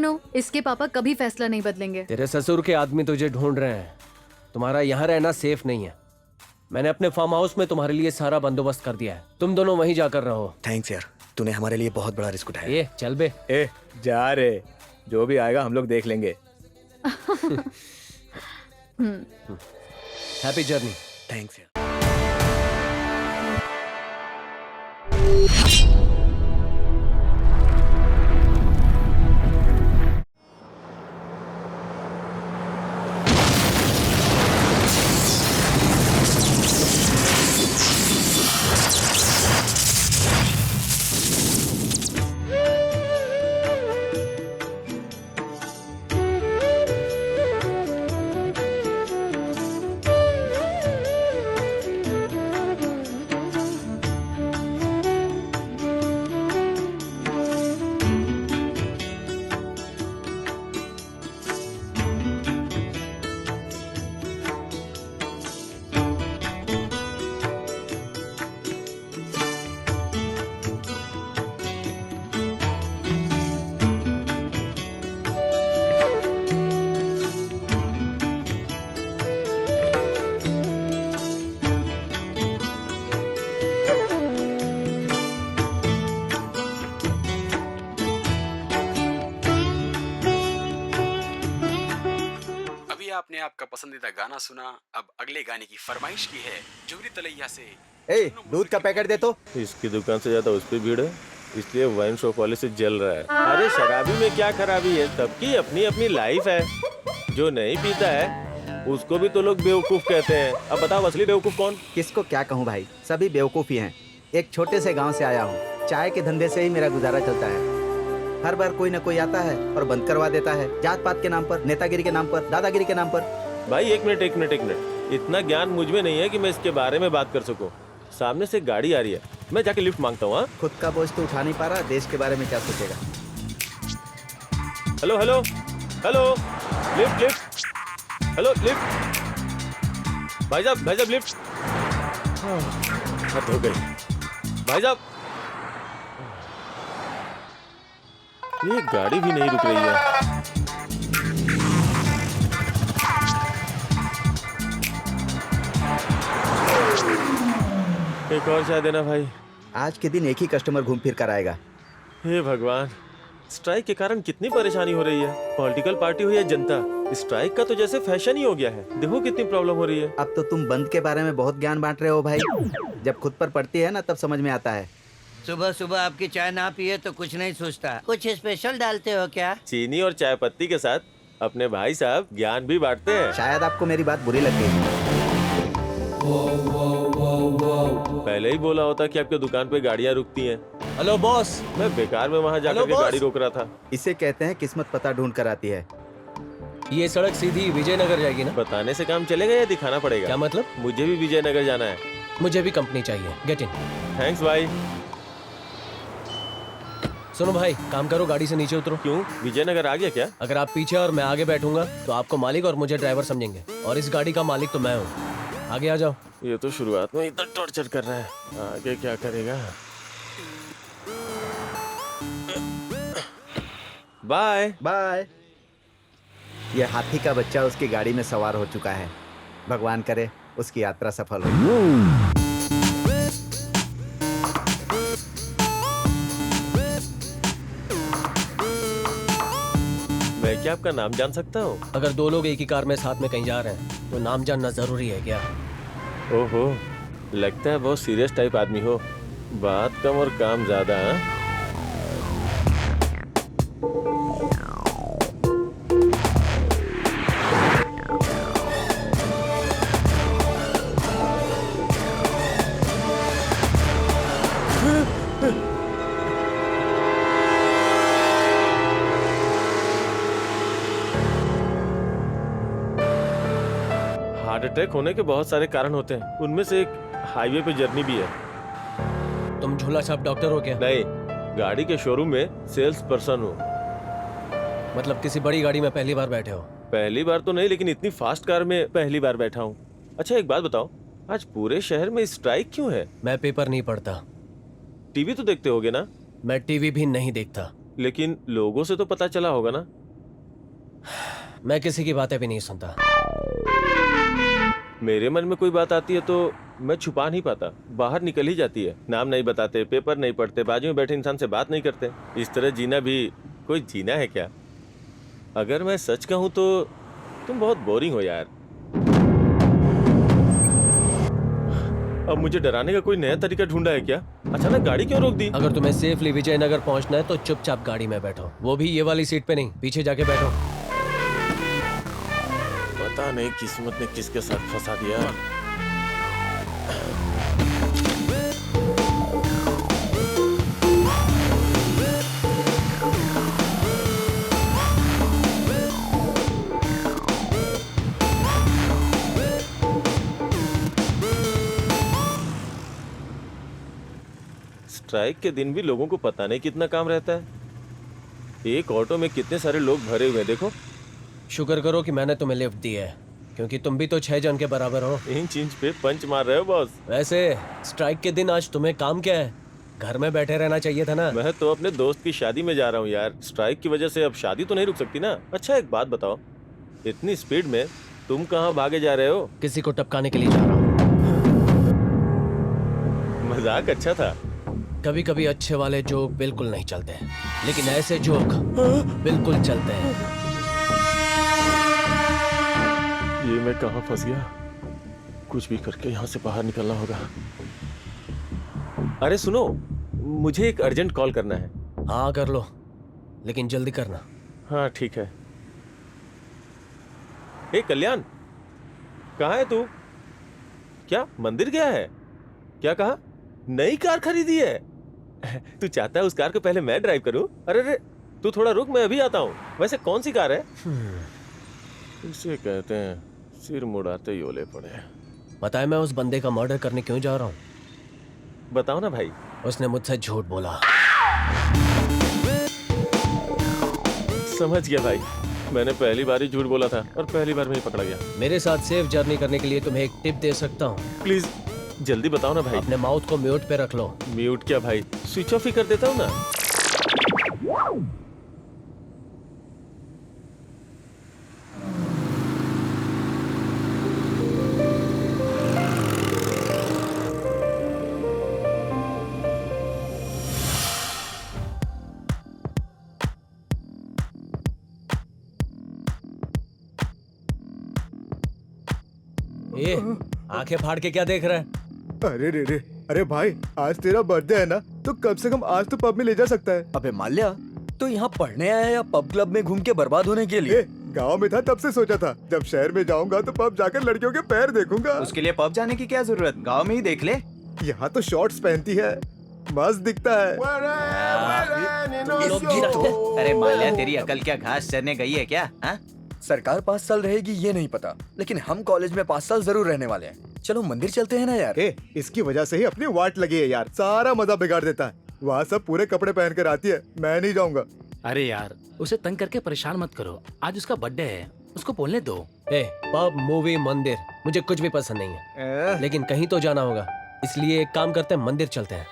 No, इसके पापा कभी फैसला नहीं बदलेंगे। तेरे ससुर के आदमी तुझे ढूंढ रहे हैं। तुम्हारा यहाँ रहना सेफ नहीं है। मैंने अपने फार्म हाउस में तुम्हारे लिए सारा बंदोबस्त कर दिया है, तुम दोनों वहीं जाकर रहो। थैंक्स यार, तूने हमारे लिए बहुत बड़ा रिस्क उठाया। ये चल बे। ए जा रे, जो भी आएगा हम लोग देख लेंगे। Happy journey. थैंक्स यार। आपने आपका पसंदीदा गाना सुना, अब अगले गाने की फरमाइश की है जोहरी तलैया से। ए दूध का पैकेट दे तो। इसकी दुकान से ज्यादा उस पे भीड़ है, इसलिए वाइन शॉप वाले से जल रहा है। अरे शराबी में क्या खराबी है, सबकी अपनी अपनी लाइफ है। जो नहीं पीता है उसको भी तो लोग बेवकूफ कहते हैं। अब बताओ असली बेवकूफ कौन? किसको क्या कहूँ भाई, सभी बेवकूफ ही हैं। एक छोटे से गांव से आया हूँ, चाय के धंधे से ही मेरा गुजारा चलता है। हर बार कोई न कोई आता है और बंद करवा देता है, जात पात के नाम पर, नेतागिरी के नाम पर, दादागिरी के नाम पर। भाई एक मिनट, इतना ज्ञान मुझ में नहीं है कि मैं इसके बारे में बात कर सकूं। सामने से गाड़ी आ रही है, मैं जाके लिफ्ट मांगता हूँ। खुद का बोझ तो उठा नहीं पा रहा, देश के बारे में क्या सोचेगा। Hello hello hello, lift, hello lift, भाई साहब लिफ्ट। हद हो गई भाई साहब, ये गाड़ी भी नहीं रुक रही है। एक और चाय देना भाई। आज के दिन एक ही कस्टमर घूम फिर कर आएगा। हे भगवान, स्ट्राइक के कारण कितनी परेशानी हो रही है। पॉलिटिकल पार्टी हो या जनता, स्ट्राइक का तो जैसे फैशन ही हो गया है। देखो कितनी प्रॉब्लम हो रही है। अब तो तुम बंद के बारे में बहुत ज्ञान बांट रहे हो भाई। जब खुद पर पड़ती है ना तब समझ में आता है। सुबह सुबह आपकी चाय ना पिए तो कुछ नहीं सोचता। कुछ स्पेशल डालते हो क्या? चीनी और चाय पत्ती के साथ अपने भाई साहब ज्ञान भी बांटते हैं। शायद आपको मेरी बात बुरी लग गई। पहले ही बोला होता कि आपके दुकान पे गाड़ियाँ रुकती हैं। Hello boss. मैं बेकार में वहाँ जाकर के गाड़ी रोक रहा था। इसे कहते हैं किस्मत पता ढूंढ कर आती है। ये सड़क सीधी विजयनगर जाएगी ना? बताने से काम चलेगा या दिखाना पड़ेगा? क्या मतलब? मुझे भी विजयनगर जाना है। मुझे भी कंपनी चाहिए, गेट इन। थैंक्स भाई। सुनो भाई, काम करो, गाड़ी से नीचे उतरो। क्यों, विजयनगर आ गया क्या? अगर आप पीछे और मैं आगे बैठूंगा तो आपको मालिक और मुझे ड्राइवर समझेंगे, और इस गाड़ी का मालिक तो मैं हूँ। आगे आ जाओ। ये तो शुरुआत में इतना टॉर्चर कर रहा है, आगे क्या करेगा? Bye bye. यह हाथी का बच्चा उसकी गाड़ी में सवार हो चुका है। भगवान करे उसकी यात्रा सफल हो। मैं क्या आपका नाम जान सकता हूँ? अगर दो लोग एक ही कार में साथ में कहीं जा रहे हैं तो नाम जानना जरूरी है क्या? ओहो, लगता है बहुत सीरियस टाइप आदमी हो। बात कम और काम ज्यादा। हार्ट अटैक होने के बहुत सारे कारण होते हैं, उनमें से एक हाईवे पे जर्नी भी है। तुम झोला छाप डॉक्टर हो क्या? नहीं, गाड़ी के शोरूम में सेल्स पर्सन हूँ। मतलब किसी बड़ी गाड़ी में पहली बार बैठे हो? पहली बार तो नहीं, लेकिन इतनी फास्ट कार में पहली बार बैठा हूँ। अच्छा एक बात बताओ, आज पूरे शहर में स्ट्राइक क्यों है? मैं पेपर नहीं पढ़ता। टीवी तो देखते होगे ना? मैं टीवी भी नहीं देखता। लेकिन लोगों से तो पता चला होगा ना। मैं किसी की बातें भी नहीं सुनता। मेरे मन में कोई बात आती है तो मैं छुपा नहीं पाता, बाहर निकल ही जाती है। नाम नहीं बताते, पेपर नहीं पढ़ते, बाजू में बैठे इंसान से बात नहीं करते। इस तरह जीना भी कोई जीना है क्या? अगर मैं सच कहूं तो तुम बहुत बोरिंग हो यार। अब मुझे डराने का कोई नया तरीका ढूंढा है क्या? अचानक गाड़ी क्यों रोक दी? अगर तुम्हें सेफली विजयनगर पहुंचना है तो चुपचाप गाड़ी में बैठो, वो भी ये वाली सीट पे नहीं, पीछे जाके बैठो। पता नहीं किस्मत ने किसके साथ फंसा दिया। स्ट्राइक के दिन भी लोगों को पता नहीं कितना काम रहता है। एक ऑटो में कितने सारे लोग भरे हुए हैं, देखो। शुक्र करो कि मैंने तुम्हें लिफ्ट दी है, क्योंकि तुम भी तो 6 जन के बराबर हो। इंच इंच पे पंच मार रहे हो बॉस। वैसे स्ट्राइक के दिन आज तुम्हें काम क्या है? घर में बैठे रहना चाहिए था ना। मैं तो अपने दोस्त की शादी में जा रहा हूँ यार। स्ट्राइक की वजह से अब शादी तो नहीं रुक सकती ना। अच्छा एक बात बताओ, इतनी स्पीड में तुम कहाँ भागे जा रहे हो? किसी को टपकाने के लिए जा रहा हूँ। मजाक अच्छा था। कभी कभी अच्छे वाले जोक बिल्कुल नहीं चलते, लेकिन ऐसे जोक बिल्कुल चलते हैं। ये मैं कहाँ फंस गया? कुछ भी करके यहाँ से बाहर निकलना होगा। अरे सुनो, मुझे एक अर्जेंट कॉल करना है। हाँ कर लो, लेकिन जल्दी करना। हाँ ठीक है। ए कल्याण, कहाँ है तू? क्या मंदिर गया है? क्या कहा? नई कार खरीदी है? तू चाहता है उस कार को पहले मैं ड्राइव करूं? अरे रे, तू थोड़ा रुक, मैं अभी आता हूँ। वैसे कौन सी कार है? इसे कहते हैं सिर मुड़ाते ही ओले पड़े। बताए मैं उस बंदे का मर्डर करने क्यों जा रहा हूँ? बताओ ना भाई। उसने मुझसे झूठ बोला। समझ गया भाई, मैंने पहली बार ही झूठ बोला था और पहली बार में ही पकड़ा गया। मेरे साथ सेफ जर्नी करने के लिए तुम्हें एक टिप दे सकता हूँ। प्लीज जल्दी बताओ ना भाई। अपने माउथ को म्यूट पे रख लो। म्यूट क्या भाई, स्विच ऑफ ही कर देता हूँ ना। ये आंखें फाड़ के क्या देख रहा है? अरे रे रे, अरे भाई आज तेरा बर्थडे है ना, तो कम से कम आज तो पब में ले जा सकता है। अबे माल्या, तो यहाँ पढ़ने आया या पब क्लब में घूम के बर्बाद होने के लिए? गांव में था तब से सोचा था, जब शहर में जाऊंगा तो पब जाकर लड़कियों के पैर देखूंगा। उसके लिए पब जाने की क्या जरूरत, गांव में ही देख ले। यहाँ तो शॉर्ट्स पहनती है, मस्त दिखता है। अरे माल्या, तेरी अकल क्या घास चरने गई है क्या? हा? सरकार 5 साल रहेगी ये नहीं पता, लेकिन हम कॉलेज में 5 साल जरूर रहने वाले हैं। चलो मंदिर चलते हैं ना यार। इसकी वजह से ही अपनी वाट लगी है यार, सारा मजा बिगाड़ देता है। वहाँ सब पूरे कपड़े पहन कर आती है, मैं नहीं जाऊंगा। अरे यार, उसे तंग करके परेशान मत करो, आज उसका बर्थडे है, उसको बोलने दो। पब, मूवी, मंदिर मुझे कुछ भी पसंद नहीं है, लेकिन कहीं तो जाना होगा, इसलिए एक काम करते हैं, मंदिर चलते हैं।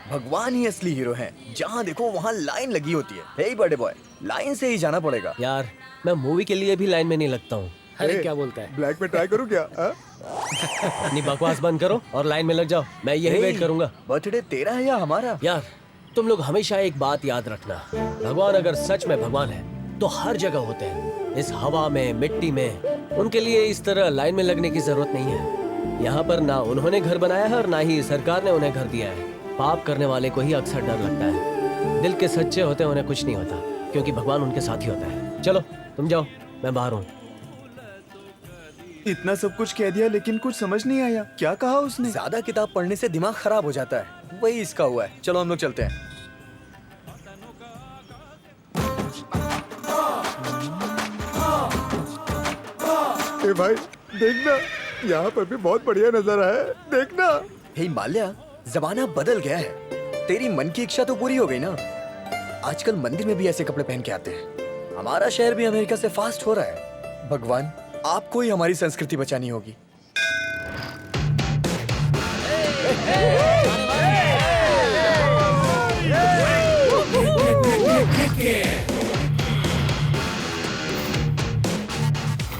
भगवान ही असली हीरो हैं। जहाँ देखो वहाँ लाइन लगी होती है। हे बड़े बॉय, लाइन से ही जाना पड़ेगा। यार मैं मूवी के लिए भी लाइन में नहीं लगता हूँ। अरे क्या बोलता है? ब्लैक में ट्राई करूँ क्या? अपनी बकवास बंद करो और लाइन में लग जाओ, मैं यही वेट करूंगा। बर्थडे तेरा है या हमारा? यार तुम लोग हमेशा एक बात याद रखना, भगवान अगर सच में भगवान है तो हर जगह होते हैं, इस हवा में, मिट्टी में। उनके लिए इस तरह लाइन में लगने की जरूरत नहीं है। यहाँ पर ना उन्होंने घर बनाया है और ना ही सरकार ने उन्हें घर दिया है। पाप करने वाले को ही अक्सर डर लगता है, दिल के सच्चे होते हैं उन्हें कुछ नहीं होता, क्योंकि भगवान उनके साथ ही होता है। चलो तुम जाओ, मैं बाहर हूँ। इतना सब कुछ कह दिया लेकिन कुछ समझ नहीं आया, क्या कहा उसने? ज्यादा किताब पढ़ने से दिमाग खराब हो जाता है, वही इसका हुआ है। चलो हम लोग चलते हैं। ए भाई देखना, यहाँ पर भी बहुत बढ़िया नजारा है, देखना। हे माल्या, जमाना बदल गया है, तेरी मन की इच्छा तो पूरी हो गई ना। आजकल मंदिर में भी ऐसे कपड़े पहन के आते हैं। हमारा शहर भी अमेरिका से फास्ट हो रहा है। भगवान, आपको ही हमारी संस्कृति बचानी होगी।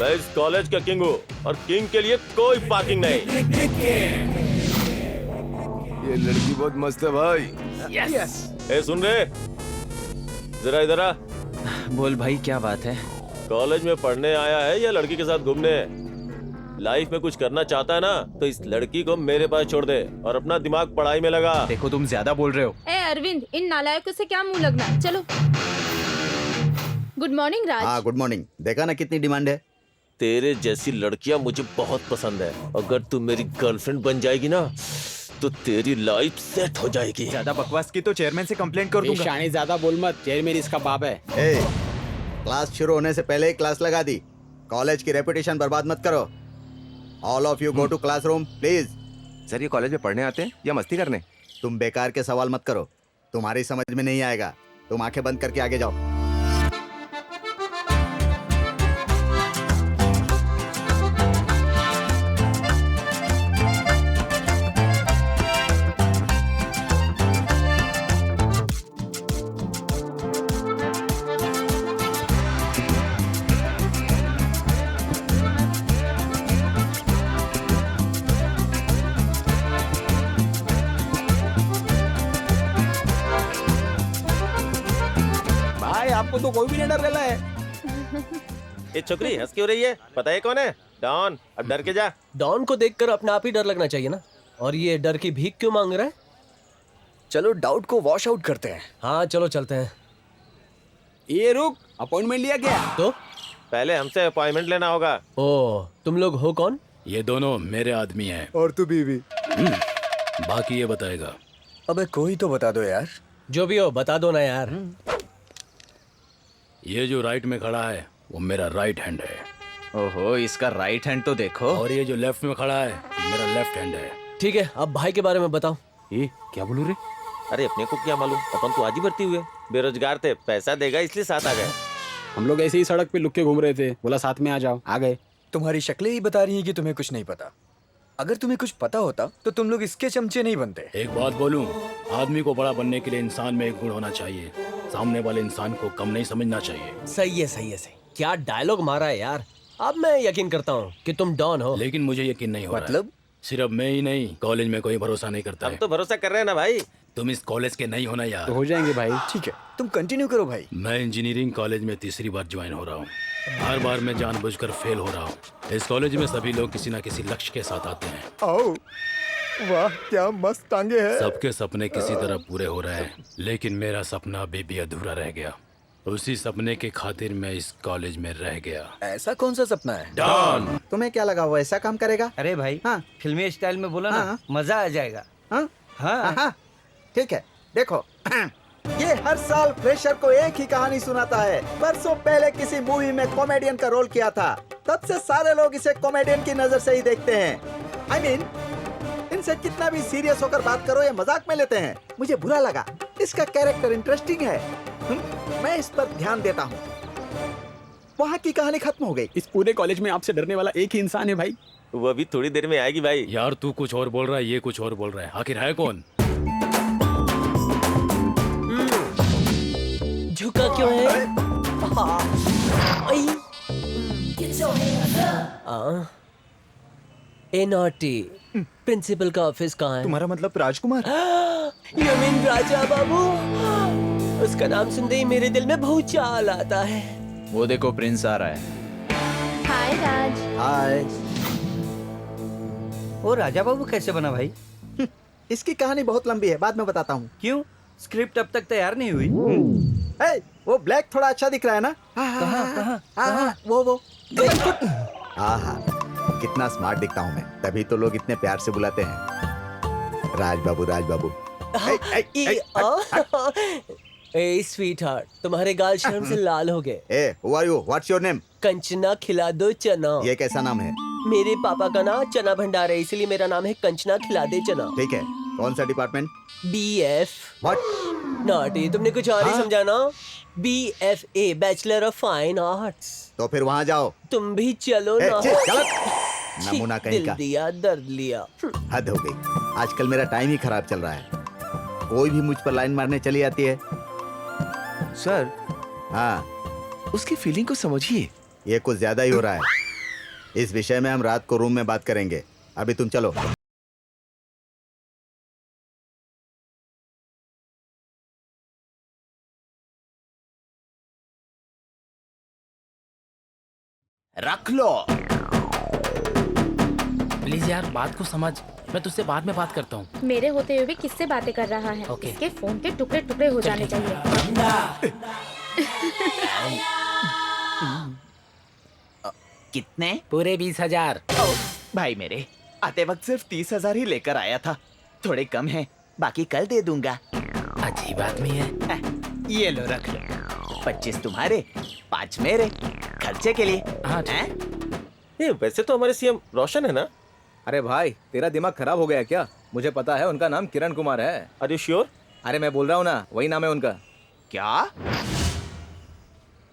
मैं इस कॉलेज का किंग हूँ और किंग के लिए कोई पार्किंग नहीं। ये लड़की बहुत मस्त है भाई। ए सुन रहे, जरा इधर आ। बोल भाई, क्या बात है? कॉलेज में पढ़ने आया है या लड़की के साथ घूमने? लाइफ में कुछ करना चाहता है ना तो इस लड़की को मेरे पास छोड़ दे और अपना दिमाग पढ़ाई में लगा। देखो तुम ज्यादा बोल रहे हो। ए अरविंद, इन नालायकों से क्या मुंह लगना। चलो। गुड मॉर्निंग राज। हाँ गुड मॉर्निंग। देखा ना कितनी डिमांड है। तेरे जैसी लड़कियां मुझे बहुत पसंद है। अगर तू मेरी गर्लफ्रेंड बन जाएगी ना तो तेरी लाइफ सेट हो जाएगी। ज्यादा बकवास की तो चेयरमैन से कंप्लेंट कर दूंगा। शानी ज्यादा बोल मत, चेयरमैन इसका बाप है। ए, क्लास शुरू होने से पहले ही क्लास लगा दी। कॉलेज की रेपुटेशन बर्बाद मत करो। All of you go to classroom please. Sir ये कॉलेज में पढ़ने आते हैं या मस्ती करने? तुम बेकार के सवाल मत करो, तुम्हारी समझ में नहीं आएगा। तुम आंखें बंद करके आगे जाओ। भाई आपको तो कोई भी नहीं डर रहा है। ये छोकरी हंस क्यों रही है? पता है कौन है? डॉन। अब डर के जा। डॉन को देखकर अपने आप ही डर लगना चाहिए ना। और ये डर की भीख क्यों मांग रहा है? चलो डाउट को वॉश आउट करते हैं। हाँ चलो चलते हैं। ये रुक, अपॉइंटमेंट लिया क्या? तो पहले हमसे अपॉइंटमेंट लेना होगा। ओ, तुम लोग हो कौन? ये दोनों मेरे आदमी हैं। और तू बीवी। बाकी ये बताएगा। अबे कोई तो बता दो यार। जो भी हो बता दो ना यार। ये जो राइट में खड़ा है वो मेरा राइट हैंड है। ओहो, इसका राइट हैंड तो देखो। और ये जो लेफ्ट में खड़ा है मेरा लेफ्ट हैंड है। ठीक है, अब भाई के बारे में बताओ। ये क्या बोलू रे? अरे अपने को क्या मालूम, अपन तो आज ही भर्ती हुए। बेरोजगार थे, पैसा देगा इसलिए साथ आ गए। हम लोग ऐसे ही सड़क पे लुक के घूम रहे थे, बोला साथ में आ जाओ, आ गए। तुम्हारी शक्लें ही बता रही हैं कि तुम्हें कुछ नहीं पता। अगर तुम्हें कुछ पता होता तो तुम लोग इसके चमचे नहीं बनते। एक बात बोलूं, आदमी को बड़ा बनने के लिए इंसान में एक गुण होना चाहिए, सामने वाले इंसान को कम नहीं समझना चाहिए। सही है सही है सही। क्या डायलॉग मारा है यार। अब मैं यकीन करता हूँ कि तुम डॉन हो। लेकिन मुझे यकीन नहीं हो रहा है। मतलब? सिर्फ मैं ही नहीं, कॉलेज में कोई भरोसा नहीं करता हम है। तो भरोसा कर रहे हैं ना भाई। तुम इस कॉलेज के नहीं होना यार। तो हो जाएंगे भाई। ठीक है, तुम कंटिन्यू करो भाई। मैं इंजीनियरिंग कॉलेज में तीसरी बार ज्वाइन हो रहा हूँ। हर बार मैं जानबूझकर फेल हो रहा हूँ। इस कॉलेज में सभी लोग किसी न किसी लक्ष्य के साथ आते हैं। आओ, वाह क्या मस्त टांगे हैं। सबके सपने किसी तरह पूरे हो रहे हैं, लेकिन मेरा सपना अभी भी अधूरा रह गया। उसी सपने के खातिर मैं इस कॉलेज में रह गया। ऐसा कौन सा सपना है? डॉन। तुम्हें क्या लगा वो ऐसा काम करेगा? अरे भाई, हाँ। फिल्मी स्टाइल में बोला हाँ। ना, मजा आ जाएगा। हाँ हाँ। हाँ, ठीक है। देखो ये हर साल फ्रेशर को एक ही कहानी सुनाता है। बरसों पहले किसी मूवी में कॉमेडियन का रोल किया था, तब से सारे लोग इसे कॉमेडियन की नजर से ही देखते हैं। I mean, इनसे कितना भी सीरियस होकर बात करो ये मजाक में लेते हैं। मुझे बुरा लगा, इसका कैरेक्टर इंटरेस्टिंग है। मैं इस पर ध्यान देता हूँ। वहाँ की कहानी खत्म हो गई। इस पूरे कॉलेज में आपसे डरने वाला एक ही इंसान है भाई। वो अभी थोड़ी देर में आएगी भाई। यार तू कुछ और बोल रहा है, ये कुछ और बोल रहा है, आखिर है कौन? झुका क्यों है? ए नॉटी, प्रिंसिपल का ऑफिस कहाँ है? तुम्हारा मतलब राजकुमार? You mean Raja Babu? उसका नाम सुनते ही मेरे दिल में भूचाल आता है। वो देखो प्रिंस आ रहा है। हाय राज। हाय। वो राजा बाबू कैसे बना भाई? इसकी कहानी बहुत लंबी है, बाद में बताता हूँ। क्यों? स्क्रिप्ट अब तक तैयार नहीं हुई? ए, वो ब्लैक थोड़ा अच्छा दिख रहा है ना? कहाँ? वो आहा, कितना स्मार्ट दिखता हूँ मैं, तभी तो लोग इतने प्यार से बुलाते हैं राज बाबू, राज बाबू। ए स्वीट हार्ट, तुम्हारे गाल शर्म से लाल हो गए। ए, who are you? What's your name? Kanchana खिला दो चना। ये कैसा नाम है? मेरे पापा का नाम चना भंडार है, इसलिए मेरा नाम है कंचना खिला दे चना। ठीक है, कौन सा डिपार्टमेंट? BF। What? नॉटी, तुमने कुछ और ही समझा ना? BFA, bachelor of fine arts. तो फिर वहाँ जाओ। तुम भी चलो ना। नमूना कहीं दिल का। दिया दर्द लिया। हद हो गई, आजकल मेरा टाइम ही खराब चल रहा है। कोई भी मुझ पर लाइन मारने चली आती है। सर, हाँ, उसकी फीलिंग को समझिए। ये कुछ ज्यादा ही हो रहा है। इस विषय में हम रात को रूम में बात करेंगे। अभी तुम चलो। रख लो। प्लीज यार बात को समझ, मैं तुझसे बाद में बात करता हूँ। मेरे होते हुए भी किससे बातें कर रहा है? ओके। इसके फोन के टुकड़े टुकड़े हो जाने चाहिए। कितने? पूरे 20,000। भाई मेरे आते वक्त सिर्फ 30,000 ही लेकर आया था, थोड़े कम हैं, बाकी कल दे दूंगा। अजीब आदमी है। ये लो रख लो, 25 तुम्हारे 5 मेरे, खर्चे के लिए। हाँ ये वैसे तो हमारे सीएम रोशन है ना? अरे भाई तेरा दिमाग खराब हो गया क्या? मुझे पता है उनका नाम किरण कुमार है। Are you sure? अरे मैं बोल रहा हूँ ना, वही नाम है उनका। क्या?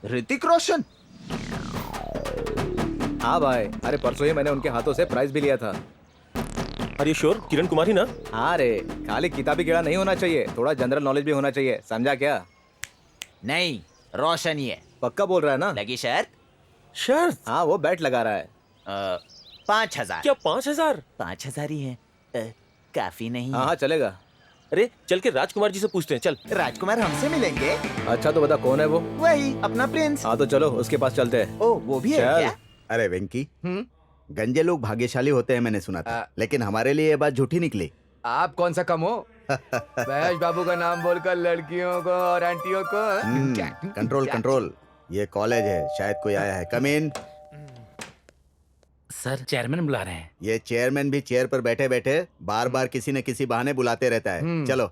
ऋतिक रोशन? हाँ भाई, अरे परसों ही मैंने उनके हाथों से प्राइज भी लिया था। Are you sure? Kiran Kumar ही ना? हाँ रे, खाली किताबी कीड़ा नहीं होना चाहिए, थोड़ा जनरल नॉलेज भी होना चाहिए, समझा क्या? नहीं, रोशन ही है। पक्का बोल रहा है ना? लगी शर्त? शर्त? हाँ वो बैट लगा रहा है। 5,000। क्या 5,000? 5,000 ही है, काफी नहीं। हाँ हाँ चलेगा। अरे चल के राजकुमार जी से पूछते हैं, चल। राजकुमार हमसे मिलेंगे। अच्छा तो बता कौन है वो? वही अपना प्रिंस। हाँ तो चलो उसके पास चलते हैं। ओ वो भी है चल। क्या? अरे वेंकी, गंजे लोग भाग्यशाली होते हैं मैंने सुना था, लेकिन हमारे लिए ये बात झूठी निकली। आप कौन सा कम हो? महेश बाबू का नाम बोलकर लड़कियों को और आंटियों को। कंट्रोल कंट्रोल, ये कॉलेज है, शायद कोई आया है। कम इन। सर चेयरमैन बुला रहे हैं। ये चेयरमैन भी चेयर पर बैठे बैठे बार बार किसी न किसी बहाने बुलाते रहता है। चलो,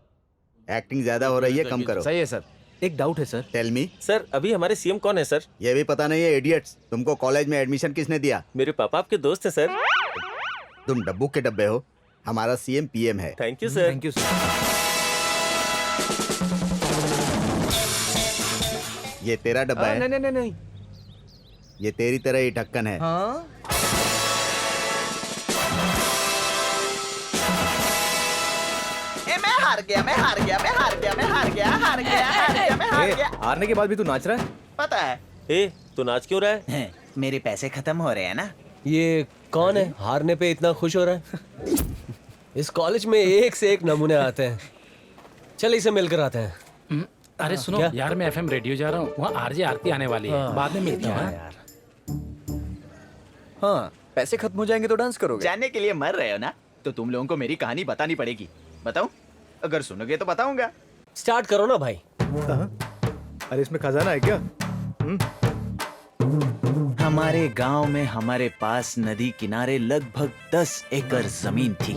एक्टिंग ज्यादा हो रही है, कम करो। सही है सर। एक डाउट है सर। Tell me. सर अभी हमारे सीएम कौन है सर? ये भी पता नहीं है इडियट्स। तुमको कॉलेज में एडमिशन किसने दिया? मेरे पापा आपके दोस्त हैं सर। तुम डब्बू के डब्बे हो, हमारा सीएम पीएम है। Thank you sir. Thank you sir. ये तेरा डब्बा है। नहीं नहीं नहीं। ये तेरी तरह ही ढक्कन है। हाँ? मैं हार गया, मैं हार गया, मैं हार गया, मैं हार गया, हार गया, हार गया, मैं हार गया। हारने के बाद भी तू नाच रहा है? पता है। ए, तो नाच क्यों रहा है? मेरे पैसे खत्म हो रहे हैं ना। ये कौन है हारने पे इतना खुश हो रहा है? इस कॉलेज में एक से एक नमूने आते हैं। चल इसे मिलकर आते हैं। अरे सुनो क्या? यार, मैं एफएम रेडियो जा रहा हूँ, वहाँ आरजे आरती आने वाली है, बाद में मिलते हैं। यार। हाँ, पैसे खत्म हो जाएंगे तो डांस करोगे? जानने के लिए मर रहे हो ना, तो तुम लोगों को मेरी कहानी बतानी पड़ेगी। बताऊं? अगर सुनोगे तो बताऊंगा। स्टार्ट करो ना भाई। अरे इसमें खजाना है क्या? हमारे गांव में हमारे पास नदी किनारे लगभग 10 एकड़ जमीन थी।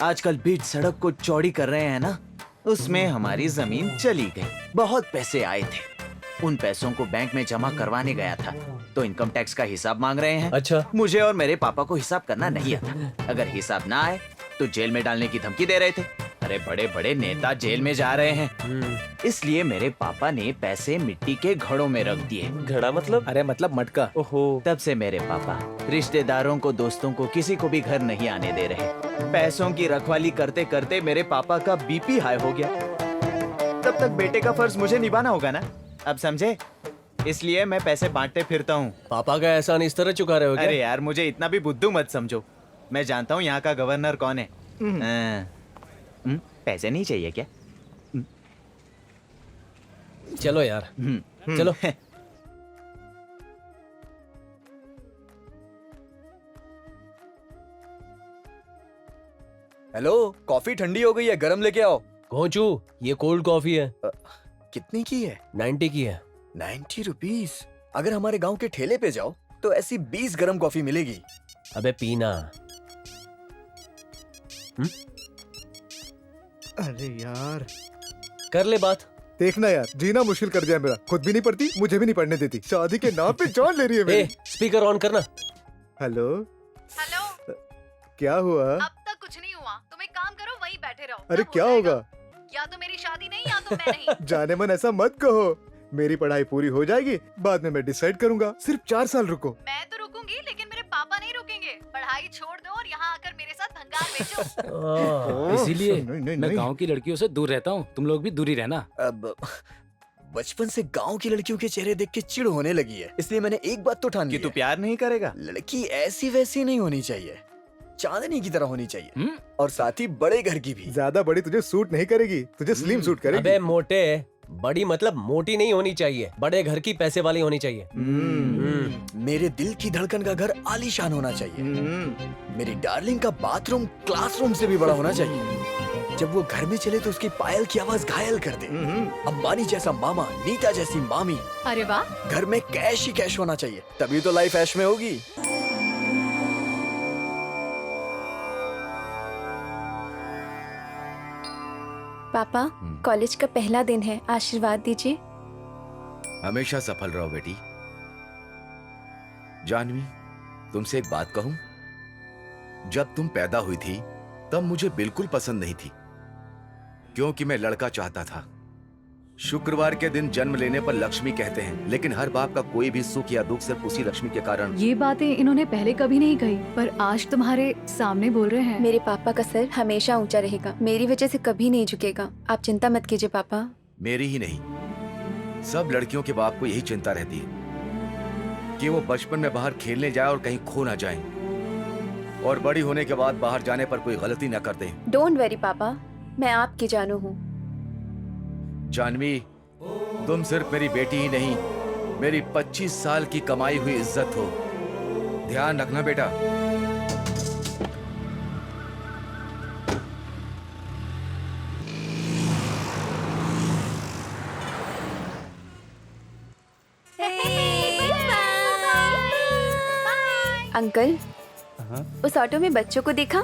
आजकल बीच सड़क को चौड़ी कर रहे हैं ना, उसमें हमारी जमीन चली गई। बहुत पैसे आए थे, उन पैसों को बैंक में जमा करवाने गया था, तो इनकम टैक्स का हिसाब मांग रहे हैं। अच्छा। मुझे और मेरे पापा को हिसाब करना नहीं आता। अगर हिसाब ना आए तो जेल में डालने की धमकी दे रहे थे। अरे बड़े बड़े नेता जेल में जा रहे हैं, इसलिए मेरे पापा ने पैसे मिट्टी के घड़ों में रख दिए। घड़ा मतलब? अरे मतलब मटका। ओहो। तब से मेरे पापा रिश्तेदारों को, दोस्तों को, किसी को भी घर नहीं आने दे रहे। पैसों की रखवाली करते करते मेरे पापा का बीपी हाई हो गया। तब तक बेटे का फर्ज मुझे निभाना होगा ना, अब समझे? इसलिए मैं पैसे बांटते फिरता हूँ। पापा का एहसान इस तरह चुका रहे हो क्या? अरे यार, मुझे इतना भी बुद्धू मत समझो। मैं जानता हूँ यहाँ का गवर्नर कौन है। पैसे नहीं चाहिए क्या? चलो यार, चलो। हेलो, कॉफी ठंडी हो गई है, गरम लेके आओ। कोचू, ये कोल्ड कॉफी है। कितनी की है? 90 की है। 90 रुपीज? अगर हमारे गांव के ठेले पे जाओ तो ऐसी 20 गरम कॉफी मिलेगी। अबे पीना। अरे यार, कर ले बात। देखना यार, जीना मुश्किल कर दिया मेरा। खुद भी नहीं पढ़ती, मुझे भी नहीं पढ़ने देती। शादी के नाम पे जान ले रही है मेरी। स्पीकर ऑन करना। हेलो हेलो, क्या हुआ? अब तक कुछ नहीं हुआ। तुम एक काम करो, वहीं बैठे रहो। अरे सब हो क्या जाएगा। होगा? या तो मेरी शादी नहीं, या तो मैं नहीं। जाने मन ऐसा मत कहो। मेरी पढ़ाई पूरी हो जाएगी, बाद में मैं डिसाइड करूंगा। सिर्फ 4 साल रुको। मैं तो रुकूंगी, लेकिन मेरे पापा नहीं रुकेंगे। पढ़ाई छोड़ दो और यहाँ आकर मेरे साथ भंगार बेचो। इसीलिए नहीं, नहीं, मैं नहीं। गांव की लड़कियों से दूर रहता हूँ, तुम लोग भी दूरी रहना। अब बचपन से गांव की लड़कियों के चेहरे देख के चिढ़ होने लगी है, इसलिए मैंने एक बात तो ठान ली कि तू है। प्यार नहीं करेगा। लड़की ऐसी वैसी नहीं होनी चाहिए, चांदनी की तरह होनी चाहिए, और साथ ही बड़े घर की भी। ज्यादा बड़ी तुझे सूट नहीं करेगी, तुझे स्लिम सूट करेगी। अबे मोटे, बड़ी मतलब मोटी नहीं होनी चाहिए, बड़े घर की पैसे वाली होनी चाहिए। मेरे दिल की धड़कन का घर आलीशान होना चाहिए। मेरी डार्लिंग का बाथरूम क्लासरूम से भी बड़ा होना चाहिए। जब वो घर में चले तो उसकी पायल की आवाज घायल कर दे। अंबानी जैसा मामा, नीता जैसी मामी। अरे वाह। घर में कैश ही कैश होना चाहिए, तभी तो लाइफ ऐश में होगी। पापा, कॉलेज का पहला दिन है, आशीर्वाद दीजिए। हमेशा सफल रहो बेटी। जानवी, तुमसे एक बात कहूं? जब तुम पैदा हुई थी तब मुझे बिल्कुल पसंद नहीं थी, क्योंकि मैं लड़का चाहता था। शुक्रवार के दिन जन्म लेने पर लक्ष्मी कहते हैं, लेकिन हर बाप का कोई भी सुख या दुख सिर्फ उसी लक्ष्मी के कारण। ये बातें इन्होंने पहले कभी नहीं कही, पर आज तुम्हारे सामने बोल रहे हैं। मेरे पापा का सर हमेशा ऊंचा रहेगा, मेरी वजह से कभी नहीं झुकेगा। आप चिंता मत कीजिए पापा। मेरी ही नहीं, सब लड़कियों के बाप को यही चिंता रहती है कि वो बचपन में बाहर खेलने जाए और कहीं खो ना जाए, और बड़ी होने के बाद बाहर जाने पर कोई गलती न कर दें। डोंट वरी पापा, मैं आपकी जानू हूँ। जानवी, तुम सिर्फ मेरी बेटी ही नहीं, मेरी 25 साल की कमाई हुई इज्जत हो। ध्यान रखना बेटा। अंकल, उस ऑटो में बच्चों को देखा?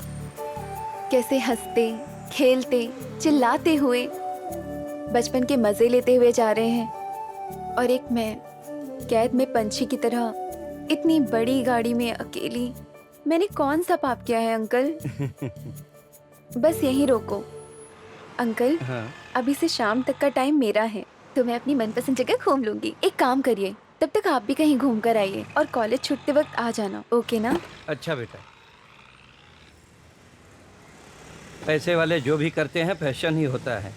कैसे हंसते, खेलते, चिल्लाते हुए, बचपन के मजे लेते हुए जा रहे हैं। और एक मैं, कैद में पंछी की तरह इतनी बड़ी गाड़ी में अकेली। मैंने कौन सा पाप किया है अंकल? बस यहीं रोको अंकल। अभी से शाम तक का टाइम मेरा है, तो मैं अपनी मनपसंद जगह घूम लूंगी। एक काम करिए, तब तक आप भी कहीं घूम कर आइए और कॉलेज छूटते वक्त आ जाना, ओके ना? अच्छा बेटा। पैसे वाले जो भी करते हैं फैशन ही होता है।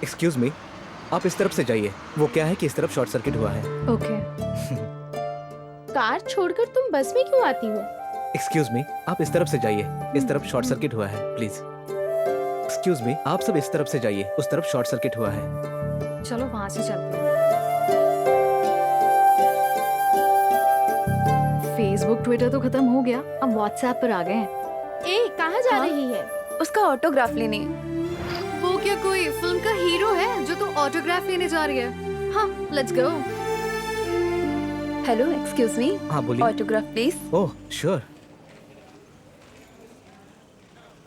एक्सक्यूज मी, आप इस तरफ से जाइए। वो क्या है कि इस तरफ शॉर्ट सर्किट हुआ है। ओके। कार छोड़कर तुम बस में क्यों आती हो? एक्सक्यूज मी, आप इस तरफ से जाइए। इस तरफ शॉर्ट सर्किट हुआ है, प्लीज। एक्सक्यूज मी, आप सब इस तरफ से जाइए। उस तरफ शॉर्ट सर्किट हुआ है। चलो वहाँ से चलते हैं। फेसबुक ट्विटर तो खत्म हो गया, अब व्हाट्सएप पर आ गए हैं। ए, कहाँ जा रही है? उसका ऑटोग्राफ लेने। वो क्या कोई फिल्म का हीरो है जो तुम ऑटोग्राफ लेने जा रही है? हाँ, लेट्स गो। हेलो, एक्सक्यूज मी। हाँ बोलिए। Autograph please. Oh sure.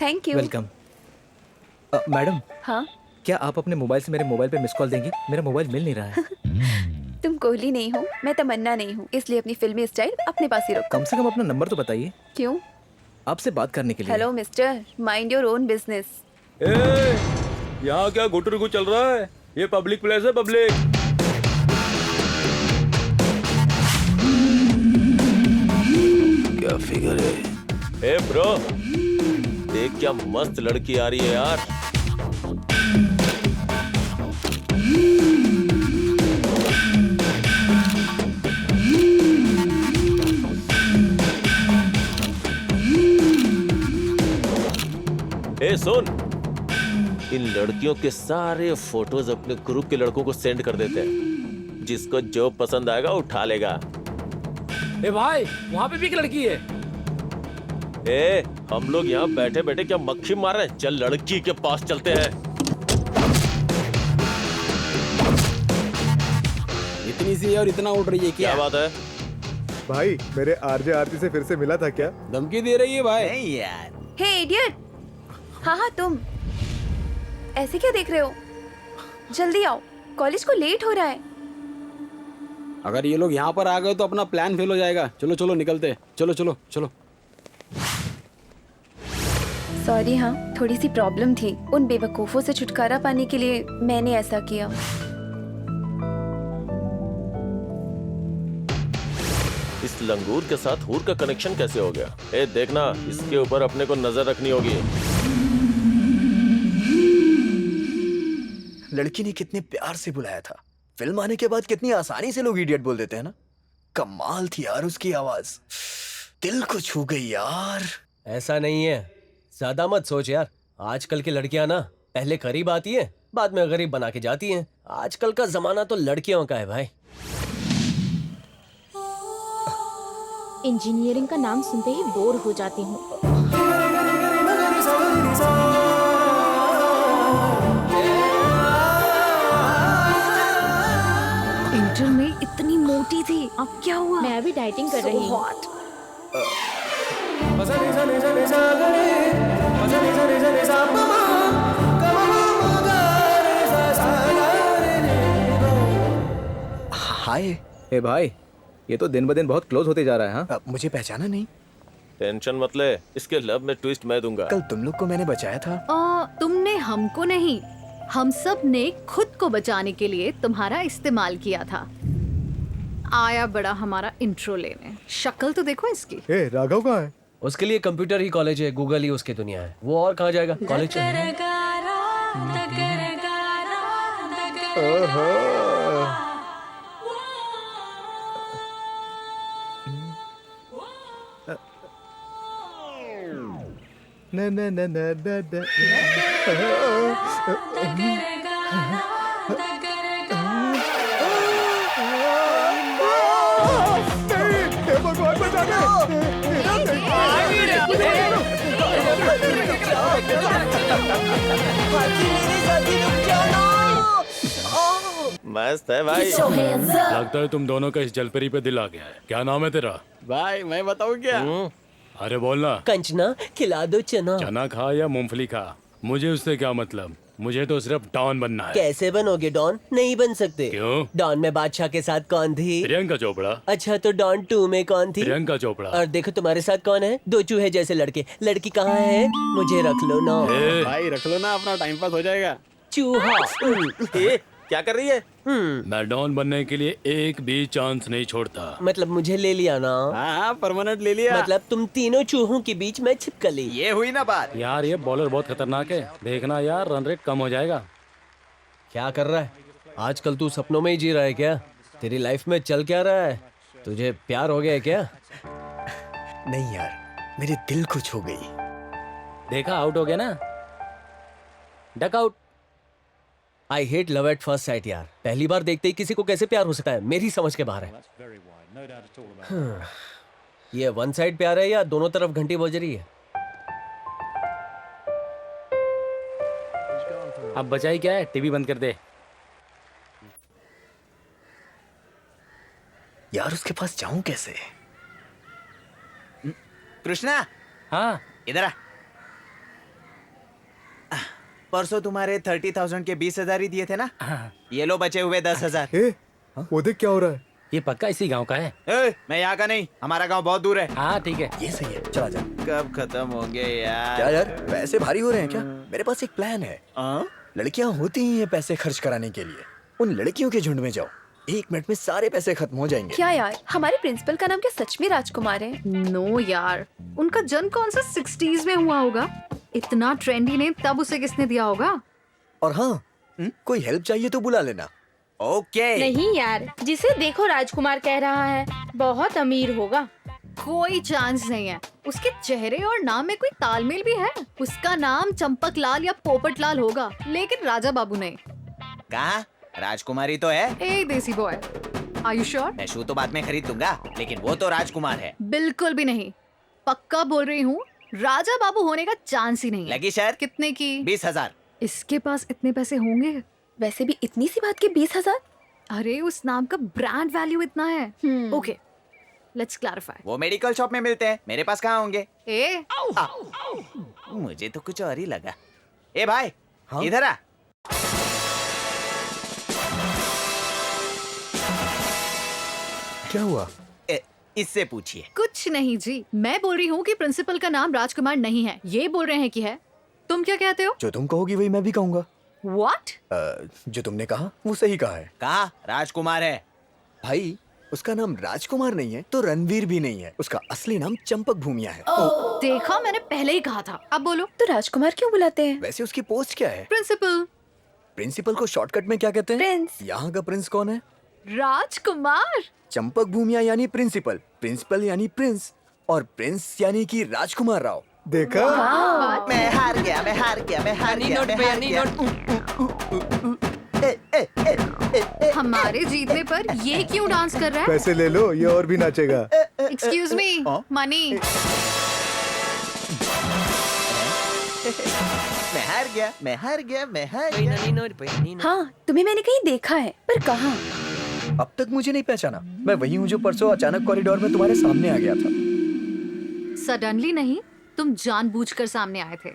Thank you. Welcome. Madam. हाँ? क्या आप अपने मोबाइल से मेरे मोबाइल पे मिस कॉल देंगी? मेरा मोबाइल मिल नहीं रहा है। तुम कोहली नहीं हो, मैं तमन्ना नहीं हूँ, इसलिए अपनी फिल्मी स्टाइल अपने पास ही रखो। कम से कम अपना नंबर तो बताइए। क्यों? आपसे बात करने के लिए। Hello mister, mind your own business. यहाँ क्या गुटुरगु चल रहा है? ये पब्लिक प्लेस है, पब्लिक। क्या फिगर है? ए ब्रो, देख क्या मस्त लड़की आ रही है यार। ए सुन, इन लड़कियों के सारे फोटोज अपने ग्रुप के लड़कों को सेंड कर देते हैं, जिसको जो पसंद आएगा उठा लेगा। ए भाई, वहाँ पे भी एक लड़की है। ए, हम लोग यहाँ बैठे बैठे क्या मक्खी मार रहे हैं? चल लड़की के पास चलते हैं। इतनी सी और इतना उड़ रही है क्या? क्या बात है भाई? मेरे आरजे आरती से फिर से मिला था क्या? धमकी दे रही है भाई। नहीं यार। हे इडियट! हाँ हाँ, तुम ऐसे क्या देख रहे हो? जल्दी आओ, कॉलेज को लेट हो रहा है। अगर ये लोग यहाँ पर आ गए तो अपना प्लान फेल हो जाएगा। चलो चलो निकलते, चलो चलो चलो। सॉरी, हाँ थोड़ी सी प्रॉब्लम थी। उन बेवकूफों से छुटकारा पाने के लिए मैंने ऐसा किया। इस लंगूर के साथ हूर का कनेक्शन कैसे हो गया? ए देखना, इसके ऊपर अपने को नजर रखनी होगी। लड़की ने कितने प्यार से बुलाया था। फिल्म आने के बाद कितनी आसानी से लोग इडियट बोल देते हैं ना। कमाल थी यार उसकी आवाज, दिल को छू गई यार। ऐसा नहीं है, ज्यादा मत सोच यार। आजकल की लड़कियां ना पहले करीब आती है, बाद में गरीब बना के जाती हैं। आजकल का जमाना तो लड़कियों का है भाई। इंजीनियरिंग का नाम सुनते ही बोर हो जाती हूँ। इंटर में इतनी मोटी थी, अब क्या हुआ? मैं अभी डाइटिंग कर रही हूँ। हाय। ए भाई, ये तो दिन ब दिन बहुत क्लोज होते जा रहा है। हाँ, मुझे पहचाना नहीं? टेंशन मत ले, इसके लव में ट्विस्ट मैं दूंगा। कल तुम लोग को मैंने बचाया था। तुमने हमको नहीं, हम सब ने खुद को बचाने के लिए तुम्हारा इस्तेमाल किया था। आया बड़ा हमारा इंट्रो लेने। शक्ल तो देखो इसकी। राघव कहाँ है? उसके लिए कंप्यूटर ही कॉलेज है, गूगल ही उसकी दुनिया है। वो और कहाँ जाएगा? कॉलेज न न न न न भगवान मस्त है भाई। लगता है तुम दोनों का इस जलपरी पे दिल आ गया है। क्या नाम है तेरा? भाई मैं बताऊं क्या? अरे बोलना। कंचना खिला दो चना। चना खा या मूंगफली खा, मुझे उससे क्या मतलब। मुझे तो सिर्फ डॉन बनना है। कैसे बनोगे डॉन? नहीं बन सकते। क्यों? डॉन में बादशाह के साथ कौन थी? प्रियंका चोपड़ा। अच्छा तो डॉन 2 में कौन थी? प्रियंका चोपड़ा। और देखो तुम्हारे साथ कौन है? 2 चूहे जैसे लड़के। लड़की कहाँ है? मुझे रख लो ना। भाई रख लो ना, अपना टाइम पास हो जाएगा। चूहा। क्या कर रही है? मैं डॉन बनने के लिए एक भी चांस नहीं छोड़ता। मतलब मुझे ले लिया ना? हाँ परमानेंट ले लिया। मतलब तुम तीनों चूहों के बीच में छिपकली। ये हुई ना बात। यार ये बॉलर बहुत खतरनाक है, देखना यार रन रेट कम हो जाएगा। क्या कर रहा है आजकल? तू सपनों में ही जी रहा है क्या? तेरी लाइफ में चल क्या रहा है? तुझे प्यार हो गया है क्या? नहीं यार, मेरे दिल को छू गई। देखा, आउट हो गया ना। Duck out. I hate love at first sight यार। पहली बार देखते ही किसी को कैसे प्यार हो सकता है? मेरी समझ के बाहर है। ये वन साइड प्यार है या दोनों तरफ घंटी बज रही है? अब बचाई क्या है? टीवी बंद कर दे। यार उसके पास जाऊं कैसे? कृष्णा। हाँ इधर आ। परसों तुम्हारे 30,000 के 20,000 ही दिए थे ना? ये लो बचे हुए 10,000। वो देख क्या हो रहा है? ये पक्का इसी गांव का है? मैं यहाँ का नहीं, हमारा गांव बहुत दूर है। हाँ ठीक है। ये सही है, चला जा। कब खत्म होंगे यार? क्या यार पैसे भारी हो रहे हैं क्या? मेरे पास एक प्लान है। लड़कियां होती ही हैं पैसे खर्च कराने के लिए। उन लड़कियों के झुंड में जाओ, 1 मिनट में सारे पैसे खत्म हो जाएंगे। क्या यार, हमारे प्रिंसिपल का नाम क्या सच में राजकुमार है? नो यार, उनका जन्म कौन सा 60s में हुआ होगा? इतना ट्रेंडी नेम तब उसे किसने दिया होगा? और हाँ, कोई हेल्प चाहिए तो बुला लेना। ओके। नहीं यार, जिसे देखो राजकुमार कह रहा है, बहुत अमीर होगा। कोई चांस नहीं है। उसके चेहरे और नाम में कोई तालमेल भी है? उसका नाम चंपक लाल या पोपट लाल होगा, लेकिन राजा बाबू नहीं। कहा? राजकुमारी तो है। ए देसी बॉय, आर यू श्योर? मैं शू तो बाद में खरीद दूंगा, लेकिन वो तो राजकुमार है। बिल्कुल भी नहीं, पक्का बोल रही हूँ। राजा बाबू होने का चांस ही नहीं है। लगी शर्त? कितने की? 20,000। इसके पास इतने पैसे होंगे? वैसे भी इतनी सी बात के 20,000? अरे उस नाम का ब्रांड वैल्यू इतना है। Okay, let's clarify. वो मेडिकल शॉप में मिलते हैं, मेरे पास कहाँ होंगे? मुझे तो कुछ और ही लगा। ए भाई, इधर आ। क्या हुआ? इससे पूछिए। कुछ नहीं जी, मैं बोल रही हूँ कि प्रिंसिपल का नाम राजकुमार नहीं है। ये बोल रहे हैं कि है। तुम क्या कहते हो? जो तुम कहोगी वही मैं भी कहूँगा। What? जो तुमने कहा वो सही कहा है। कहा राजकुमार है। भाई उसका नाम राजकुमार नहीं है तो रणवीर भी नहीं है। उसका असली नाम चंपक भूमिया है। देखा, मैंने पहले ही कहा था। अब बोलो। तो राजकुमार क्यों बुलाते हैं? वैसे उसकी पोस्ट क्या है? प्रिंसिपल। प्रिंसिपल को शॉर्टकट में क्या कहते हैं? प्रिंस। यहाँ का प्रिंस कौन है? राजकुमार। चंपक भूमिया यानी प्रिंसिपल, प्रिंसिपल यानी प्रिंस, और प्रिंस यानी कि राजकुमार राव। देखा? मैं हार गया, मैं हार गया, मैं हार गया, मैं हार गया। हमारे जीतने पर ये क्यों डांस कर रहा है? पैसे ले लो, ये और भी नाचेगा। Excuse me, money. मैं हार गया, मैं हार गया, मैं हार गया। हाँ, तुम्हें मैंने कहीं देखा है, पर कहाँ? अब तक मुझे नहीं पहचाना। मैं वही हूँ जो परसों अचानक कॉरिडोर में तुम्हारे सामने आ गया था। सडनली नहीं, तुम जानबूझकर सामने आए थे।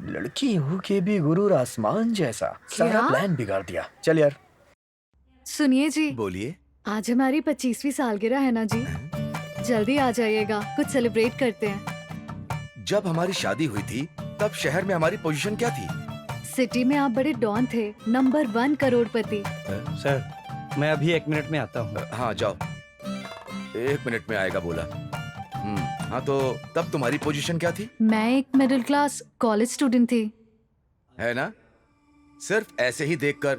लड़की हो के भी गुरूर आसमान जैसा, सारा प्लान बिगाड़ दिया। चल यार। सुनिए जी। बोलिए। आज हमारी 25वीं सालगिरह है ना जी, जल्दी आ जाइएगा, कुछ सेलिब्रेट करते हैं। जब हमारी शादी हुई थी तब शहर में हमारी पोजीशन क्या थी? सिटी में आप बड़े डॉन थे, नंबर 1 करोड़पति। सर, मैं अभी 1 मिनट में आता हूँ। हाँ जाओ। 1 मिनट में आएगा बोला। हाँ तो तब तुम्हारी पोजीशन क्या थी? मैं एक मिडिल क्लास कॉलेज स्टूडेंट थी। है ना? सिर्फ ऐसे ही देखकर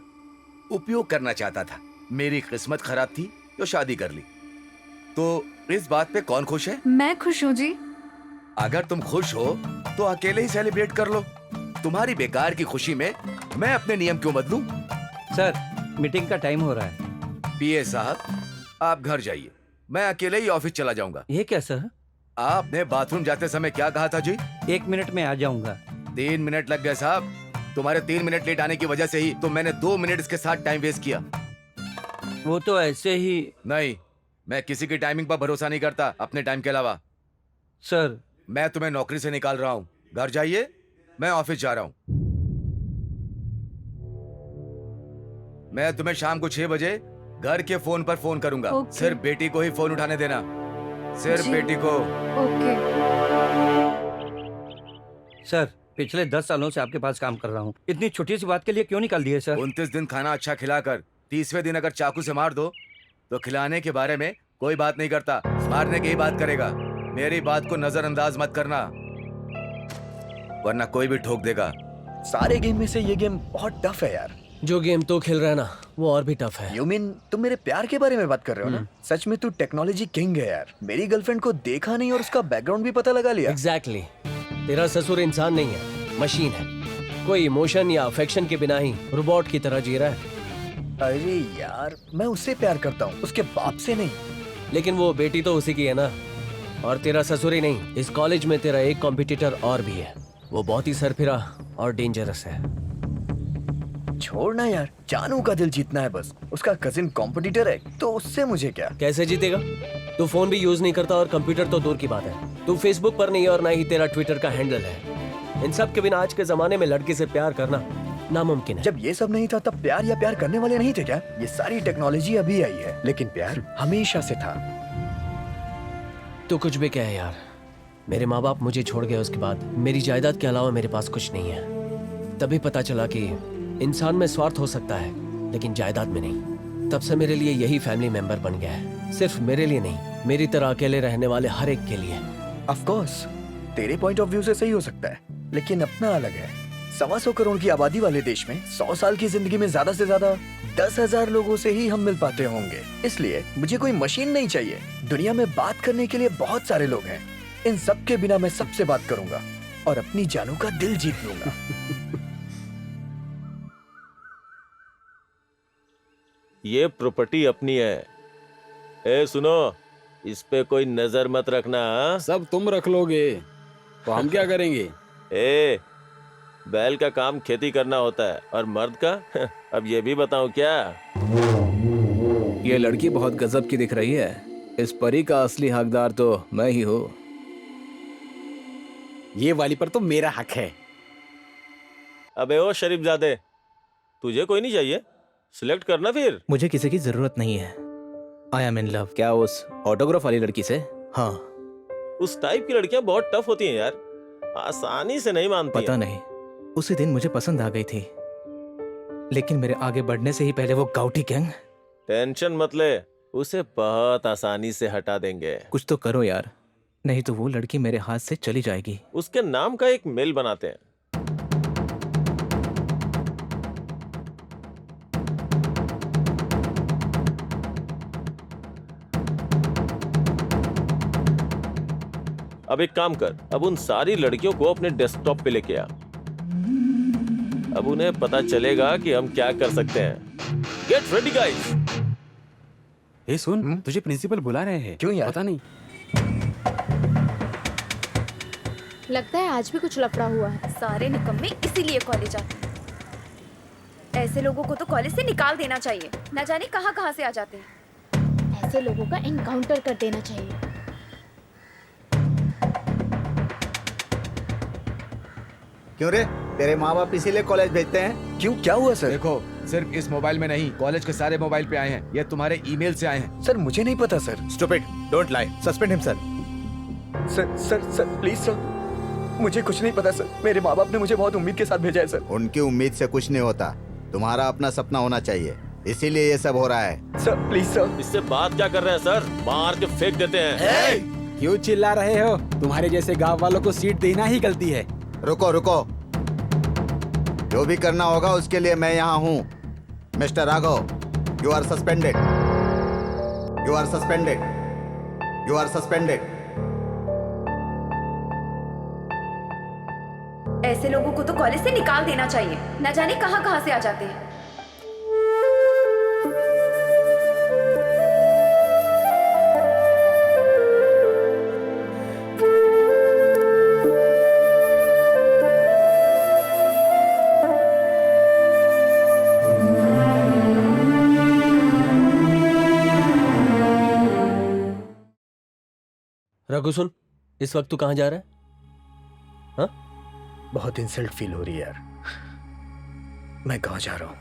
उपयोग करना चाहता था। मेरी किस्मत खराब थी तो शादी कर ली। तो इस बात पे कौन खुश है? मैं खुश हूँ जी। अगर तुम खुश हो तो अकेले ही सेलिब्रेट कर लो। तुम्हारी बेकार की खुशी में मैं अपने नियम क्यों बदलूं? सर, मीटिंग का टाइम हो रहा है। पीए साहब, आप घर जाइए, मैं अकेले ही ऑफिस चला जाऊंगा। ये क्या सर? आपने बाथरूम जाते समय क्या कहा था जी? 1 मिनट में आ जाऊंगा। 3 मिनट लग गए साहब। तुम्हारे 3 मिनट लेट आने की वजह से ही तो मैंने 2 मिनट इसके साथ टाइम वेस्ट किया। वो तो ऐसे ही। नहीं, मैं किसी की टाइमिंग पर भरोसा नहीं करता अपने टाइम के अलावा। सर, मैं तुम्हें नौकरी से निकाल रहा हूँ। घर जाइए, मैं ऑफिस जा रहा हूँ। मैं तुम्हें शाम को 6 बजे घर के फोन पर फोन करूंगा। सिर्फ बेटी को ही फोन उठाने देना, सिर्फ बेटी को। ओके। सर, पिछले 10 सालों से आपके पास काम कर रहा हूँ, इतनी छोटी सी बात के लिए क्यों निकाल दिए सर? 29 दिन खाना अच्छा खिलाकर 30वें दिन अगर चाकू से मार दो तो खिलाने के बारे में कोई बात नहीं करता, मारने की ही बात करेगा। मेरी बात को नजरअंदाज मत करना, वरना कोई भी ठोक देगा। सारे गेम में से ये गेम बहुत टफ है यार। जो गेम तो खेल रहा है ना, वो और भी टफ है। You mean, तुम मेरे प्यार के बारे में बात कर रहे हो ना? सच में तू टेक्नोलॉजी किंग है यार। मेरी गर्लफ्रेंड को देखा नहीं और उसका बैकग्राउंड भी पता लगा लिया। एग्जैक्टली। तेरा ससुर इंसान नहीं है, मशीन है। कोई इमोशन या अफेक्शन के बिना ही रोबोट की तरह जी रहा है। अरे यार, मैं उससे प्यार करता हूँ, उसके बाप से नहीं। लेकिन वो बेटी तो उसी की है ना। और तेरा ससुर ही नहीं, इस कॉलेज में तेरा एक कॉम्पिटिटर और भी है। वो बहुत ही सरफिरा और डेंजरस है। छोड़ना यार, जानू का दिल जीतना है बस। उसका कजिन कॉम्पिटिटर है तो उससे मुझे क्या? कैसे जीतेगा? तू फोन भी यूज नहीं करता और कंप्यूटर तो दूर की बात है। तू फेसबुक पर नहीं और ना ही तेरा ट्विटर का हैंडल है। इन सब के बिना आज के जमाने में लड़की से प्यार करना नामुमकिन है। जब ये सब नहीं था तब प्यार या प्यार करने वाले नहीं थे क्या? ये सारी टेक्नोलॉजी अभी आई है, लेकिन प्यार हमेशा से था। तू कुछ भी कहे यार, मेरे माँ बाप मुझे छोड़ गए उसके बाद मेरी जायदाद के अलावा मेरे पास कुछ नहीं है। तभी पता चला कि इंसान में स्वार्थ हो सकता है लेकिन जायदाद में नहीं। तब से मेरे लिए यही फैमिली मेंबर बन गया है। सिर्फ मेरे लिए नहीं, मेरी तरह अकेले रहने वाले हर एक के लिए। ऑफ कोर्स, तेरे पॉइंट ऑफ व्यू से सही हो सकता है, लेकिन अपना अलग है। 125 करोड़ की आबादी वाले देश में 100 साल की जिंदगी में ज्यादा से ज्यादा 10,000 लोगों से ही हम मिल पाते होंगे। इसलिए मुझे कोई मशीन नहीं चाहिए। दुनिया में बात करने के लिए बहुत सारे लोग हैं। इन सब के बिना मैं सबसे बात करूंगा और अपनी जानू का दिल जीत लूंगा। ये प्रॉपर्टी अपनी है। ए सुनो, इस पे कोई नजर मत रखना। सब तुम रख लोगे तो हम क्या करेंगे? ए, बैल का काम खेती करना होता है और मर्द का अब ये भी बताऊं क्या? ये लड़की बहुत गजब की दिख रही है। इस परी का असली हकदार तो मैं ही हूँ। ये वाली पर तो मेरा हक है। अबे ओ शरीफजादे, तुझे कोई नहीं चाहिए? सिलेक्ट करना फिर। मुझे किसी की जरूरत नहीं है। I am in love. क्या उस ऑटोग्राफ वाली लड़की से? हाँ। उस टाइप की लड़कियां बहुत टफ होती हैं यार, आसानी से नहीं मानती। पता नहीं, उसी दिन मुझे पसंद आ गई थी, लेकिन मेरे आगे बढ़ने से ही पहले वो गाउटी गैंग। टेंशन मत ले, उसे बहुत आसानी से हटा देंगे। कुछ तो करो यार, नहीं तो वो लड़की मेरे हाथ से चली जाएगी। उसके नाम का एक मेल बनाते हैं। अब एक काम कर, अब उन सारी लड़कियों को अपने डेस्कटॉप पे लेके आ। अब उन्हें पता चलेगा कि हम क्या कर सकते हैं। Get ready guys. हे सुन, तुझे प्रिंसिपल बुला रहे हैं। क्यों यार? पता नहीं। लगता है आज भी कुछ लफड़ा हुआ है। सारे निकम्मे इसीलिए कॉलेज आते हैं। ऐसे लोगों को तो कॉलेज से निकाल देना चाहिए। न जाने कहाँ कहाँ से आ जाते हैं। ऐसे लोगों का एनकाउंटर कर देना चाहिए। क्यों रे, तेरे माँ बाप इसीलिए कॉलेज भेजते हैं? क्यों, क्या हुआ सर? देखो, सिर्फ इस मोबाइल में नहीं, कॉलेज के सारे मोबाइल पे आए हैं। ये तुम्हारे ईमेल से आए हैं। सर मुझे नहीं पता sir. Stupid, don't lie, suspend him sir. Sir please sir, मुझे कुछ नहीं पता सर। मेरे माँ बाप ने मुझे बहुत उम्मीद के साथ भेजा है सर। उनकी उम्मीद से कुछ नहीं होता, तुम्हारा अपना सपना होना चाहिए, इसीलिए ये सब हो रहा है। Sir please sir. इससे बात क्या कर रहे हैं सर? मार के फेंक देते हैं। क्यों चिल्ला रहे हो? तुम्हारे जैसे गांव वालों को सीट देना ही गलती है। रुको रुको, जो भी करना होगा उसके लिए मैं यहाँ हूँ। Mister Raghav, you are suspended. You are suspended. You are suspended. ऐसे लोगों को तो कॉलेज से निकाल देना चाहिए। न जाने कहाँ कहाँ से आ जाते हैं। रघु सुन, इस वक्त तू कहाँ जा रहा है? हाँ? बहुत इंसल्ट फील हो रही है यार। मैं कहाँ जा रहा हूँ?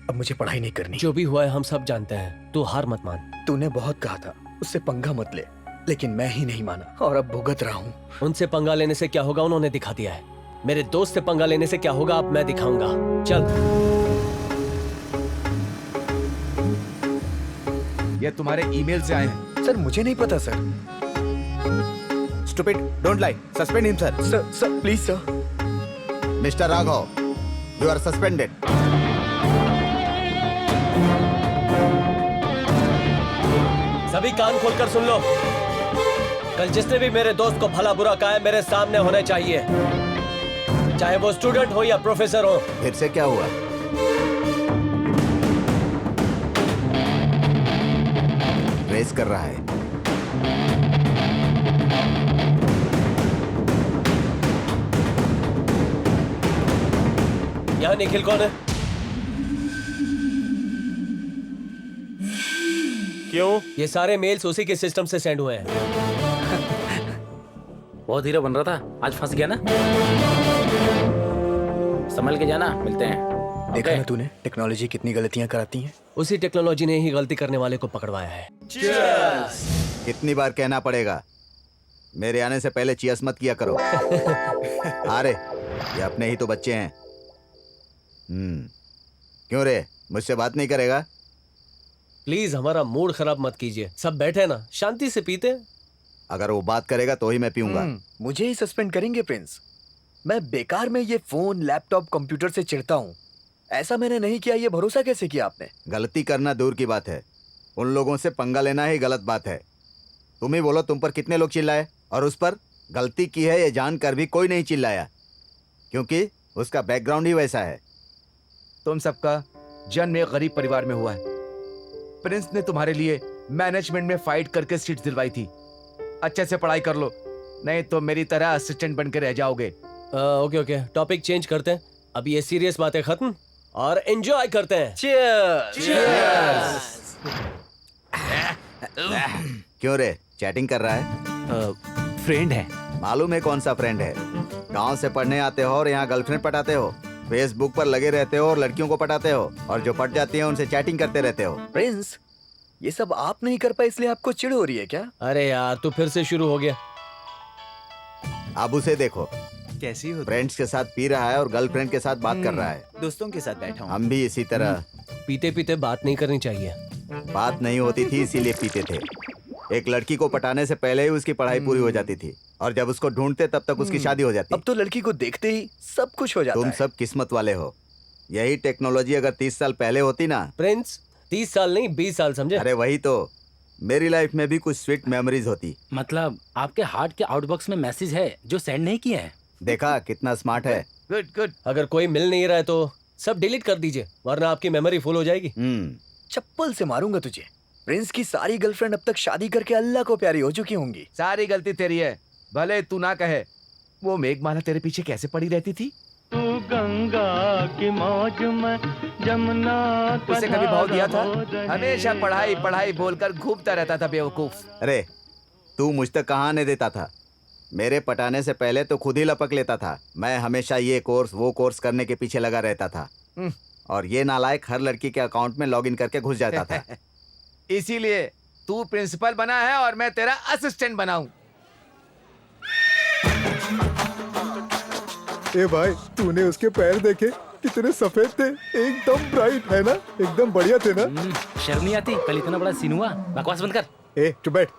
अब मुझे पढ़ाई नहीं करनी। जो भी हुआ है हम सब जानते हैं, तू हार मत मान। तूने बहुत कहा था उससे पंगा मत ले, लेकिन मैं ही नहीं माना और अब भुगत रहा हूँ। उनसे पंगा लेने से क्या होगा उन्होंने दिखा दिया है। मेरे दोस्त से पंगा लेने से क्या होगा अब मैं दिखाऊंगा। चल। ये तुम्हारे ईमेल से आए हैं। सर मुझे नहीं पता sir. Stupid, don't lie, suspend him sir. Sir please sir. Mister Raghav, you are suspended. सभी कान खोलकर सुन लो। कल जिसने भी मेरे दोस्त को भला बुरा कहा है मेरे सामने होने चाहिए, चाहे वो स्टूडेंट हो या प्रोफेसर हो। फिर से क्या हुआ? रेस कर रहा है। यहाँ निखिल कौन है? क्यों? ये सारे मेल्स उसी के सिस्टम से सेंड हुए हैं। बहुत हीरो बन रहा था, आज फंस गया ना। संभल के जाना, मिलते हैं। देखा ना तूने टेक्नोलॉजी कितनी गलतियां कराती है। उसी टेक्नोलॉजी ने ही गलती करने वाले को पकड़वाया है। कितनी बार कहना पड़ेगा, मेरे आने से पहले चियर्स मत किया करो। अरे ये अपने ही तो बच्चे हैं। क्यों रे, मुझसे बात नहीं करेगा? प्लीज हमारा मूड खराब मत कीजिए। सब बैठे ना, शांति से पीते। अगर वो बात करेगा तो ही मैं पीऊंगा। मुझे ही सस्पेंड करेंगे प्रिंस? मैं बेकार में ये फोन, लैपटॉप, कंप्यूटर से चिढ़ता हूँ। ऐसा मैंने नहीं किया, ये भरोसा कैसे किया आपने? गलती करना दूर की बात है, उन लोगों से पंगा लेना ही गलत बात है। तुम ही बोलो, तुम पर कितने लोग चिल्लाए और उस पर गलती की है ये जानकर भी कोई नहीं चिल्लाया, क्योंकि उसका बैकग्राउंड ही वैसा है। तुम सबका जन्म एक गरीब परिवार में हुआ है। प्रिंस ने तुम्हारे लिए मैनेजमेंट में फाइट करके सीट दिलवाई थी। अच्छे से पढ़ाई कर लो, नहीं तो मेरी तरह असिस्टेंट बन के रह जाओगे। ओके, टॉपिक चेंज करते हैं। अब ये सीरियस बातें खत्म और एंजॉय करते हैं। क्यों रे, चैटिंग कर रहा है? फ्रेंड है। मालूम है कौन सा फ्रेंड है? गांव से पढ़ने आते हो और यहाँ गर्लफ्रेंड पटाते हो, फेसबुक पर लगे रहते हो और लड़कियों को पटाते हो, और जो पट जाती है उनसे चैटिंग करते रहते हो। प्रिंस, ये सब आप नहीं कर पाए इसलिए आपको चिढ़ हो रही है क्या? अरे यार, तू फिर से शुरू हो गया। अब उसे देखो, कैसी हो? फ्रेंड्स के साथ पी रहा है और गर्लफ्रेंड के साथ बात कर रहा है। दोस्तों के साथ बैठा हूँ। हम भी इसी तरह पीते पीते बात नहीं करनी चाहिए। बात नहीं होती थी इसीलिए पीते थे। एक लड़की को पटाने से पहले ही उसकी पढ़ाई पूरी हो जाती थी, और जब उसको ढूंढते तब तक उसकी शादी हो जाती। अब तो लड़की को देखते ही सब कुछ हो जाता तुम सब किस्मत वाले हो। यही टेक्नोलॉजी अगर 30 साल पहले होती ना। प्रिंस, 30 साल नहीं 20 साल समझे? अरे वही तो, मेरी लाइफ में भी कुछ स्वीट मेमोरीज होती। मतलब आपके हार्ट के आउटबॉक्स में मैसेज है जो सेंड नहीं किए हैं। देखा कितना स्मार्ट है। Good good. अगर कोई मिल नहीं रहा है तो सब डिलीट कर दीजिए, वरना आपकी मेमोरी फुल हो जाएगी। चप्पल से मारूंगा तुझे। प्रिंस की सारी गर्लफ्रेंड अब तक शादी करके अल्लाह को प्यारी हो चुकी होंगी। सारी गलती तेरी है, भले तू ना कहे। वो मेघमाला तेरे पीछे कैसे पड़ी रहती थी? तू गंगा की मौज में जमुना उसे कभी भाव दिया था? हमेशा पढ़ाई पढ़ाई बोलकर घूमता रहता था बेवकूफ। अरे तू मुझ तक कहाँ आने देता था? मेरे पटाने से पहले तो खुद ही लपक लेता था। मैं हमेशा ये कोर्स वो कोर्स करने के पीछे लगा रहता था, और ये नालायक हर लड़की के अकाउंट में लॉगिन करके घुस जाता था। इसीलिए तू प्रिंसिपल बना है और मैं तेरा असिस्टेंट बनाऊं। ए भाई, तूने उसके पैर देखे? कितने सफेद थे, एकदम ब्राइट है ना, एकदम बढ़िया थे ना। शर्म नहीं आती? कल इतना बड़ा सीन हुआ। बकवास बंद कर। ए चुप बैठ।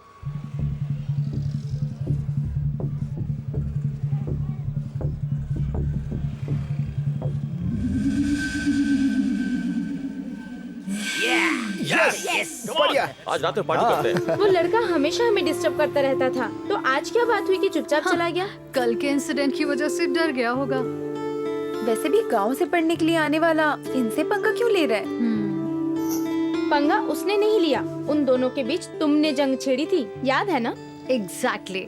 बढ़िया। आज रात में पार्टी करते हैं। वो लड़का हमेशा हमें डिस्टर्ब करता रहता था, तो आज क्या बात हुई कि चुपचाप चला गया? कल के इंसिडेंट की वजह से डर गया होगा। वैसे भी गांव से पढ़ने के लिए आने वाला इनसे पंगा क्यों ले रहा है? पंगा उसने नहीं लिया, उन दोनों के बीच तुमने जंग छेड़ी थी, याद है ना? Exactly.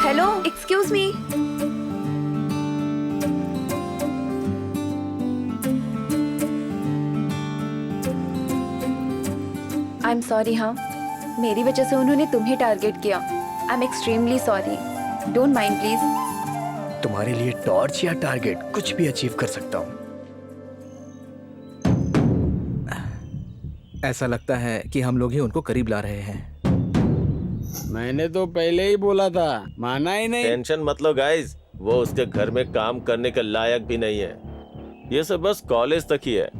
Hello, excuse me. I am sorry. हाँ, मेरी वजह से उन्होंने तुम्हें टारगेट किया। I am extremely sorry. Don't mind please. तुम्हारे लिए टॉर्च या टारगेट कुछ भी अचीव कर सकता हूँ। ऐसा लगता है कि हम लोग ही उनको करीब ला रहे हैं। मैंने तो पहले ही बोला था, माना ही नहीं। टेंशन मत लो गाइस, वो उसके घर में काम करने के लायक भी नहीं है। ये सब बस कॉलेज तक ही है।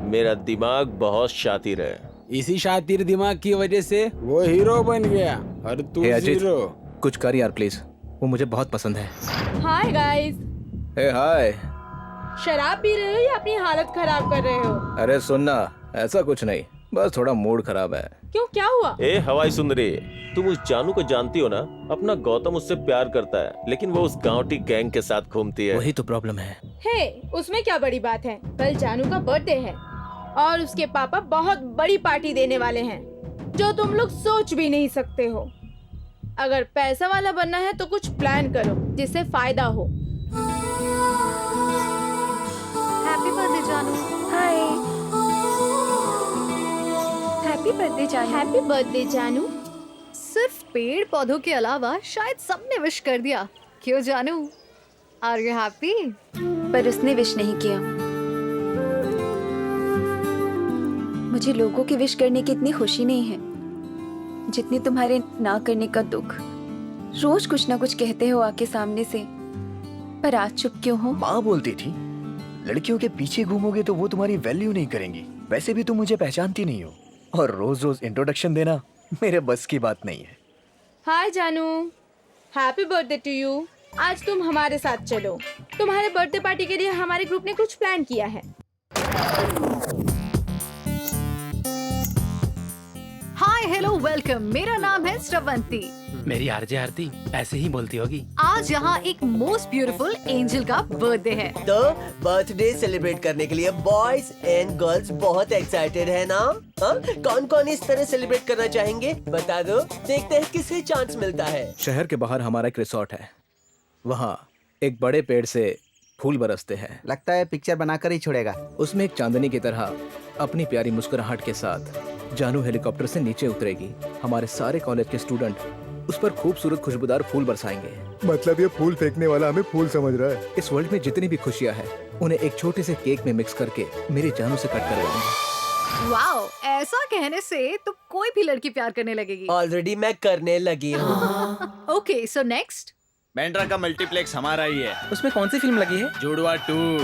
मेरा दिमाग बहुत शातिर है। इसी शातिर दिमाग की वजह से वो हीरो बन गया और तू जीरो। कुछ कर यार प्लीज, वो मुझे बहुत पसंद है। Hi guys. Hey hi. शराब पी रहे हो या अपनी हालत खराब कर रहे हो? अरे सुनना, ऐसा कुछ नहीं, बस थोड़ा मूड खराब है। क्यों, क्या हुआ? ए हवाई सुंदरी, तुम उस जानू को जानती हो ना? अपना गौतम उससे प्यार करता है, लेकिन वो उस गांवटी गैंग के साथ घूमती है। वही तो प्रॉब्लम है। हे, उसमें क्या बड़ी बात है? कल जानू का बर्थडे है और उसके पापा बहुत बड़ी पार्टी देने वाले हैं, जो तुम लोग सोच भी नहीं सकते हो। अगर पैसा वाला बनना है तो कुछ प्लान करो जिससे फायदा हो। हैप्पी बर्थडे जानू। हाय। हैप्पी बर्थडे जानू। हैप्पी बर्थडे जानू। सिर्फ पेड़ पौधों के अलावा शायद सबने विश कर दिया। क्यों जानू? Are you happy? पर उसने विश नहीं किया। मुझे लोगों की विश करने की इतनी खुशी नहीं है जितनी तुम्हारे ना करने का दुख। रोज कुछ ना कुछ कहते हो आके सामने से, पर आज चुप क्यों हो? माँ बोलती थी लड़कियों के पीछे घूमोगे तो वो तुम्हारी वैल्यू नहीं करेंगी। वैसे भी तुम मुझे पहचानती नहीं हो, और रोज रोज इंट्रोडक्शन देना मेरे बस की बात नहीं है। हाय जानू, हैप्पी बर्थडे टू यू। आज तुम हमारे साथ चलो। तुम्हारे बर्थडे पार्टी के लिए हमारे ग्रुप ने कुछ प्लान किया है। हाय हेलो वेलकम, मेरा नाम है श्रवंती। मेरी आरजे आरती ऐसे ही बोलती होगी। आज यहाँ एक मोस्ट ब्यूटीफुल एंजल का बर्थडे है। तो बर्थडे सेलिब्रेट करने के लिए बॉयज एंड गर्ल्स बहुत एक्साइटेड है ना? कौन कौन इस तरह सेलिब्रेट करना चाहेंगे बता दो, देखते हैं किसे चांस मिलता है। शहर के बाहर हमारा एक रिसोर्ट है, वहाँ एक बड़े पेड़ से फूल बरसते हैं। लगता है पिक्चर बनाकर ही छोड़ेगा। उसमें एक चांदनी की तरह अपनी प्यारी मुस्कुराहट के साथ जानू हेलीकॉप्टर से नीचे उतरेगी। हमारे सारे कॉलेज के स्टूडेंट उस पर खूबसूरत खुशबूदार फूल बरसाएंगे। मतलब ये फूल फेंकने वाला हमें फूल समझ रहा है। इस वर्ल्ड में जितनी भी खुशियाँ हैं उन्हें एक छोटे से केक में मिक्स करके मेरी जानू से कट करवाएंगे। वाओ, ऐसा कहने से तो कोई भी लड़की प्यार करने लगेगी। ऑलरेडी मैं करने लगी हूँ। Okay, so next. बैंड्रा का मल्टीप्लेक्स हमारा ही है। उसमें कौन सी फिल्म लगी है? जुड़वा 2।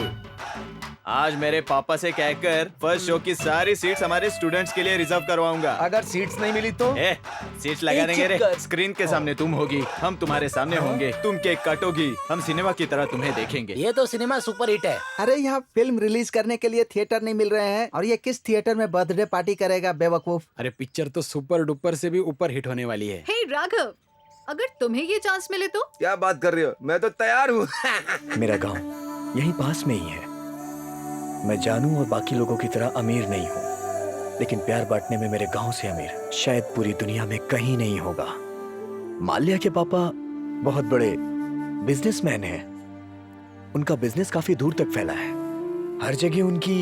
आज मेरे पापा से कहकर फर्स्ट शो की सारी सीट्स हमारे स्टूडेंट्स के लिए रिजर्व करवाऊंगा। अगर सीट्स नहीं मिली तो सीट्स लगा देंगे रे। स्क्रीन के सामने तुम होगी, हम तुम्हारे सामने होंगे, तुम केक काटोगी, हम सिनेमा की तरह तुम्हें देखेंगे। ये तो सिनेमा सुपर हिट है। अरे यहाँ फिल्म रिलीज करने के लिए थिएटर नहीं मिल रहे हैं और ये किस थिएटर में बर्थडे पार्टी करेगा बेवकूफ। अरे पिक्चर तो सुपर डुपर से भी ऊपर हिट होने वाली है। हे राघव, अगर तुम्हें ये चांस मिले तो? क्या बात कर रही हो, मैं तो तैयार हूँ। मेरा गांव यहीं पास में ही है। मैं जानू और बाकी लोगों की तरह अमीर नहीं हूँ, लेकिन प्यार बांटने में मेरे गांव से अमीर शायद पूरी दुनिया में कहीं नहीं होगा। माल्या के पापा बहुत बड़े बिजनेसमैन हैं। उनका बिजनेस काफी दूर तक फैला है। हर जगह उनकी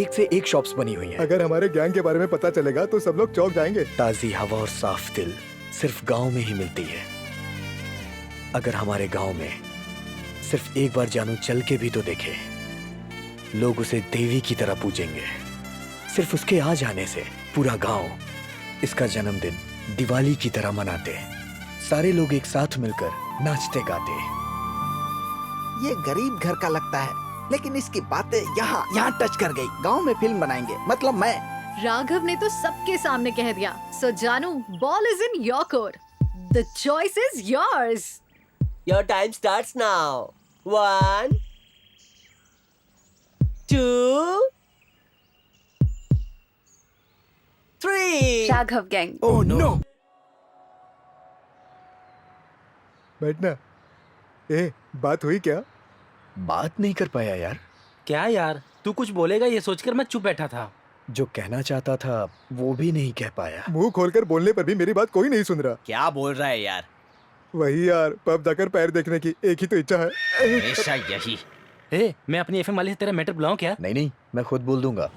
एक से एक शॉप्स बनी हुई हैं। अगर हमारे गैंग के बारे में पता चलेगा तो सब लोग चौंक जाएंगे। ताजी हवा और साफ दिल सिर्फ गांव में ही मिलती है। अगर हमारे गांव में सिर्फ एक बार जानू चल के भी तो देखे, लोग उसे देवी की तरह पूजेंगे। सिर्फ उसके आ जाने से पूरा गांव इसका जन्मदिन दिवाली की तरह मनाते। सारे लोग एक साथ मिलकर नाचते गाते। ये गरीब घर का लगता है, लेकिन इसकी बातें यहाँ टच कर गई। गांव में फिल्म बनाएंगे, मतलब मैं। राघव ने तो सबके सामने कह दिया। सो जानू, ball is in your court. The choice is yours. Your time starts now. 1 2 3। Raghav gang. Oh no. बैठना। ए, बात हुई क्या? बात नहीं कर पाया यार। क्या यार, तू कुछ बोलेगा ये सोचकर मैं चुप बैठा था। जो कहना चाहता था वो भी नहीं कह पाया। मुंह खोलकर बोलने पर भी मेरी बात कोई नहीं सुन रहा। क्या बोल रहा है यार? वही यार, पब जाकर पैर देखने की एक ही तो इच्छा है। हमेशा यही। मैं अपनी एफएम वाले से तेरा मैटर बुलाऊं क्या? नहीं, मैं खुद बोल दूंगा।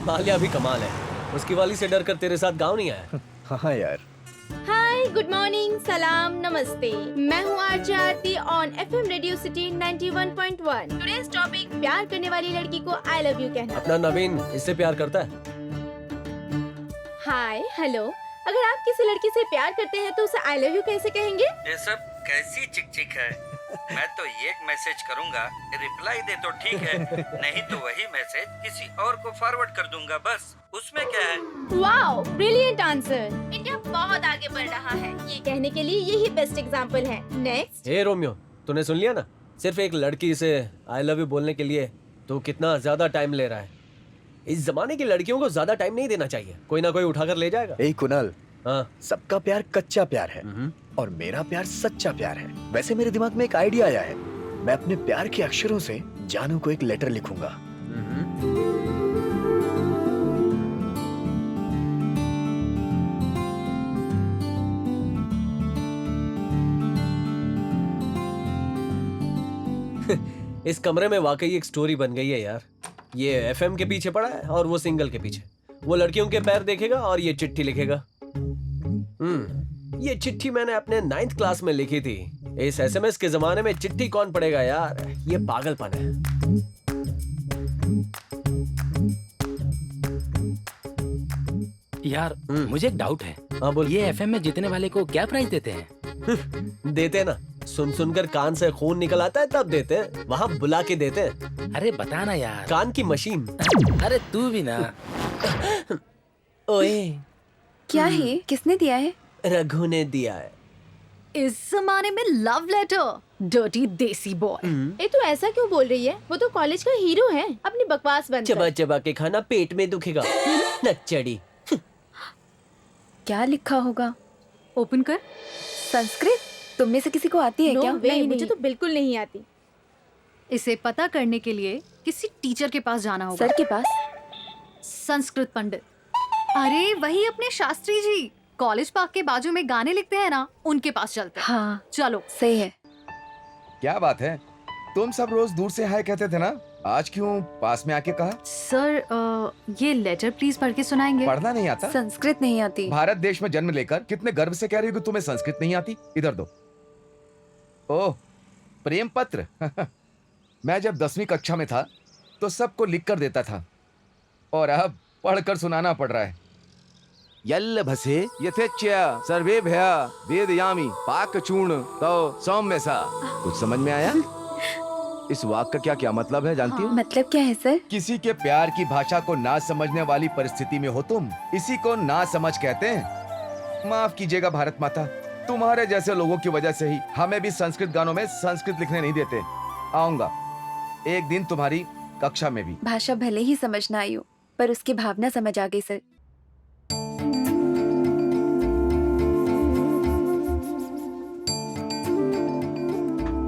माल्या भी कमाल है, उसकी वाली से डर कर तेरे साथ गाँव नहीं आया। हाँ यार। हाय, गुड मॉर्निंग, सलाम, नमस्ते। मैं हूँ RJ Aarti on FM radio city 91.1। Today's topic, प्यार करने वाली लड़की को आई लव यू कहना। अपना नवीन इससे प्यार करता है? हाय, हेलो। अगर आप किसी लड़की से प्यार करते हैं तो उसे आई लव यू कैसे कहेंगे? ये सब कैसी चिक है। मैं तो एक मैसेज करूंगा, रिप्लाई दे तो ठीक है, नहीं तो वही मैसेज किसी और को फॉरवर्ड कर दूंगा, बस। उसमें क्या है? Wow, brilliant answer. इंडिया बहुत आगे बढ़ रहा है, ये कहने के लिए यही बेस्ट एग्जांपल है। नेक्स्ट। हे रोमियो, तूने सुन लिया ना? सिर्फ एक लड़की से आई लव यू बोलने के लिए तो कितना ज्यादा टाइम ले रहा है। इस जमाने की लड़कियों को ज्यादा टाइम नहीं देना चाहिए, कोई ना कोई उठाकर ले जाएगा। ए कुणाल, हाँ, सबका प्यार कच्चा प्यार है और मेरा प्यार सच्चा प्यार है। वैसे मेरे दिमाग में एक आइडिया आया है। मैं अपने प्यार के अक्षरों से जानू को एक लेटर लिखूंगा। इस कमरे में वाकई एक स्टोरी बन गई है यार। ये एफएम के पीछे पड़ा है और वो सिंगल के पीछे। वो लड़कियों के पैर देखेगा और ये चिट्ठी लिखेगा। ये चिट्ठी मैंने अपने 9th क्लास में लिखी थी। इस एसएमएस के जमाने में चिट्ठी कौन पढ़ेगा यार, ये पागलपन है। यार मुझे एक डाउट है। हाँ बोल। ये एफएम में जीतने वाले को क्या प्राइज देते हैं? देते ना, सुन सुनकर कान से खून निकल आता है तब देते हैं, वहाँ बुला के देते हैं। अरे बता ना यार। कान की मशीन। अरे तू भी ना। ओए, क्या है? किसने दिया है? रघु ने दिया है। इस जमाने में लव लेटर, डर्टी देसी बॉय। ए, तू ऐसा क्यों बोल रही है? वो तो कॉलेज का हीरो है। अपनी बकवास बंद कर। चबा चबा के खाना पेट में दुखेगा। नक्चड़ी। क्या लिखा होगा? ओपन कर। संस्कृत? तुम में से किसी को आती है No क्या? way, मुझे तो बिल्कुल नहीं आती। इसे पता करने के लिए किसी टीचर के पास जाना होगा। सर के पास? संस्कृत पंडित। अरे वही अपने शास्त्री जी, कॉलेज पार्क के बाजू में गाने लिखते हैं ना, उनके पास चलते हैं। हाँ चलो। सही है। क्या बात है, तुम सब रोज दूर से हाय कहते थे ना, आज क्यों पास में आके कहा? सर ये लेटर प्लीज पढ़ के सुनाएंगे। पढ़ना नहीं आता? संस्कृत नहीं आती। भारत देश में जन्म लेकर कितने गर्व से कह रही हो कि तुम्हें संस्कृत नहीं आती। इधर दो। ओह, प्रेम पत्र। मैं जब 10वीं कक्षा में था तो सबको लिख कर देता था और अब पढ़कर सुनाना पड़ रहा है। यल्ल भसे यथेच्छया सर्वे भया वेदयामी पाक चूर्ण तो सौम्य सा। कुछ समझ में आया? इस वाक्य का क्या मतलब है जानती हो? मतलब क्या है सर? किसी के प्यार की भाषा को ना समझने वाली परिस्थिति में हो तुम, इसी को ना समझ कहते हैं। माफ कीजिएगा भारत माता, तुम्हारे जैसे लोगों की वजह से ही हमें भी संस्कृत गानों में संस्कृत लिखने नहीं देते। आऊंगा एक दिन तुम्हारी कक्षा में भी। भाषा भले ही समझ ना आई हो, पर उसकी भावना समझ आ गई sir.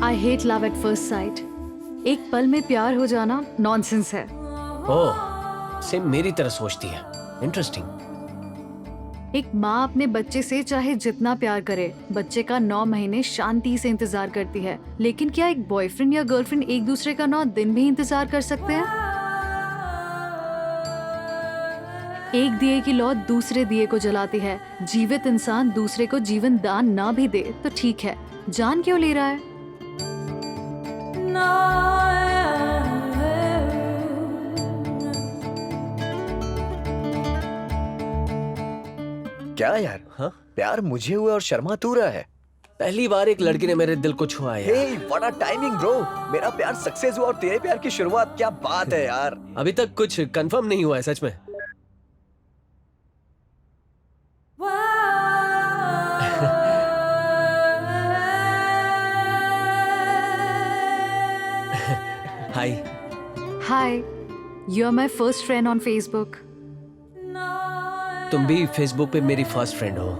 I hate love at first sight. एक पल में प्यार हो जाना नॉनसेंस है। ओह, सेम मेरी तरह सोचती है। इंटरेस्टिंग। एक माँ अपने बच्चे से चाहे जितना प्यार करे, बच्चे का 9 महीने शांति से इंतजार करती है, लेकिन क्या एक बॉयफ्रेंड या गर्लफ्रेंड एक दूसरे का 9 दिन भी इंतजार कर सकते हैं? एक दिए की लौ दूसरे दिए को जलाती है। जीवित इंसान दूसरे को जीवन दान ना भी दे तो ठीक है, जान क्यों ले रहा है? क्या यार? हाँ? प्यार मुझे हुआ और शर्मा तू रहा है। पहली बार एक लड़की ने मेरे दिल को छुआ है। हे, व्हाट अ टाइमिंग ब्रो। मेरा प्यार सक्सेस हुआ और तेरे प्यार की शुरुआत। क्या बात है यार। अभी तक कुछ कंफर्म नहीं हुआ है सच में। Hi. Hi, you are my first friend on Facebook. तुम भी फेसबुक पे मेरी फर्स्ट फ्रेंड हो।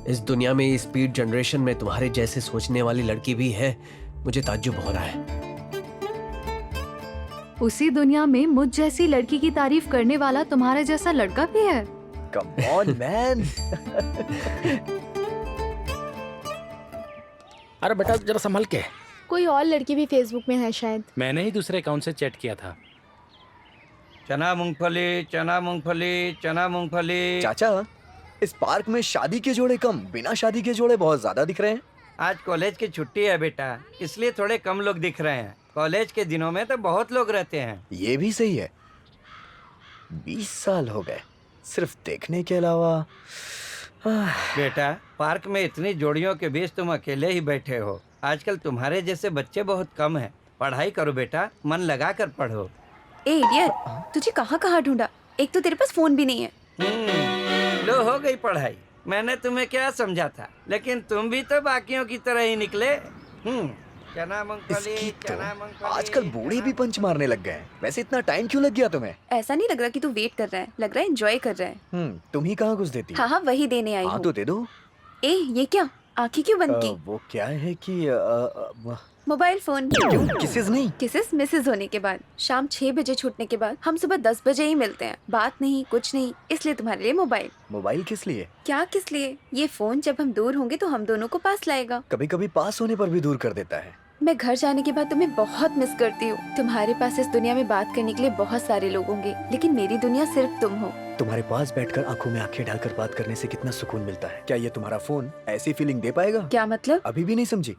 इस दुनिया में, इस स्पीड जनरेशन में तुम्हारे जैसे सोचने वाली लड़की भी है, मुझे ताज्जुब हो रहा है। उसी दुनिया में मुझ जैसी लड़की की तारीफ करने वाला तुम्हारे जैसा लड़का भी है। Come on man. अरे बेटा जरा संभल के। कोई और लड़की भी फेसबुक में है शायद। मैंने ही दूसरे अकाउंट से चैट किया था। चना मूंगफली, चना मूंगफली, चना मूंगफली। चाचा, इस पार्क में शादी के जोड़े कम, बिना शादी के जोड़े बहुत ज्यादा दिख रहे हैं। आज कॉलेज की छुट्टी है बेटा, इसलिए थोड़े कम लोग दिख रहे हैं। कॉलेज के दिनों में तो बहुत लोग रहते हैं। ये भी सही है। 20 साल हो गए सिर्फ देखने के अलावा। बेटा, पार्क में इतनी जोड़ियों के बीच तुम अकेले ही बैठे हो। आजकल तुम्हारे जैसे बच्चे बहुत कम हैं। पढ़ाई करो बेटा, मन लगा कर पढ़ो। ए इडियट, तुझे कहाँ कहाँ ढूंढा? एक तो तेरे पास फोन भी नहीं है। लो हो गई पढ़ाई। मैंने तुम्हें क्या समझा था, लेकिन तुम भी तो बाकियों की तरह ही निकले। चना मूंगफली, चना मूंगफली। आजकल बूढ़े भी पंच मारने लग गए हैं। वैसे इतना टाइम क्यों लग गया तुम्हें? ऐसा नहीं लग रहा कि तू वेट कर रहा है, लग रहा है एंजॉय कर रहा है। तुम ही कहाँ कुछ देती? हाँ हाँ, वही देने आई हाँ हूँ। तो दे दो। ए ये क्या, आंखें क्यों बंद की? वो क्या है कि मोबाइल फोन। क्यों? किसेस नहीं? किसेस मिसेस होने के बाद, शाम 6 बजे छूटने के बाद हम सुबह 10 बजे ही मिलते हैं। बात नहीं, कुछ नहीं, इसलिए तुम्हारे लिए मोबाइल। मोबाइल किस लिए? क्या किस लिए? ये फोन जब हम दूर होंगे तो हम दोनों को पास लाएगा। कभी कभी पास होने पर भी दूर कर देता है। मैं घर जाने के बाद तुम्हें बहुत मिस करती हूँ। तुम्हारे पास इस दुनिया में बात करने के लिए बहुत सारे लोग होंगे, लेकिन मेरी दुनिया सिर्फ तुम हो। तुम्हारे पास बैठकर आंखों में आंखें डालकर बात करने से कितना सुकून मिलता है। क्या ये तुम्हारा फोन ऐसी फीलिंग दे पाएगा? क्या मतलब? अभी भी नहीं समझी?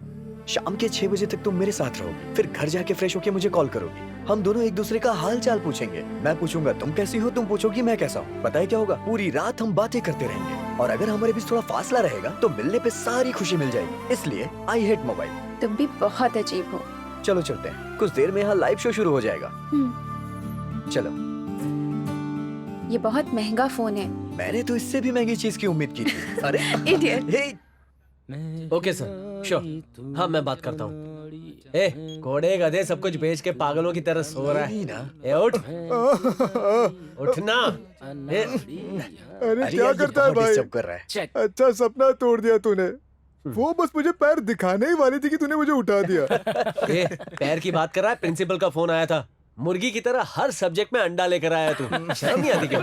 शाम के 6 बजे तक तुम मेरे साथ रहोगे, फिर घर जाके फ्रेश होके मुझे कॉल करोगे। हम दोनों एक दूसरे का हाल चाल पूछेंगे। मैं पूछूंगा तुम कैसी हो, तुम पूछोगी मैं कैसा हूँ। पता है क्या होगा? पूरी रात हम बातें करते रहेंगे, और अगर हमारे बीच थोड़ा फासला रहेगा तो मिलने पे सारी खुशी मिल जाएगी। इसलिए आई हेट मोबाइल। तुम भी बहुत अजीब हो। चलो चलते हैं, कुछ देर में यहाँ लाइव शो शुरू हो जाएगा। चलो। ये बहुत महंगा फोन है। मैंने तो इससे भी महंगी चीज की उम्मीद की थी। अरे इडियट। Okay sir, sure. हाँ मैं बात करता हूँ। ए घोड़े गधे सब कुछ बेच के पागलों की तरह सो रहा है ना। ए उठ, उठना। अरे क्या करता है भाई? सब कर रहा है। अच्छा सपना तोड़ दिया तूने। वो बस मुझे पैर दिखाने ही वाली थी कि तूने मुझे उठा दिया। ए, पैर की बात कर रहा है? प्रिंसिपल का फोन आया था। मुर्गी की तरह हर सब्जेक्ट में अंडा लेकर आया तू। शर्म नहीं आती क्या?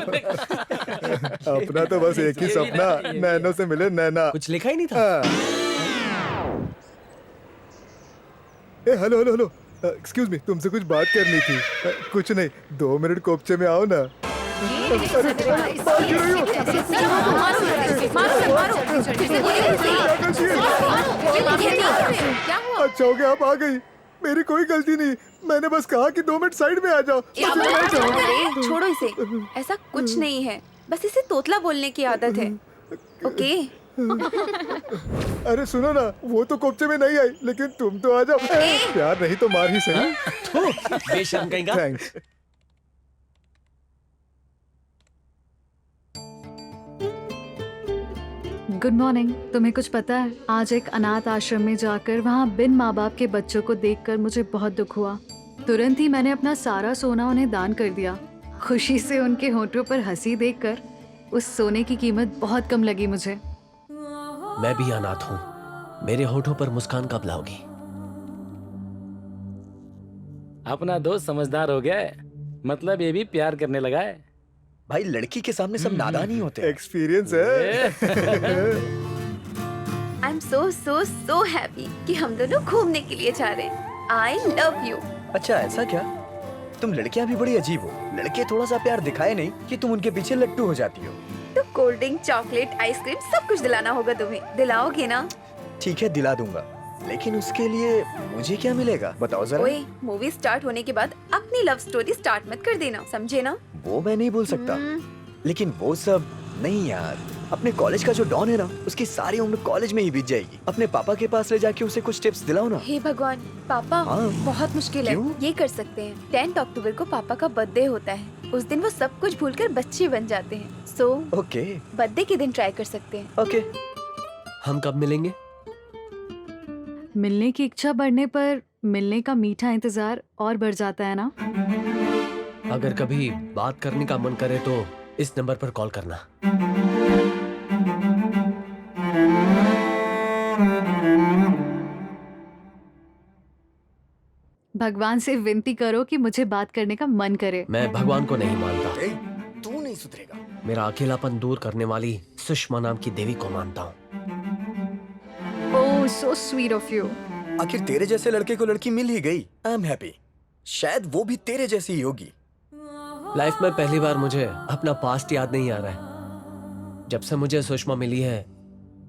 अपना तो बस एक ही सपना, नैनो से मिले नैना। कुछ लिखा ही नहीं था। ए hello hello hello, excuse me, तुमसे कुछ बात करनी थी। कुछ नहीं, 2 मिनट कोपचे में आओ ना। अच्छा हो गया आप आ गई। मेरी कोई गलती नहीं, मैंने बस कहा कि 2 मिनट साइड में आ जाओ। छोड़ो इसे, ऐसा कुछ नहीं है, बस इसे तोतला बोलने की आदत है। ओके अरे सुनो ना, वो तो कोपचे में नहीं आई, लेकिन तुम तो आ जाओ। प्यार नहीं तो मार ही सही। बेशर्म कहेगा। थैंक्स। Good morning. तुम्हें कुछ पता है, आज एक अनाथ आश्रम में जाकर वहाँ बिन माँ बाप के बच्चों को देखकर मुझे बहुत दुख हुआ। तुरंत ही मैंने अपना सारा सोना उन्हें दान कर दिया। खुशी से उनके होठों पर हंसी देखकर उस सोने की कीमत बहुत कम लगी मुझे। मैं भी अनाथ हूँ, मेरे होठों पर मुस्कान कब लाओगी? अपना दोस्त समझदार हो गया है, मतलब ये भी प्यार करने लगा है। भाई लड़की के सामने सब नादान ही होते हैं। एक्सपीरियंस है। I am so so so happy कि हम दोनों घूमने के लिए जा रहे हैं। I love you. अच्छा ऐसा क्या? तुम लड़कियां भी बड़ी अजीब हो। लड़के थोड़ा सा प्यार दिखाए नहीं कि तुम उनके पीछे लट्टू हो जाती हो। तो कोल्ड ड्रिंक, चॉकलेट, आइसक्रीम सब कुछ दिलाना होगा तुम्हें। दिलाओगे ना? ठीक है दिला दूंगा, लेकिन उसके लिए मुझे क्या मिलेगा बताओ जरा। ओए, मूवी स्टार्ट होने के बाद अपनी लव स्टोरी स्टार्ट मत कर देना, समझे ना? वो मैं नहीं बोल सकता, लेकिन वो सब नहीं यार। अपने कॉलेज का जो डॉन है ना, उसकी सारी उम्र कॉलेज में ही बीत जाएगी। अपने पापा के पास ले जाके उसे कुछ टिप्स दिलाओ ना। हे भगवान, पापा बहुत मुश्किल है। क्यों? ये कर सकते हैं, 10 अक्टूबर को पापा का बर्थडे होता है। उस दिन वो सब कुछ भूलकर बच्चे बन जाते हैं। सो ओके, बर्थडे के दिन ट्राई कर सकते हैं। ओके। हम कब मिलेंगे? मिलने की इच्छा बढ़ने पर मिलने का मीठा इंतजार और बढ़ जाता है ना। अगर कभी बात करने का मन करे तो इस नंबर पर कॉल करना। भगवान से विनती करो कि मुझे बात करने का मन करे। मैं भगवान को नहीं मानता। तू नहीं सुधरेगा। मेरा अकेलापन दूर करने वाली सुषमा नाम की देवी को मानता हूँ। ओह, सो स्वीट ऑफ यू। आखिर तेरे जैसे लड़के को लड़की मिल ही गई। I am happy. शायद वो भी तेरे जैसी ही होगी। लाइफ में पहली बार मुझे अपना पास्ट याद नहीं आ रहा है। जब से मुझे सुषमा मिली है,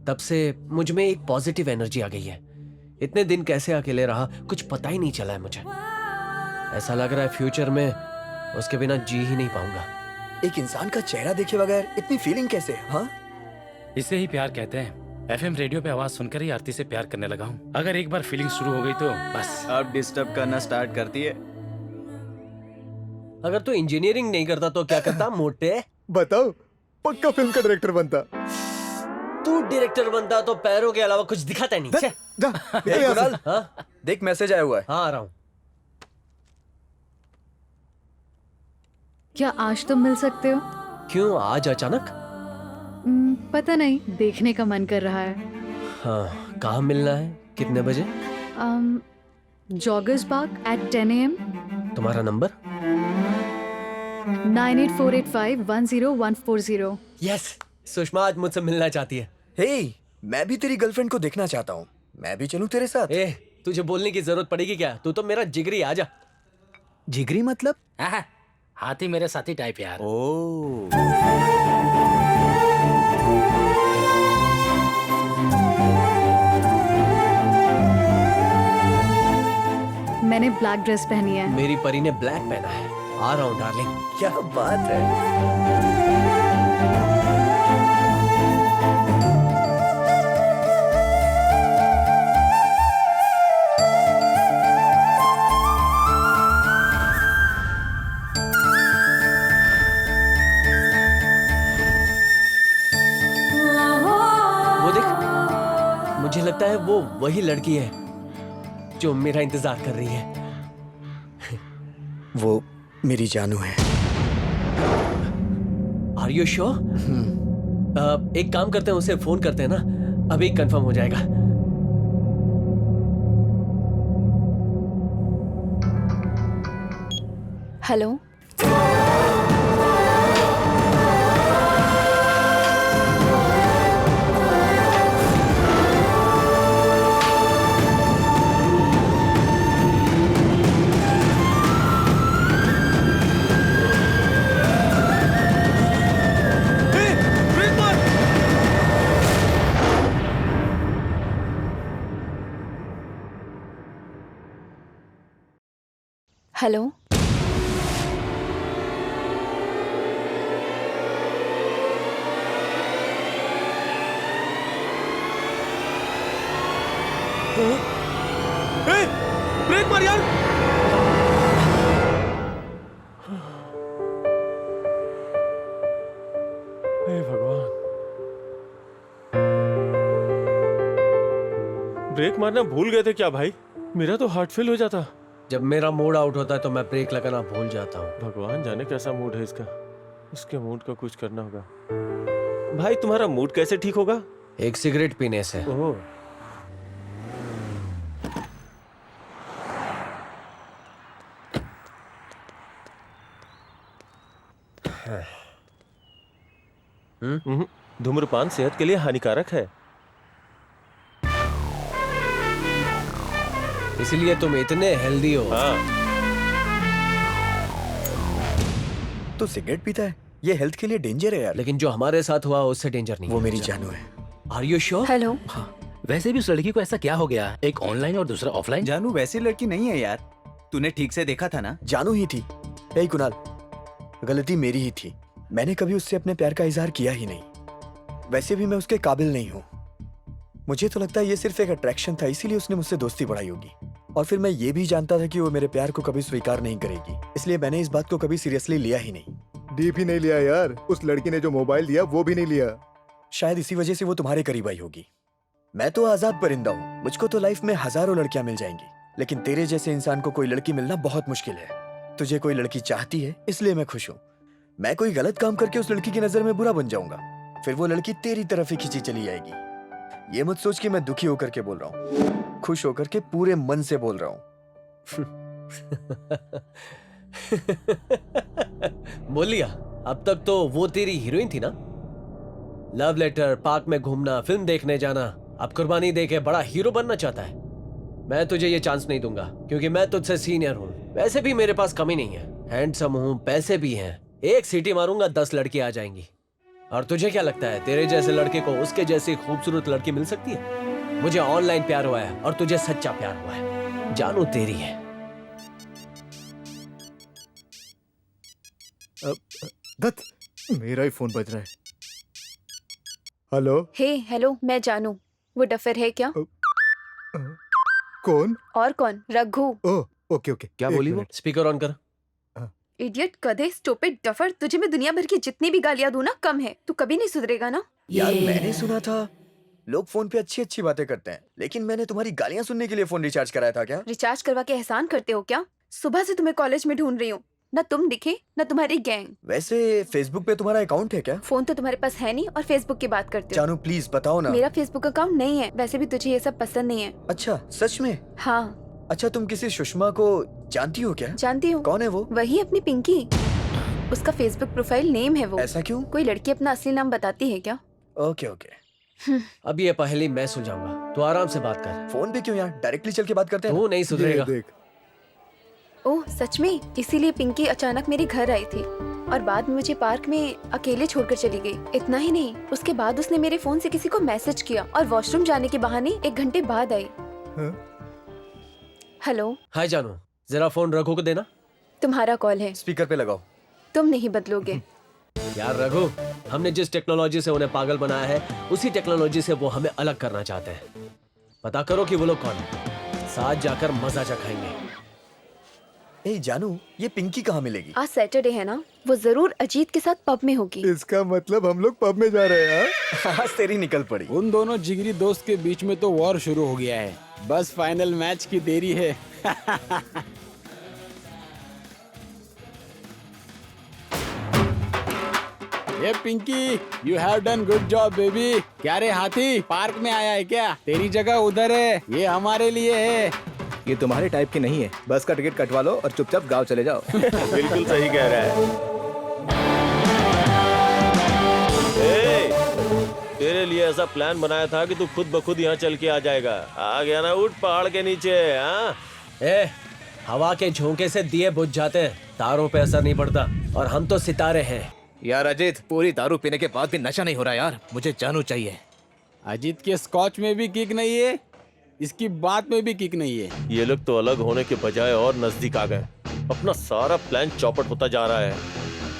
तब से मुझ में एक पॉजिटिव एनर्जी आ गई है। इतने दिन कैसे अकेले रहा, कुछ पता ही नहीं चला है मुझे। ऐसा लग रहा है फ्यूचर में उसके बिना जी ही नहीं पाऊंगा। एक इंसान का चेहरा देखे बगैर इतनी फीलिंग कैसे? हाँ, इसे ही प्यार कहते हैं। FM रेडियो पे आवाज सुनकर ही आरती से प्यार करने लगा हूँ। अगर एक बार फीलिंग शुरू हो गई तो बस। अब डिस्टर्ब करना स्टार्ट करती है। अगर तू इंजीनियरिंग नहीं करता तो क्या करता मोटे? बताओ, पक्का फिल्म का डायरेक्टर बनता। तू डायरेक्टर बनता तो पैरों के अलावा कुछ दिखाता नहीं। कुणाल, देख मैसेज आया हुआ है। हाँ, आ रहा हूँ। क्या आज तुम मिल सकते हो? क्यों आज अचानक? पता नहीं, देखने का मन कर रहा है। हाँ, कहाँ मिलना है? कितने बजे? Joggers park at 10 AM। तुम्हारा नंबर? 9848510140। यस, सुषमा आज मुझसे मिलना चाहती है। हे, मैं भी तेरी गर्लफ्रेंड को देखना चाहता हूँ। मैं भी चलूं तेरे साथ? तुझे बोलने की जरूरत पड़ेगी क्या? तू तो मेरा जिगरी, आजा। जिगरी मतलब? हाथी मेरे साथी टाइप यार। मैंने ब्लैक ड्रेस पहनी है। मेरी परी ने ब्लैक पहना है। आ रहा हूँ डार्लिंग। क्या बात है। वो देख, मुझे लगता है वो वही लड़की है जो मेरा इंतजार कर रही है। वो मेरी जानू है। Are you sure? एक काम करते हैं, उसे फोन करते हैं ना, अभी कंफर्म हो जाएगा। Hello, hello. ब्रेक मार यार। हे भगवान, ब्रेक मारना भूल गए थे क्या भाई? मेरा तो हार्ट फेल हो जाता। जब मेरा मूड आउट होता है तो मैं ब्रेक लगाना भूल जाता हूँ। भगवान जाने कैसा मूड है इसका। इसके मूड का कुछ करना होगा। भाई तुम्हारा मूड कैसे ठीक होगा? एक सिगरेट पीने से। ओह, धूम्रपान सेहत के लिए हानिकारक है। इसलिए तुम इतने हेल्दी हो। हाँ। तो सिगरेट पीता है, ये हेल्थ के लिए डेंजर है यार। लेकिन जो हमारे साथ हुआ उससे डेंजर नहीं। वो मेरी जानू है। Are you sure? हेलो। वैसे भी उस लड़की को ऐसा क्या हो गया? एक ऑनलाइन और दूसरा ऑफलाइन। जानू वैसी लड़की नहीं है यार, तूने ठीक से देखा था ना? जानू ही थी। हे कुणाल, गलती मेरी ही थी। मैंने कभी उससे अपने प्यार का इजहार किया ही नहीं। वैसे भी मैं उसके काबिल नहीं हूँ। मुझे तो लगता है ये सिर्फ एक अट्रैक्शन था, इसीलिए उसने मुझसे दोस्ती बढ़ाई होगी। और फिर मैं ये भी जानता था कि वो मेरे प्यार को कभी स्वीकार नहीं करेगी, इसलिए मैंने इस बात को कभी सीरियसली लिया ही नहीं। डीप ही नहीं लिया यार। उस लड़की ने जो मोबाइल दिया वो भी नहीं लिया। शायद इसी वजह से वो तुम्हारे करीब आई होगी। मैं तो आजाद परिंदा हूँ, मुझको तो लाइफ में हजारों लड़कियां मिल जाएंगी, लेकिन तेरे जैसे इंसान को कोई लड़की मिलना बहुत मुश्किल है। तुझे कोई लड़की चाहती है, इसलिए मैं खुश हूँ। मैं कोई गलत काम करके उस लड़की की नजर में बुरा बन जाऊंगा, फिर वो लड़की तेरी तरफ ही खींची चली जाएगी। ये मत सोच कि मैं दुखी होकर के बोल रहा हूँ, खुश होकर के पूरे मन से बोल रहा हूँ। बोलिया, अब तक तो वो तेरी हीरोइन थी ना? लव लेटर, पार्क में घूमना, फिल्म देखने जाना, अब कुर्बानी देके बड़ा हीरो बनना चाहता है। मैं तुझे ये चांस नहीं दूंगा क्योंकि मैं तुझसे सीनियर हूँ। वैसे भी मेरे पास कमी नहीं है, हैंडसम हूँ, पैसे भी हैं। एक सीटी मारूंगा 10 लड़की आ जाएंगी। और तुझे क्या लगता है तेरे जैसे लड़के को उसके जैसी खूबसूरत लड़की मिल सकती है? मुझे ऑनलाइन प्यार हुआ है और तुझे सच्चा प्यार हुआ है। जानू तेरी है। दत्त, मेरा ही फोन बज रहा है। हेलो। हे हेलो, मैं जानू। वो डफर है क्या? कौन? और कौन? रघु। ओह, ओके ओके। क्या बोली वो? स्पीकर ऑन कर। इडियट, गधे, स्टूपिड, डफर, तुझे मैं दुनिया भर की जितनी भी गालियां दूं ना कम है। तू कभी नहीं सुधरेगा ना। यार मैंने सुना था लोग फोन पे अच्छी अच्छी बातें करते हैं, लेकिन मैंने तुम्हारी गालियां सुनने के लिए फोन रिचार्ज कराया था क्या? रिचार्ज करवा के एहसान करते हो क्या? सुबह से तुम्हें कॉलेज में ढूंढ रही हूँ, न तुम दिखे न तुम्हारी गैंग। वैसे फेसबुक पे तुम्हारा अकाउंट है क्या? फोन तो तुम्हारे पास है नहीं और फेसबुक की बात करते हो। जानू प्लीज बताओ ना। मेरा फेसबुक अकाउंट नहीं है। वैसे भी तुझे ये सब पसंद नहीं है। अच्छा, सच में? हाँ। अच्छा, तुम किसी सुषमा को जानती हो क्या? जानती हूँ। कौन है वो? वही अपनी पिंकी। उसका फेसबुक प्रोफाइल नेम है वो। ऐसा क्यों? कोई लड़की अपना असली नाम बताती है क्या? Okay okay. अब ये पहली मैं सुलझाऊंगा, तो आराम से बात कर। फोन पे क्यों यार, डायरेक्टली चल के बात करते हैं। तू नहीं सुधरेगा। ओह सच में? इसीलिए पिंकी अचानक मेरे घर आई थी और बाद में मुझे पार्क में अकेले छोड़कर चली गई। इतना ही नहीं, उसके बाद उसने मेरे फोन से किसी को मैसेज किया और वॉशरूम जाने के बहाने 1 घंटे बाद आई। हेलो। हाय जानू, जरा फोन रघु को देना। तुम्हारा कॉल है। स्पीकर पे लगाओ। तुम नहीं बदलोगे। यार रघु, हमने जिस टेक्नोलॉजी से उन्हें पागल बनाया है उसी टेक्नोलॉजी से वो हमें अलग करना चाहते हैं। पता करो कि वो लोग कौन है, साथ जाकर मजा चखाएंगे। ए जानू, ये पिंकी कहाँ मिलेगी? आज सैटरडे है ना, वो जरूर अजीत के साथ पब में होगी। इसका मतलब हम लोग पब में जा रहे हैं। आज तेरी निकल पड़ी। उन दोनों जिगरी दोस्त के बीच में तो वॉर शुरू हो गया है, बस फाइनल मैच की देरी है। ये Pinky, you have done good job baby. क्या रे हाथी, पार्क में आया है क्या? तेरी जगह उधर है, ये हमारे लिए है। ये तुम्हारे टाइप की नहीं है। बस का टिकट कटवा लो और चुपचाप गांव चले जाओ। बिल्कुल सही कह रहा है। तेरे लिए ऐसा प्लान बनाया था कि तू खुद ब खुद यहाँ चल के आ जाएगा। आ गया ना, उठ पहाड़ के नीचे। हाँ, हवा के झोंके से दिए बुझ जाते हैं, तारों पे असर नहीं पड़ता, और हम तो सितारे हैं। यार अजीत, पूरी दारू पीने के बाद भी नशा नहीं हो रहा यार, मुझे जानू चाहिए। अजीत के स्कॉच में भी किक नहीं है, इसकी बात में भी किक नहीं है। ये लोग तो अलग होने के बजाय और नजदीक आ गए। अपना सारा प्लान चौपट होता जा रहा है।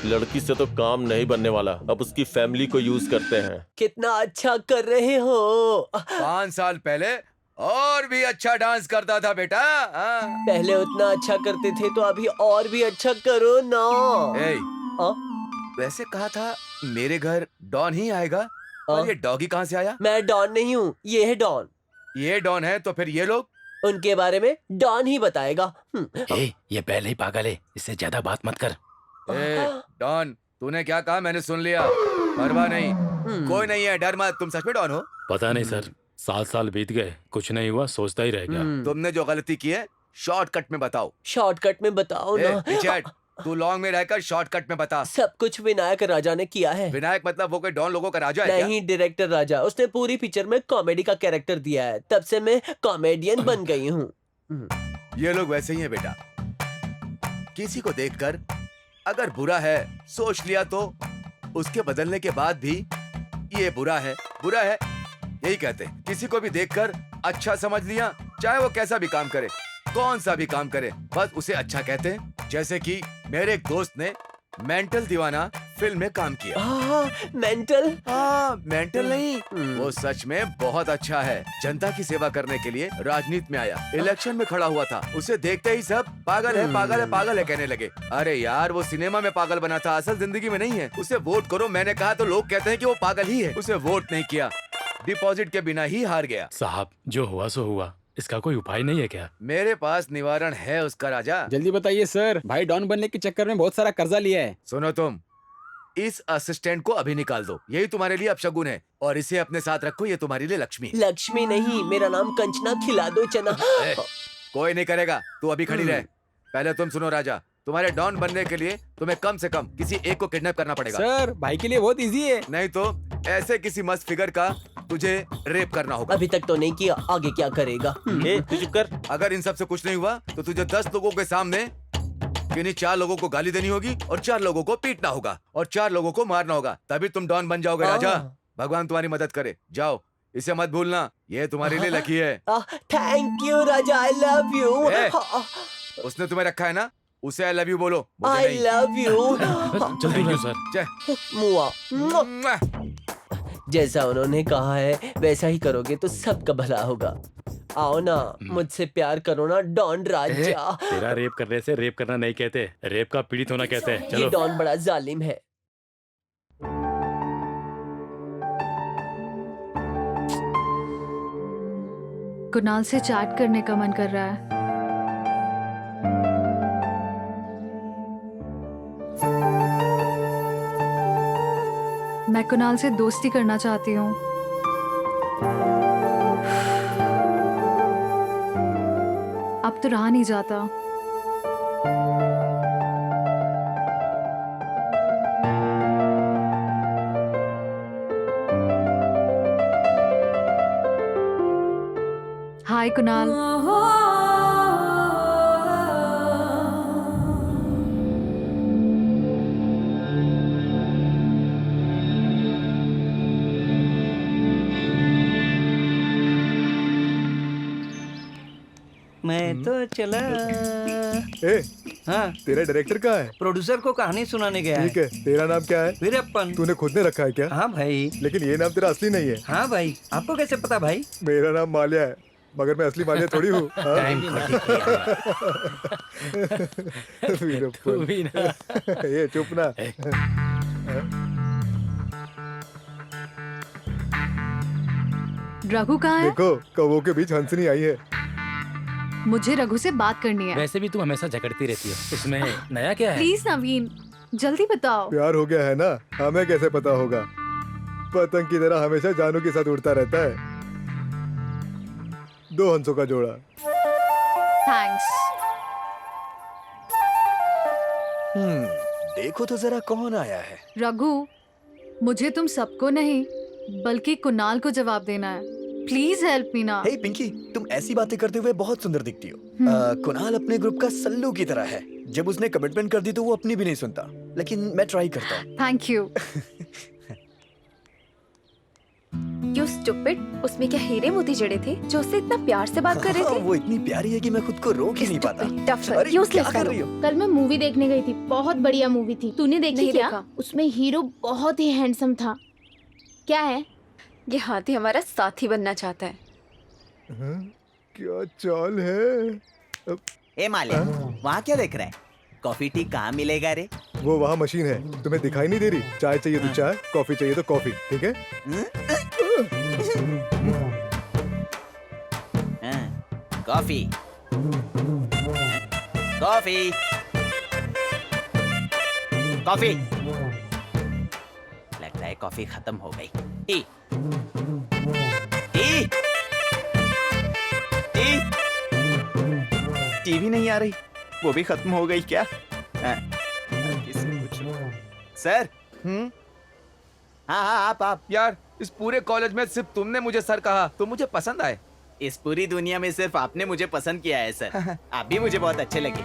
लड़की से तो काम नहीं बनने वाला, अब उसकी फैमिली को यूज करते हैं। कितना अच्छा कर रहे हो। 5 साल पहले और भी अच्छा डांस करता था बेटा। पहले उतना अच्छा करते थे तो अभी और भी अच्छा करो ना। ए, वैसे कहा था मेरे घर डॉन ही आएगा, और ये डॉगी कहाँ से आया? मैं डॉन नहीं हूँ, ये है डॉन। ये डॉन है तो फिर ये लोग? उनके बारे में डॉन ही बताएगा। ये पहले ही पागल है, इससे ज्यादा बात मत कर। डॉन, तूने क्या कहा मैंने सुन लिया। परवाह नहीं, कोई नहीं है, डर मत। तुम सच में डॉन हो? पता नहीं सर, 7 साल बीत गए, कुछ नहीं हुआ, सोचता ही रह गया। तुमने जो गलती की है शॉर्टकट में बताओ। शॉर्टकट में बताओ ना। रिचर्ड, तू लॉन्ग में रहकर शॉर्टकट में बता। सब कुछ विनायक राजा ने किया है। विनायक मतलब वो कोई डॉन लोगों का राजा है? नहीं, डायरेक्टर राजा। उसने पूरी पिक्चर में कॉमेडी का कैरेक्टर दिया है, तब से मैं कॉमेडियन बन गई हूँ। ये लोग वैसे ही हैं बेटा, किसी को देखकर अगर बुरा है सोच लिया तो उसके बदलने के बाद भी ये बुरा है यही कहते हैं। किसी को भी देखकर अच्छा समझ लिया, चाहे वो कैसा भी काम करे, कौन सा भी काम करे, बस उसे अच्छा कहते हैं। जैसे कि मेरे एक दोस्त ने मेंटल दीवाना फिल्म में काम किया। मेंटल नहीं, वो सच में बहुत अच्छा है। जनता की सेवा करने के लिए राजनीति में आया, इलेक्शन में खड़ा हुआ था। उसे देखते ही सब पागल है कहने लगे। अरे यार, वो सिनेमा में पागल बना था, असल जिंदगी में नहीं है। उसे वोट करो मैंने कहा तो लोग कहते हैं कि वो पागल ही है। उसे वोट नहीं किया, डिपॉजिट के बिना ही हार गया। साहब, जो हुआ सो हुआ, इसका कोई उपाय नहीं है क्या? मेरे पास निवारण है उसका राजा। जल्दी बताइए सर, भाई डॉन बनने के चक्कर में बहुत सारा कर्जा लिया है। सुनो तुम, इस असिस्टेंट को अभी निकाल दो, यही तुम्हारे लिए अपशगुन है, और इसे अपने साथ रखो, ये तुम्हारे लिए लक्ष्मी है। लक्ष्मी नहीं, मेरा नाम कंचना, खिला दो चना। कोई नहीं करेगा, तू अभी खड़ी रह। पहले तुम सुनो राजा, तुम्हारे डॉन बनने के लिए तुम्हें कम से कम किसी एक को किडनैप करना पड़ेगा। सर, भाई के लिए बहुत इजी है। नहीं तो ऐसे किसी मस्त फिगर का तुझे रेप करना होगा। अभी तक तो नहीं किया, आगे क्या करेगा? तू चुप कर। अगर इन सब से कुछ नहीं हुआ तो तुझे 10 लोगों के सामने किन्हीं 4 लोगों को गाली देनी होगी, और 4 लोगों को पीटना होगा, और 4 लोगों को मारना होगा, तभी तुम डॉन बन जाओगे राजा। भगवान तुम्हारी मदद करे। जाओ, इसे मत भूलना, ये तुम्हारे लिए लकी है। Thank you Raja, I love you. उसने तुम्हें रखा है ना, उसे आई लव यू बोलो। I love you. Thank you sir. मुआ। जैसा उन्होंने कहा है वैसा ही करोगे तो सबका भला होगा। आओ ना, मुझसे प्यार करो ना डॉन राजा। तेरा रेप करने से रेप करना नहीं कहते, रेप का पीड़ित होना कहते हैं। चलो। ये डॉन बड़ा जालिम है। कुणाल से चैट करने का मन कर रहा है। मैं कुणाल से दोस्ती करना चाहती हूँ। अब तो रहा नहीं जाता। हाय कुणाल। मैं तो चला। हाँ, तेरा डायरेक्टर कहाँ है? प्रोड्यूसर को कहानी सुनाने गया है। ठीक है, तेरा नाम क्या है? वीरप्पन। तूने खुद ने रखा है क्या? हाँ भाई। लेकिन ये नाम तेरा असली नहीं है। हाँ भाई, आपको कैसे पता भाई? मेरा नाम माल्या है, मगर मैं असली माल्या थोड़ी हूँ। वीरप्पन। ये चुप ना। रघु कहाँ है? देखो, कौवों के बीच हंसनी आई है। मुझे रघु से बात करनी है। वैसे भी तू हमेशा झगड़ती रहती है, इसमें नया क्या है? प्लीज नवीन, जल्दी बताओ। प्यार हो गया है ना, हमें कैसे पता होगा? पतंग की तरह हमेशा जानू के साथ उड़ता रहता है। 2 हंसों का जोड़ा। थैंक्स। देखो तो जरा कौन आया है। रघु, मुझे तुम सबको नहीं बल्कि कुणाल को जवाब देना है। प्लीज हेल्प मी ना। हे पिंकी, तुम ऐसी बातें करते हुए बहुत सुंदर दिखती हो। कुणाल अपने ग्रुप का सल्लू की तरह है। जब उसने कमिटमेंट कर दी तो वो अपनी भी नहीं सुनता, लेकिन मैं ट्राई करता हूँ। Thank you. यू स्टूपिड, उसमें क्या हीरे मोती जड़े थे जो उससे इतना प्यार से बात कर रहे थे? वो इतनी प्यारी है कि मैं खुद को रोक ही नहीं पाता। अरे क्या कर रही हो? कल मैं मूवी देखने गई थी, बहुत बढ़िया मूवी थी। तूने देखी नहीं क्या? देखा। उसमें हीरो बहुत ही हैंडसम था। क्या है? ये हाथी हमारा साथी बनना चाहता है। हाँ, क्या चाल है? ए मालिक, वहाँ क्या देख रहा है? कॉफी टी कहाँ मिलेगा रे? वो वहाँ मशीन है, तुम्हें दिखाई नहीं दे रही? चाय चाहिए तो चाय, कॉफी चाहिए तो कॉफी, ठीक है? Coffee, coffee, coffee. लगता है कॉफी खत्म हो गई। टी, टी, टी, टी भी नहीं आ रही, वो भी खत्म हो गई क्या? किससे पूछूं? सर। हाँ, आप यार, इस पूरे कॉलेज में सिर्फ तुमने मुझे सर कहा तो मुझे पसंद आए। इस पूरी दुनिया में सिर्फ आपने मुझे पसंद किया है सर। आप भी मुझे बहुत अच्छे लगे।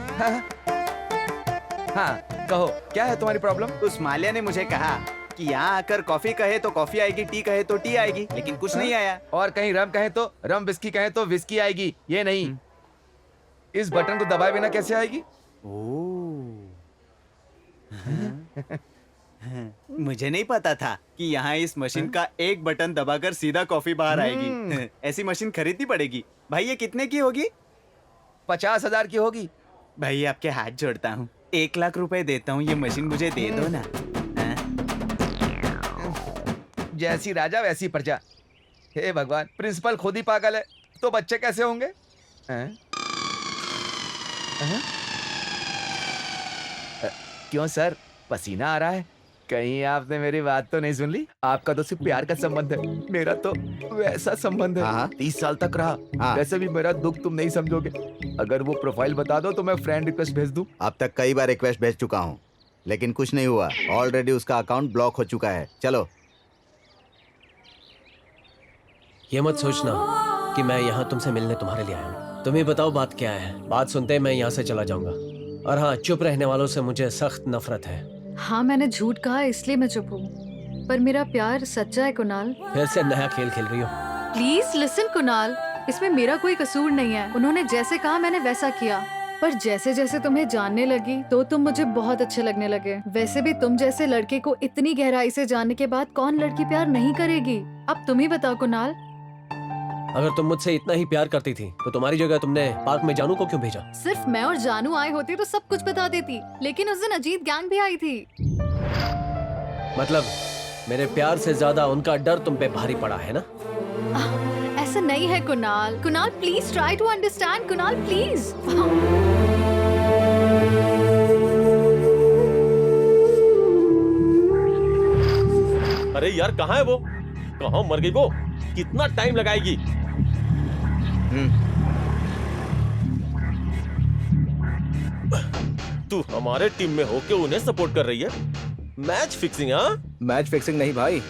हाँ, कहो क्या है तुम्हारी प्रॉब्लम? उस माल्या ने मुझे कहा कि यहाँ आकर कॉफी कहे तो कॉफी आएगी, टी कहे तो टी आएगी, लेकिन कुछ नहीं आया। और कहीं रम कहे तो रम, विस्की कहे तो विस्की आएगी, ये नहीं। इस बटन को दबाए बिना कैसे आएगी? मुझे नहीं पता था कि यहाँ इस मशीन का एक बटन दबाकर सीधा कॉफी बाहर आएगी। ऐसी मशीन खरीदनी पड़ेगी। भाई ये कितने की होगी? 50,000 की होगी। भाई आपके हाथ जोड़ता हूँ, 1 लाख रुपए देता हूँ, ये मशीन मुझे दे दो ना। जैसी राजा वैसी प्रजा। हे भगवान, प्रिंसिपल खुद ही पागल है तो बच्चे कैसे होंगे? क्यों सर, पसीना आ रहा है? कहीं आपने मेरी बात तो नहीं सुन ली? आपका तो सिर्फ प्यार का संबंध है, मेरा तो वैसा संबंध है। 30 साल तक रहा। वैसे भी मेरा दुख तुम नहीं समझोगे। अगर वो प्रोफाइल बता दो तो मैं फ्रेंड रिक्वेस्ट भेज दूं। अब तक कई बार रिक्वेस्ट भेज चुका हूँ, लेकिन कुछ नहीं हुआ। ऑलरेडी उसका अकाउंट ब्लॉक हो चुका है। चलो। ये मत सोचना कि मैं यहाँ तुमसे मिलने तुम्हारे लिए आया हूँ। तुम ही बताओ बात क्या है। बात सुनते ही मैं यहाँ से चला जाऊंगा। और हाँ, चुप रहने वालों से मुझे सख्त नफरत है। हाँ, मैंने झूठ कहा इसलिए मैं चुप हूँ, पर मेरा प्यार सच्चा है कुणाल। फिर से नया खेल खेल रही हो? प्लीज लिसन कुणाल, इसमें मेरा कोई कसूर नहीं है। उन्होंने जैसे कहा मैंने वैसा किया, पर जैसे जैसे तुम्हें जानने लगी तो तुम मुझे बहुत अच्छे लगने लगे। वैसे भी तुम जैसे लड़के को इतनी गहराई से जानने के बाद कौन लड़की प्यार नहीं करेगी? अब तुम ही बताओ कुणाल। अगर तुम मुझसे इतना ही प्यार करती थी तो तुम्हारी जगह तुमने पार्क में जानू को क्यों भेजा? सिर्फ मैं और जानू आए होते तो सब कुछ बता देती, लेकिन उस दिन अजीत गैंग भी आई थी। मतलब मेरे प्यार से ज्यादा उनका डर तुम पे भारी पड़ा है ना? ऐसा नहीं है Kunal. Kunal please try to understand. Kunal please. अरे यार, कहाँ है वो? कहाँ मर गई वो? कितना टाइम लगाएगी? तू हमारे टीम में होके उन्हें सपोर्ट कर रही है? Match fixing? हाँ, मैच फिक्सिंग नहीं भाई,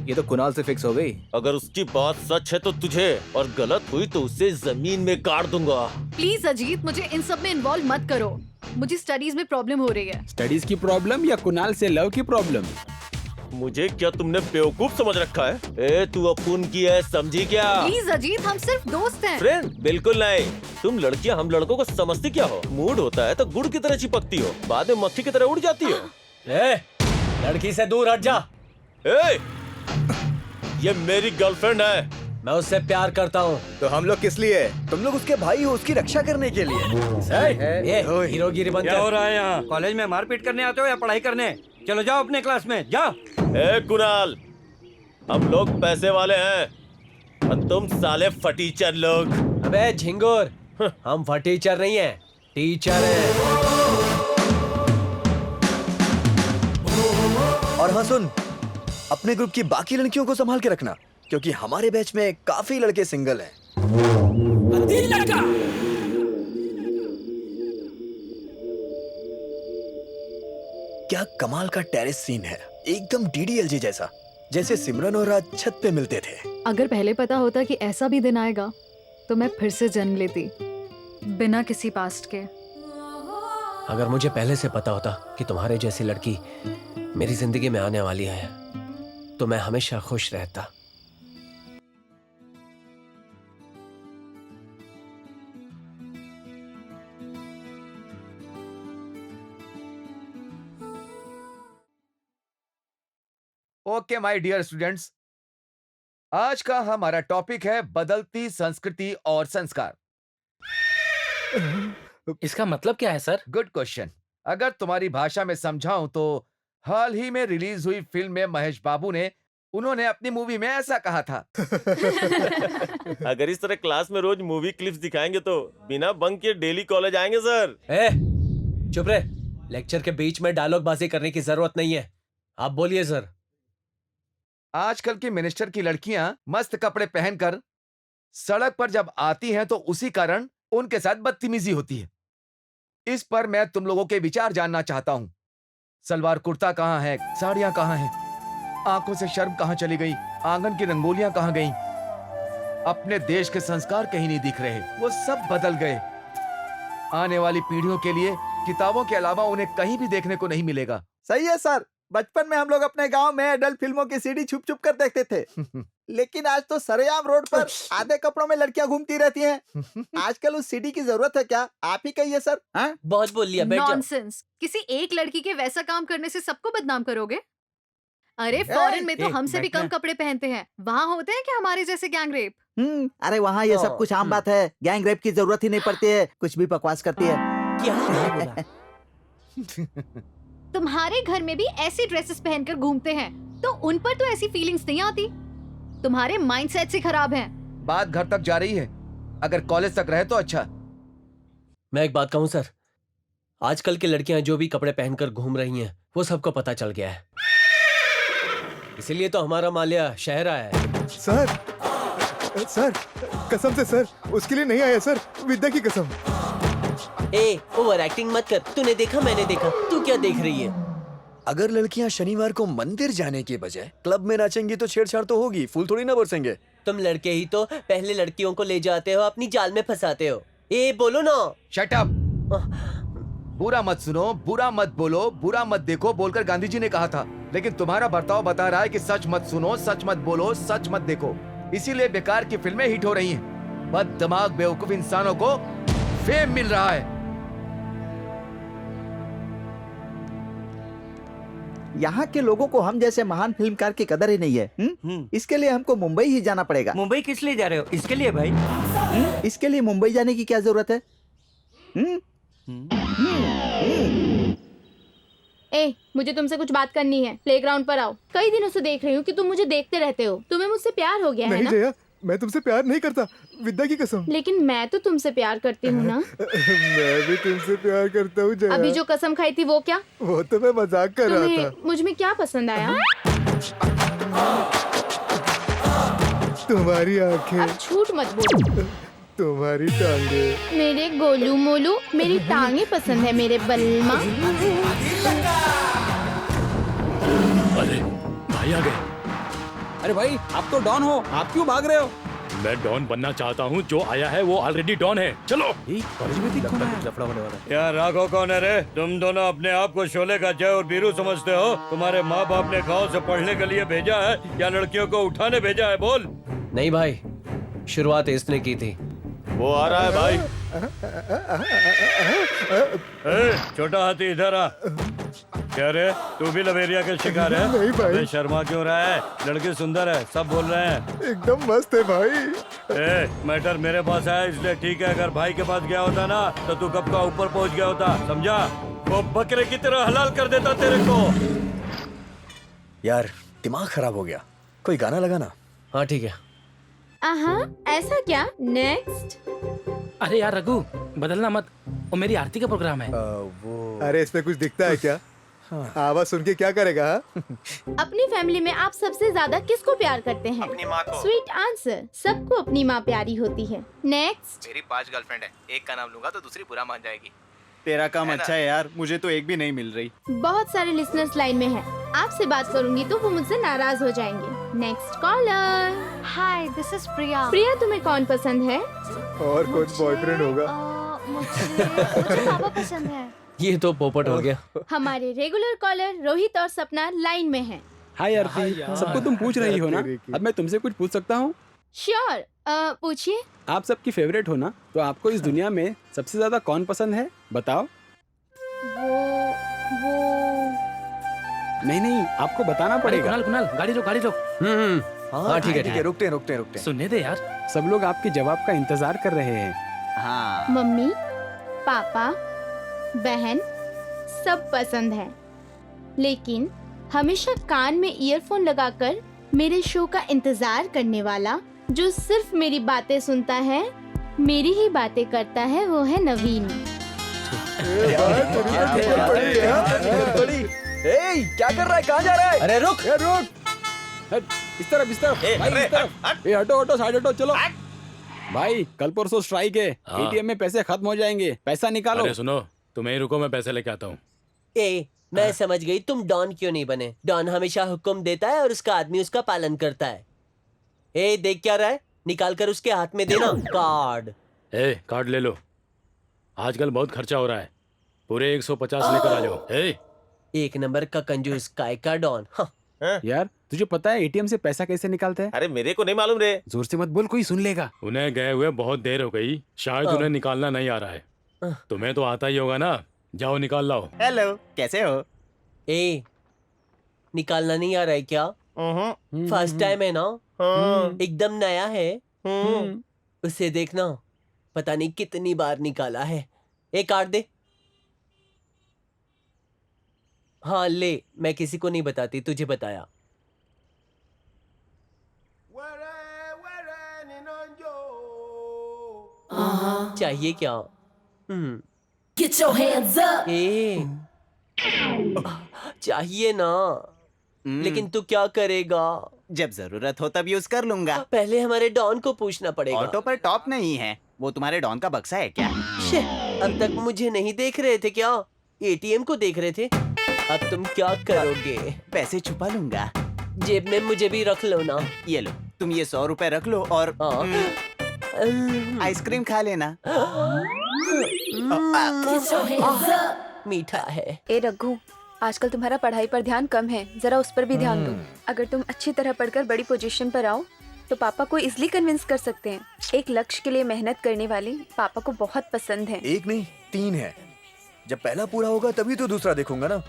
ये तो कुणाल से फिक्स हो गई। अगर उसकी बात सच है तो तुझे, और गलत हुई तो उसे जमीन में गाड़ दूंगा। प्लीज अजीत, मुझे इन सब में इन्वॉल्व मत करो। मुझे स्टडीज में प्रॉब्लम हो रही है। स्टडीज की प्रॉब्लम या कुणाल से लव की प्रॉब्लम? मुझे क्या तुमने बेवकूफ समझ रखा है? ए, तू अपुन की है, समझी क्या? प्लीज अजीत, हम सिर्फ दोस्त हैं। फ्रेंड? बिल्कुल नहीं। तुम लड़कियां हम लड़कों को समझती क्या हो? मूड होता है तो गुड़ की तरह चिपकती हो, बाद में मक्खी की तरह उड़ जाती हो। ए, लड़की से दूर हट जा। ए, ये मेरी गर्लफ्रेंड है। मैं उससे प्यार करता हूँ। तो हम लोग किस लिए? तुम लोग उसके भाई हो, उसकी रक्षा करने के लिए। ये हीरोगिरी बंद क्या हो रहा है यहाँ? कॉलेज में मारपीट करने आते हो या पढ़ाई करने? चलो जाओ अपने क्लास में, जाओ। ए कुणाल, हम लोग पैसे वाले हैं और तुम साले फटीचर लोग। अबे झिंगुर, हम फटीचर नहीं हैं, टीचर हैं। और हाँ सुन, अपने ग्रुप की बाकी लड़कियों को संभाल के रखना, क्योंकि हमारे बैच में काफी लड़के सिंगल हैं। क्या कमाल का टेरेस सीन है, एकदम डीडीएलजे जैसा, जैसे सिमरन और राज छत पे मिलते थे। अगर पहले पता होता कि ऐसा भी दिन आएगा तो मैं फिर से जन्म लेती, बिना किसी पास्ट के। अगर मुझे पहले से पता होता कि तुम्हारे जैसी लड़की मेरी जिंदगी में आने वाली है तो मैं हमेशा खुश रहता। ओके माय डियर स्टूडेंट्स, आज का हमारा टॉपिक है बदलती संस्कृति और संस्कार। इसका मतलब क्या है सर? Good question. अगर तुम्हारी भाषा में समझाऊं तो हाल ही में रिलीज हुई फिल्म में महेश बाबू ने उन्होंने अपनी मूवी में ऐसा कहा था। अगर इस तरह क्लास में रोज मूवी क्लिप्स दिखाएंगे तो बिना बंक के डेली कॉलेज आएंगे सर। चुप रहे। लेक्चर के बीच में डायलॉग बाजी करने की जरूरत नहीं है। आप बोलिए सर। आजकल की मिनिस्टर की लड़कियां मस्त कपड़े पहनकर सड़क पर जब आती हैं तो उसी कारण उनके साथ बदतमीजी होती है। इस पर मैं तुम लोगों के विचार जानना चाहता हूं। सलवार कुर्ता कहां है? साड़ियां कहां हैं? आंखों से शर्म कहां चली गई? आंगन की रंगोलियां कहां गईं? अपने देश के संस्कार कहीं नहीं दिख रहे, वो सब बदल गए। आने वाली पीढ़ियों के लिए किताबों के अलावा उन्हें कहीं भी देखने को नहीं मिलेगा। सही है सर। बचपन में हम लोग अपने गांव में एडल्ट फिल्मों की सीडी छुप छुप कर देखते थे। लेकिन आज तो सरेआम रोड पर आधे कपड़ों में लड़कियां घूमती रहती हैं। आजकल उस सीडी की जरूरत है क्या? आप ही कहिए सर। बहुत बोल लिया, बैठ जाओ। नॉनसेंस। किसी एक लड़की के वैसा काम करने से सबको बदनाम करोगे? अरे फॉरेन में तो हमसे भी कम कपड़े पहनते हैं। वहाँ होते हैं क्या हमारे जैसे गैंग रेप? अरे वहाँ ये सब कुछ आम बात है। गैंग रेप की जरूरत ही नहीं पड़ती है। कुछ भी बकवास करती है। क्या? तुम्हारे घर में भी ऐसी ड्रेसेस पहनकर घूमते हैं तो उन पर तो ऐसी फीलिंग्स नहीं आती। तुम्हारे माइंडसेट से खराब हैं। बात घर तक जा रही है। अगर कॉलेज तक रहे तो अच्छा। मैं एक बात कहूं सर, आजकल की लड़कियां जो भी कपड़े पहनकर घूम रही हैं वो सबको पता चल गया है। इसीलिए तो हमारा माल्या शहर आया है। सर कसम से सर, उसके लिए नहीं आया सर, विद्या की कसम। ए, ओवर एक्टिंग मत कर। तूने देखा, मैंने देखा, तू क्या देख रही है? अगर लड़कियां शनिवार को मंदिर जाने के बजाय क्लब में नाचेंगी तो छेड़छाड़ तो होगी, फूल थोड़ी ना बरसेंगे। तुम लड़के ही तो पहले लड़कियों को ले जाते हो, अपनी जाल में फंसाते हो। ए बोलो ना। Shut up. बुरा मत सुनो, बुरा मत बोलो, बुरा मत देखो बोलकर गांधी जी ने कहा था। लेकिन तुम्हारा बर्ताव बता रहा है कि सच मत सुनो, सच मत बोलो, सच मत देखो। इसीलिए बेकार की फिल्में हिट हो रही हैं। बद दिमाग बेवकूफ इंसानों को फेम मिल रहा है। यहाँ के लोगों को हम जैसे महान फिल्मकार की कदर ही नहीं है। इसके लिए हमको मुंबई ही जाना पड़ेगा। मुंबई किस लिए जा रहे हो? इसके लिए भाई। इसके लिए मुंबई जाने की क्या जरूरत है? ए, मुझे तुमसे कुछ बात करनी है। प्लेग्राउंड पर आओ। कई दिनों से देख रही हूँ कि तुम मुझे देखते रहते हो। तुम्हें मुझसे प्यार हो गया है नहीं ना? जया, मैं तुमसे प्यार नहीं करता, विद्या की कसम। लेकिन मैं तो तुमसे प्यार करती हूँ ना। मैं भी तुमसे प्यार करता हूँ जया। अभी जो कसम खाई थी वो क्या? वो तो मैं मजाक कर रहा था। मुझ में क्या पसंद आया? तुम्हारी आंखें। अब झूठ मत बोलो। तुम्हारी टांगे। मेरे गोलू मोलू, मेरी टांगे पसंद है मेरे बलमा। अरे भाई आ गए। अरे भाई आप तो डॉन हो, आप क्यों भाग रहे हो? मैं डॉन बनना चाहता हूँ, जो आया है वो ऑलरेडी डॉन है। चलो। यार राघव कौन है रे? तुम दोनों अपने आप को शोले का जय और वीरू समझते हो? तुम्हारे माँ बाप ने गाँव से पढ़ने के लिए भेजा है या लड़कियों को उठाने भेजा है? बोल। नहीं भाई, शुरुआत इसने की थी। वो आ रहा है भाई। छोटा हाथी इधर आ। क्या रे, तू भी लवेरिया के शिकार है? नहीं भाई। अबे शर्मा क्यों रहा है? लड़की सुंदर है, सब बोल रहे हैं। एकदम मस्त है भाई। मैटर मेरे पास आया इसलिए ठीक है। अगर भाई के पास गया होता ना तो तू कब का ऊपर पहुंच गया होता, समझा? वो बकरे की तरह हलाल कर देता तेरे को। यार दिमाग खराब हो गया, कोई गाना लगाना। हाँ ठीक है। ऐसा क्या? नेक्स्ट। अरे यार रघु, बदलना मत। वो मेरी आरती का प्रोग्राम है। अरे इसमें कुछ दिखता है क्या? आवाज सुन के क्या करेगा? अपनी फैमिली में आप सबसे ज्यादा किसको प्यार करते हैं? अपनी माँ को। Sweet answer. सबको अपनी माँ प्यारी होती है। नेक्स्ट। मेरी 5 गर्लफ्रेंड है, एक का नाम लूंगा तो दूसरी बुरा मान जाएगी। तेरा काम अच्छा है यार, मुझे तो एक भी नहीं मिल रही। बहुत सारे लिसनर्स लाइन में हैं। आपसे बात करूंगी तो वो मुझसे नाराज हो जाएंगे। Next caller. Hi, this is Priya. Priya, तुम्हें कौन पसंद है? और कौन बॉयफ्रेंड होगा? मुझे पापा पसंद है। ये तो पोपट हो गया। हमारे रेगुलर कॉलर रोहित और सपना लाइन में हैं। हाय आरती, सबको तुम पूछ रही हो ना? अब मैं तुमसे कुछ पूछ सकता हूँ? श्योर, पूछिए। आप सबकी फेवरेट हो ना, तो आपको इस दुनिया में सबसे ज्यादा कौन पसंद है? बताओ। वो नहीं, आपको बताना पड़ेगा। कुणाल, गाड़ी रोक। हाँ, ठीक है, रुकते हैं। सुनने दे यार। सब लोग आपके जवाब का इंतजार कर रहे हैं। हाँ। मम्मी, पापा, बहन सब पसंद है, लेकिन हमेशा कान में ईयरफोन लगाकर मेरे शो का इंतजार करने वाला, जो सिर्फ मेरी बातें सुनता है, मेरी ही बातें करता है, वो है नवीन। क्या कर रहा है, कहाँ जा रहा है? अरे रुक। इस तरफ भाई, इस तरफ। हटो साइड हटो, चलो भाई। कल परसों स्ट्राइक है, एटीएम में पैसे खत्म हो जाएंगे, पैसा निकालो। अरे सुनो, तुम यहीं रुको, मैं पैसे लेके आता हूँ। मैं समझ गई तुम डॉन क्यों नहीं बने। डॉन हमेशा हुक्म देता है और उसका आदमी उसका पालन करता है। देख क्या रहा है, निकाल कर उसके हाथ में देना कार्ड। कार्ड ले लो, आजकल बहुत खर्चा हो रहा है, पूरे 150 लेकर आ जाओ। एक नंबर का कंजूस, काय का डॉन। यार तुझे पता है एटीएम से पैसा कैसे निकालते हैं? अरे मेरे को नहीं मालूम रे। जोर से मत बोल, कोई सुन लेगा। उन्हें गए हुए बहुत देर हो गई, शायद उन्हें निकालना नहीं आ रहा है। तुम्हें तो आता ही होगा ना, जाओ निकाल लाओ। हेलो, कैसे हो? निकालना नहीं आ रहा है क्या? फर्स्ट टाइम है ना? एकदम नया है। उसे देखना, पता नहीं कितनी बार निकाला है। एक कार्ड दे। हाँ ले, मैं किसी को नहीं बताती, तुझे बताया। चाहिए क्या? Get your hands up. चाहिए ना, लेकिन तू क्या करेगा? जब जरूरत हो तब यूज कर लूंगा। पहले हमारे डॉन को पूछना पड़ेगा। ऑटो पर टॉप नहीं है, वो तुम्हारे डॉन का बक्सा है क्या? अब तक मुझे नहीं देख रहे थे क्या? एटीएम को देख रहे थे। अब तुम क्या करोगे? पैसे छुपा लूंगा, जेब में मुझे भी रख लो ना। ये लो, तुम ये 100 रुपए रख लो और आइसक्रीम खा लेना। मीठा है। ए रघु, आजकल तुम्हारा पढ़ाई पर ध्यान कम है, जरा उस पर भी ध्यान दो। अगर तुम अच्छी तरह पढ़कर बड़ी पोजीशन पर आओ तो पापा को इजली कन्विंस कर सकते हैं। एक लक्ष्य के लिए मेहनत करने वाले पापा को बहुत पसंद है। एक नहीं 3 है। जब पहला पूरा होगा तभी तो दूसरा देखूंगा ना।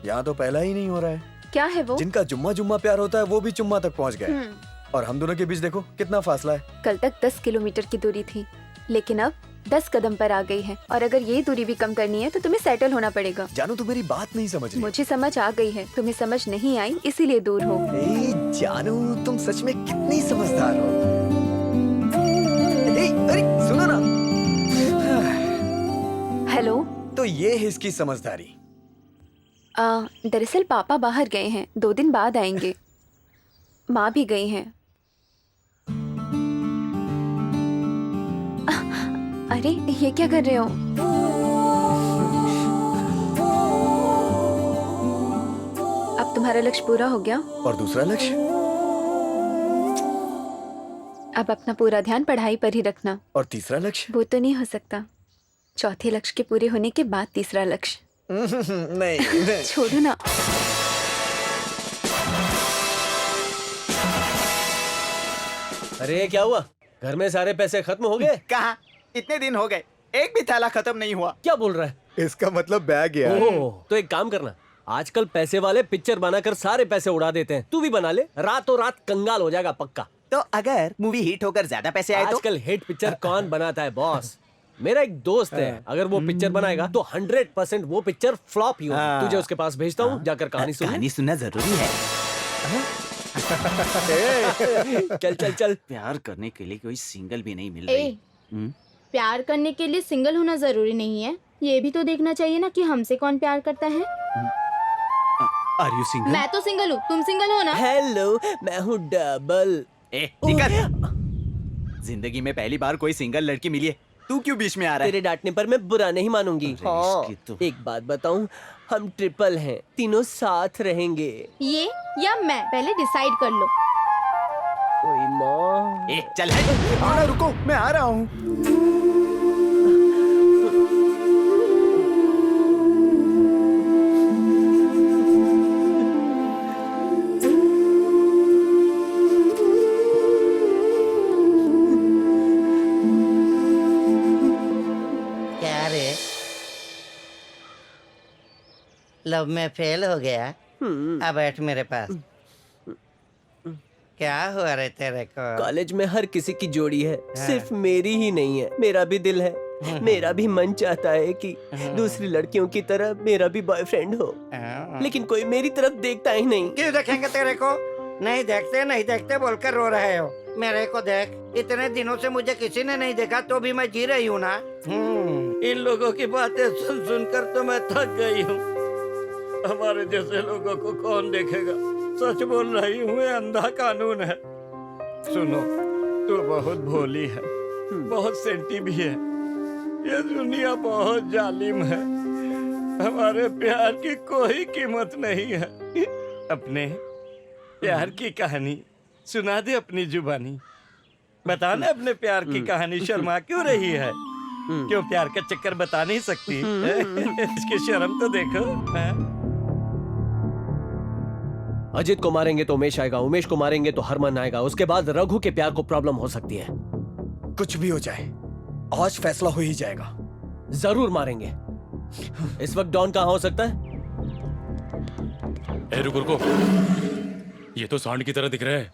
यहाँ तो पहला ही नहीं हो रहा है। क्या है वो? जिनका जुम्मा जुम्मा प्यार होता है वो भी जुम्मा तक पहुँच गए, और हम दोनों के बीच देखो कितना फासला है। कल तक 10 किलोमीटर की दूरी थी, लेकिन अब 10 कदम पर आ गई है। और अगर ये दूरी भी कम करनी है तो तुम्हें सेटल होना पड़ेगा। जानू तू मेरी बात नहीं समझ रही। मुझे समझ आ गई है, तुम्हें समझ नहीं आई इसीलिए दूर हो। जानू तुम सच में कितनी समझदार हो। अरे सुनो ना। हेलो। तो ये है इसकी समझदारी। दरअसल पापा बाहर गए हैं, 2 दिन बाद आएंगे। माँ भी गई हैं। अरे ये क्या कर रहे हो? अब तुम्हारा लक्ष्य पूरा हो गया। और दूसरा लक्ष्य? अब अपना पूरा ध्यान पढ़ाई पर ही रखना। और तीसरा लक्ष्य? वो तो नहीं हो सकता। चौथे लक्ष्य के पूरे होने के बाद तीसरा लक्ष्य। नहीं। छोड़ो ना। अरे क्या हुआ, घर में सारे पैसे खत्म हो गए? कहाँ, इतने दिन हो गए, एक भी थैला खत्म नहीं हुआ। क्या बोल रहा है? इसका मतलब बैग यार। तो एक काम करना, आजकल पैसे वाले पिक्चर बनाकर सारे पैसे उड़ा देते हैं, तू भी बना ले, रातों रात कंगाल हो जाएगा पक्का। तो अगर मूवी हिट होकर ज्यादा पैसे आए तो? आजकल हिट पिक्चर कौन बनाता है बॉस? मेरा एक दोस्त है, अगर वो पिक्चर बनाएगा तो 100% वो पिक्चर फ्लॉप ही होगी। तुझे उसके पास भेजता हूँ, जाकर कहानी सुन। कहानी सुनना जरूरी है। चल चल चल। प्यार करने के लिए कोई सिंगल भी नहीं मिल रही। प्यार करने के लिए सिंगल होना जरूरी नहीं है, ये भी तो देखना चाहिए ना कि हमसे कौन प्यार करता है। Are you single? मैं तो सिंगल हूँ, तुम सिंगल हो ना? हेलो, मैं हूँ डबल। जिंदगी में पहली बार कोई सिंगल लड़की मिली है, तू क्यों बीच में आ रहा है? तेरे डांटने पर मैं बुरा नहीं मानूंगी। हाँ, एक बात बताऊं, हम ट्रिपल हैं, तीनों साथ रहेंगे। ये या मैं, पहले डिसाइड कर लो। ओए माँ। चल आना, रुको, मैं आ रहा हूँ। लव में फेल हो गया? अब बैठ मेरे पास। क्या हुआ रे तेरे को? कॉलेज में हर किसी की जोड़ी है, सिर्फ मेरी ही नहीं है। मेरा भी दिल है, मेरा भी मन चाहता है कि दूसरी लड़कियों की तरह मेरा भी बॉयफ्रेंड हो, लेकिन कोई मेरी तरफ देखता ही नहीं। क्यों देखेंगे तेरे को? नहीं देखते बोलकर रो रहे हो। मेरे को देख, इतने दिनों से मुझे किसी ने नहीं देखा तो भी मैं जी रही हूँ ना। इन लोगों की बातें सुन सुनकर तो मैं थक गई हूँ। हमारे जैसे लोगों को कौन देखेगा? सच बोल रही हूँ, ये अंधा कानून है। सुनो, तू बहुत भोली है, बहुत सेंटी भी है। ये दुनिया बहुत जालिम है। हमारे प्यार की कोई कीमत नहीं है। अपने प्यार की कहानी सुना दे अपनी जुबानी। बता ना अपने प्यार की कहानी, शर्मा क्यों रही है? क्यों प्यार का चक्कर बता नहीं सकती? इसकी शर्म तो देखो। अजित को मारेंगे तो उमेश आएगा, उमेश को मारेंगे तो हरमन आएगा, उसके बाद रघु के प्यार को प्रॉब्लम हो सकती है। कुछ भी हो जाए, आज फैसला हो ही जाएगा। जरूर मारेंगे। इस वक्त डॉन कहाँ हो सकता है? रुको रुको, ये तो सांड की तरह दिख रहा है।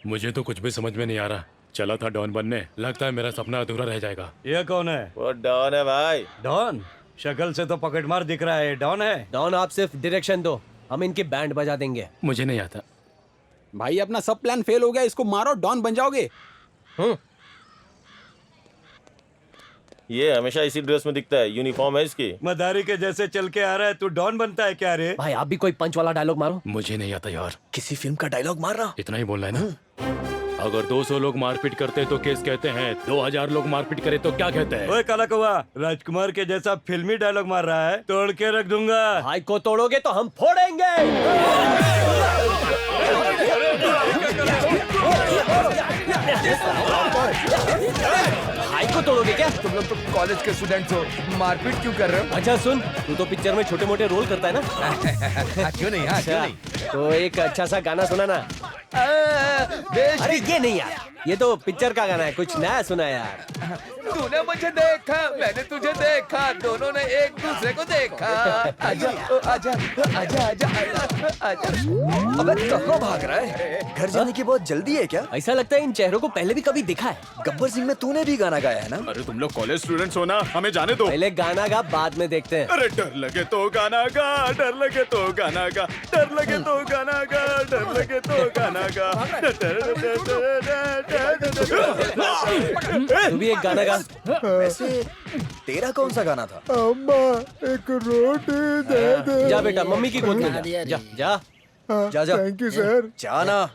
मुझे तो कुछ भी समझ में नहीं आ रहा। चला था डॉन बनने, लगता है मेरा सपना अधूरा रह जाएगा। ये कौन है? वो डॉन है भाई। डॉन? शक्ल से तो पकड़मार दिख रहा है। डॉन है? डॉन, आप सिर्फ डायरेक्शन दो, हम इनकी बैंड बजा देंगे। मुझे नहीं आता। भाई अपना सब प्लान फेल हो गया, इसको मारो, डॉन बन जाओगे। ये हमेशा इसी ड्रेस में दिखता है, यूनिफॉर्म है इसकी। मदारी के जैसे चल के आ रहा है, तू डॉन बनता है क्या रे? भाई आप भी कोई पंच वाला डायलॉग मारो। मुझे नहीं आता यार। किसी फिल्म का डायलॉग मार रहा। इतना ही बोल रहा है ना। अगर 200 लोग मारपीट करते तो केस कहते हैं, 2000 लोग मारपीट करे तो क्या कहते हैं? ओए काला कौवा, राजकुमार के जैसा फिल्मी डायलॉग मार रहा है, तोड़ के रख दूंगा। भाई को तोड़ोगे तो हम फोड़ेंगे। भाई को तोड़ोगे क्या? तुम लोग तो कॉलेज के स्टूडेंट्स हो, मारपीट क्यों कर रहे हो? अच्छा सुन, तू तो पिक्चर में छोटे मोटे रोल करता है ना। क्यों नहीं? हाँ, क्यों नहीं? तो एक अच्छा सा गाना सुना ना। अरे ये नहीं यार, ये तो पिक्चर का गाना है, कुछ नया सुना यार। तूने मुझे देखा, मैंने तुझे देखा, दोनों ने एक दूसरे को देखा। आजा आजा आजा आजा आजा। अबे कहाँ भाग रहा है? घर जाने की बहुत जल्दी है क्या? ऐसा लगता है इन चेहरों को पहले भी कभी देखा है। गब्बर सिंह में तूने भी गाना गाया है ना? अरे तुम लोग कॉलेज स्टूडेंट्स हो ना, हमें जाने दो। पहले गाना गा, बाद में देखते हैं। अरे डर लगे तो गाना गा, डर लगे तो गाना गा, डर लगे तो गाना गा, डर लगे तो गाना गा। तू भी एक गाना गा। वैसे तेरा कौन सा गाना था? अम्मा एक रोटी दे दे। जा बेटा, मम्मी की गोद में जा। जा जा जा जा। Thank you sir. जाना।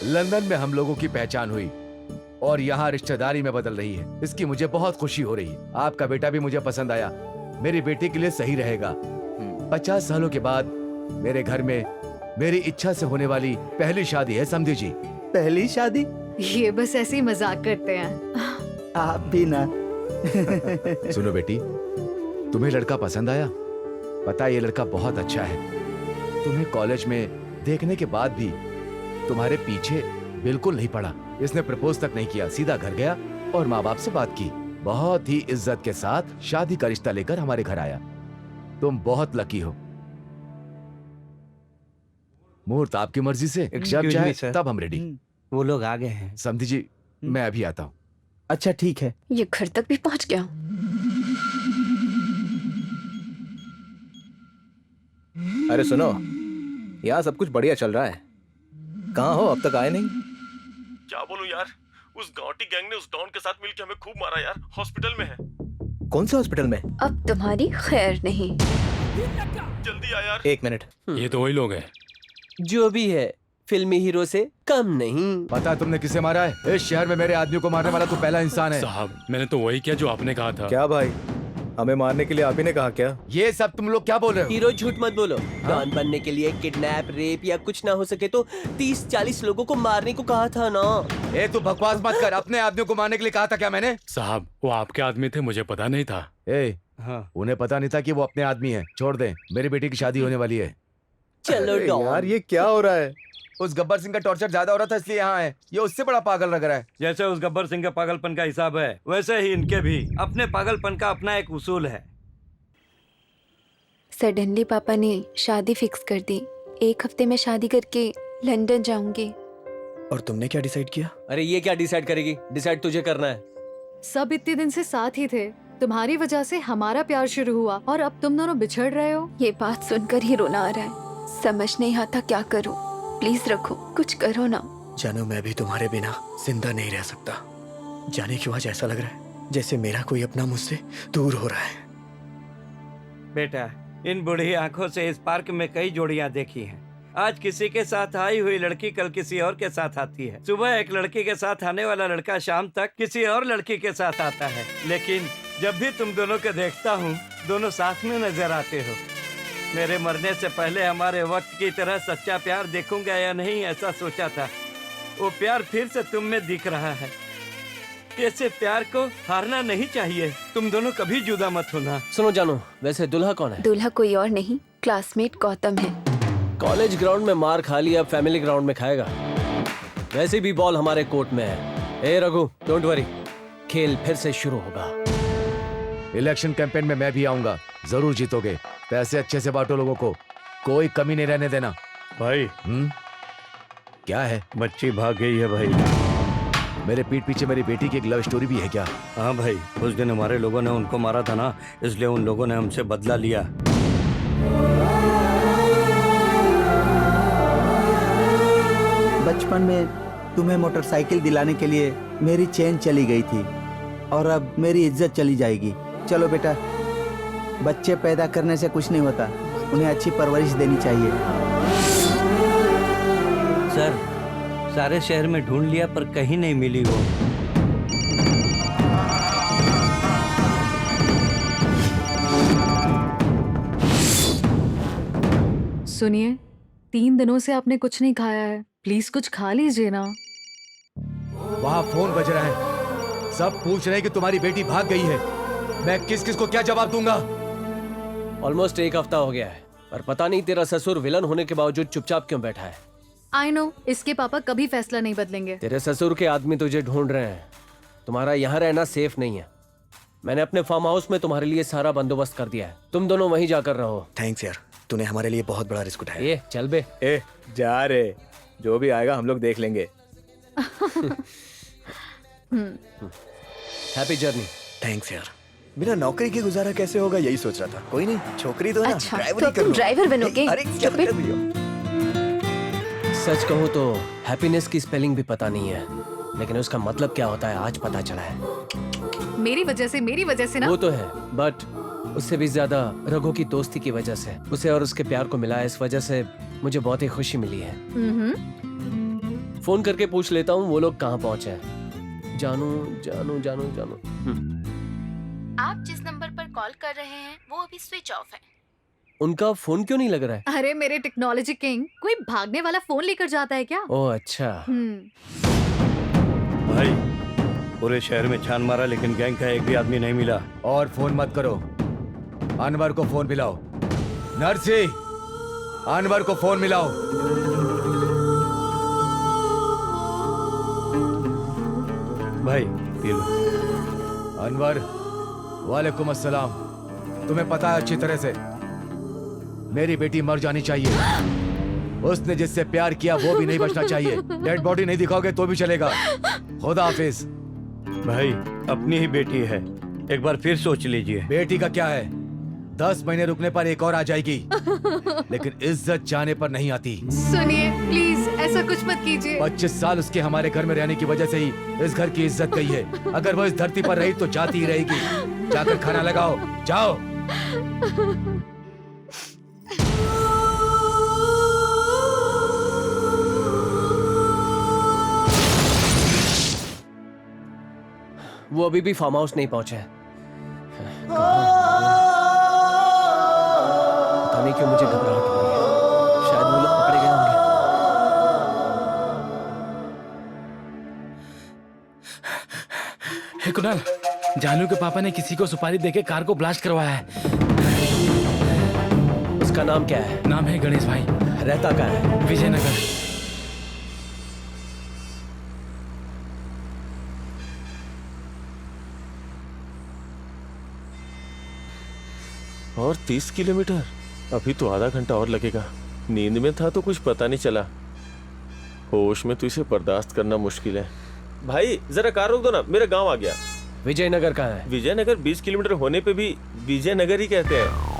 लंदन में हम लोगों की पहचान हुई और यहाँ रिश्तेदारी में बदल रही है। इसकी मुझे बहुत खुशी हो रही है। आपका बेटा भी मुझे पसंद आया, मेरी बेटी के लिए सही रहेगा। 50 सालों के बाद मेरे घर में मेरी इच्छा से होने वाली पहली शादी है, समझी जी। पहली शादी? ये बस ऐसे ही मजाक करते हैं। आप भी ना। सुनो बेटी, तुम्हें लड़का पसंद आया? पता है ये लड़का बहुत अच्छा है। तुम्हें कॉलेज में देखने के बाद भी तुम्हारे पीछे बिल्कुल नहीं पड़ा। इसने प्रपोज तक नहीं किया, सीधा घर गया और माँ बाप से बात की। बहुत ही इज्जत के साथ शादी का रिश्ता लेकर हमारे घर आया। तुम बहुत लकी हो। मुहूर्त आपकी मर्जी से, एक शब्द चाहे तब हम रेडी। वो लोग आ गए हैं। समझी जी, मैं अभी आता हूँ। अच्छा ठीक है। ये घर तक भी पहुंच गया। अरे सुनो, यहाँ सब कुछ बढ़िया चल रहा है। कहाँ हो? अब तक आए नहीं। क्या बोलूं यार, उस गांवटी गैंग ने उस डॉन के साथ मिलकर हमें खूब मारा यार। हॉस्पिटल में है। कौन से हॉस्पिटल में? अब तुम्हारी खैर नहीं। जल्दी आ यार। 1 मिनट। ये तो वही लोग हैं। जो भी है, फिल्मी हीरो से कम नहीं। पता तुमने किसे मारा है? इस शहर में मेरे आदमी को मारने वाला तू पहला इंसान है। साहब, मैंने तो वही किया जो आपने कहा था। क्या भाई, हमें मारने के लिए आप ही ने कहा क्या? ये सब तुम लोग क्या बोल रहे हो? हीरो झूठ मत बोलो। डॉन बनने के लिए किडनैप, रेप या कुछ ना हो सके तो 30-40 लोगों को मारने को कहा था ना। ए तू बकवास मत कर। अपने आदमियों को मारने के लिए कहा था क्या मैंने? साहब, वो आपके आदमी थे, मुझे पता नहीं था। उन्हें पता नहीं था कि वो अपने आदमी है। छोड़ दे, मेरी बेटी की शादी होने वाली है। चलो डॉन। यार ये क्या हो रहा है? उस गब्बर सिंह का टॉर्चर ज्यादा हो रहा था इसलिए यहाँ है। ये उससे बड़ा पागल लग रहा है। जैसे उस गब्बर सिंह के पागलपन का हिसाब है, वैसे ही इनके भी अपने पागलपन का अपना एक उसूल है। सडनली पापा ने शादी फिक्स कर दी। 1 हफ्ते में शादी करके लंदन जाऊंगी। और तुमने क्या डिसाइड किया? अरे ये क्या डिसाइड करेगी? डिसाइड तुझे करना है। सब इतने दिन से साथ ही थे, तुम्हारी वजह से हमारा प्यार शुरू हुआ और अब तुम दोनों बिछड़ रहे हो। ये बात सुनकर ही रोना आ रहा है, समझ नहीं आता क्या करूं। प्लीज रखो, कुछ करो ना। जानू, मैं भी तुम्हारे बिना जिंदा नहीं रह सकता। जाने क्यों आज ऐसा लग रहा है जैसे मेरा कोई अपना मुझसे दूर हो रहा है। बेटा, इन बूढ़ी आंखों से इस पार्क में कई जोड़ियां देखी हैं। आज किसी के साथ आई हुई लड़की कल किसी और के साथ आती है। सुबह एक लड़की के साथ आने वाला लड़का शाम तक किसी और लड़की के साथ आता है। लेकिन जब भी तुम दोनों को देखता हूँ, दोनों साथ में नजर आते हो। मेरे मरने से पहले हमारे वक्त की तरह सच्चा प्यार देखूंगा या नहीं, ऐसा सोचा था। वो प्यार फिर से तुम में दिख रहा है। ऐसे प्यार को हारना नहीं चाहिए। तुम दोनों कभी जुदा मत होना। सुनो जानू, वैसे दुल्हा कौन है? दूल्हा कोई और नहीं, क्लासमेट गौतम है। कॉलेज ग्राउंड में मार खा लिया, फैमिली ग्राउंड में खाएगा। वैसे भी बॉल हमारे कोर्ट में है। ए रघु, डोंट वरी, खेल फिर से शुरू होगा। इलेक्शन कैंपेन में मैं भी आऊंगा, जरूर जीतोगे। पैसे अच्छे से बांटो लोगों को, कोई कमी नहीं रहने देना। भाई क्या है? बच्ची भाग गई है भाई। मेरे पीठ पीछे मेरी बेटी की एक लव स्टोरी भी है क्या? हाँ भाई, उस दिन हमारे लोगों ने उनको मारा था ना, इसलिए उन लोगों ने हमसे बदला लिया। बचपन में तुम्हें मोटरसाइकिल दिलाने के लिए मेरी चेन चली गई थी और अब मेरी इज्जत चली जाएगी। चलो बेटा, बच्चे पैदा करने से कुछ नहीं होता, उन्हें अच्छी परवरिश देनी चाहिए। सर, सारे शहर में ढूंढ लिया पर कहीं नहीं मिली वो। सुनिए, 3 दिनों से आपने कुछ नहीं खाया है, प्लीज कुछ खा लीजिए ना। वहाँ फोन बज रहा है, सब पूछ रहे हैं कि तुम्हारी बेटी भाग गई है। मैं किस किस को क्या जवाब दूंगा? ऑलमोस्ट 1 हफ्ता हो गया है, पर पता नहीं तेरा ससुर विलन होने के बावजूद चुपचाप क्यों बैठा है। आई नो, इसके पापा कभी फैसला नहीं बदलेंगे। तेरे ससुर के आदमी तुझे ढूंढ रहे हैं। तुम्हारा यहाँ रहना सेफ नहीं है। मैंने अपने फार्म हाउस में तुम्हारे लिए सारा बंदोबस्त कर दिया है, तुम दोनों वहीं जाकर रहो। थैंक्स यार, तूने हमारे लिए बहुत बड़ा रिस्क उठाया। ए चल बे। ए जा रे, जो भी आएगा हम लोग देख लेंगे। Happy journey. थैंक्स यार, बिना नौकरी के गुजारा कैसे होगा यही सोच रहा था। कोई नहीं, छोकरी तो है ना, अच्छा, ड्राइवरी तो कर तुम लो। ड्राइवर बनोगे? अरे क्या Stupid। कर रही हो? सच कहूँ तो हैप्पीनेस की स्पेलिंग भी पता नहीं है, लेकिन उसका मतलब क्या होता है आज पता चला है। मेरी वजह से ना। वो तो है, बट उससे भी ज्यादा रघु की दोस्ती की वजह से, उसे और उसके प्यार को मिला, इस वजह से मुझे बहुत ही खुशी मिली है। फोन करके पूछ लेता हूँ वो लोग कहाँ पहुँचे हैं। जानू जानू जानू जानू। आप जिस नंबर पर कॉल कर रहे हैं वो अभी स्विच ऑफ है। उनका फोन क्यों नहीं लग रहा है? अरे मेरे टेक्नोलॉजी किंग, कोई भागने वाला फोन लेकर जाता है क्या? ओह अच्छा। भाई, पूरे शहर में छान मारा लेकिन गैंग का एक भी आदमी नहीं मिला। और फोन मत करो, अनवर को फोन मिलाओ। नरसी, अनवर को फोन मिलाओ। भाई पी लो। अनवर, वालेकुम अस्सलाम। तुम्हें पता है अच्छी तरह से मेरी बेटी मर जानी चाहिए। उसने जिससे प्यार किया वो भी नहीं बचना चाहिए। डेड बॉडी नहीं दिखाओगे तो भी चलेगा। खुदा हाफिज। भाई, अपनी ही बेटी है, एक बार फिर सोच लीजिए। बेटी का क्या है, 10 महीने रुकने पर एक और आ जाएगी, लेकिन इज्जत जाने पर नहीं आती। सुनिए प्लीज, ऐसा कुछ मत कीजिए। 25 साल उसके हमारे घर में रहने की वजह से ही इस घर की इज्जत गई है। अगर वो इस धरती पर रही तो जाती ही रहेगी। जाकर खाना लगाओ, जाओ। वो अभी भी फार्म हाउस नहीं पहुंचे हैं। पता नहीं क्यों मुझे घबराहट हो रही है। शायद वो लोग पकड़े गए होंगे। हे कुणाल, जानू के पापा ने किसी को सुपारी देके कार को ब्लास्ट करवाया है। उसका नाम क्या है? नाम है गणेश भाई। रहता कहाँ है? विजयनगर। और 30 किलोमीटर, अभी तो आधा घंटा और लगेगा। नींद में था तो कुछ पता नहीं चला। होश में तो इसे बर्दाश्त करना मुश्किल है। भाई जरा कार रोक दो ना, मेरा गांव आ गया। विजयनगर कहाँ है? विजयनगर 20 किलोमीटर होने पे भी विजयनगर ही कहते हैं।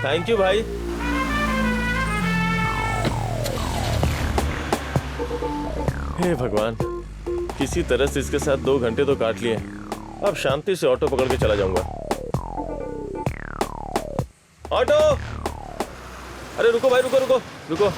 थैंक यू भाई। हे भगवान, किसी तरह से इसके साथ 2 घंटे तो काट लिए। अब शांति से ऑटो पकड़ के चला जाऊंगा। ऑटो, अरे रुको भाई, रुको रुको रुको।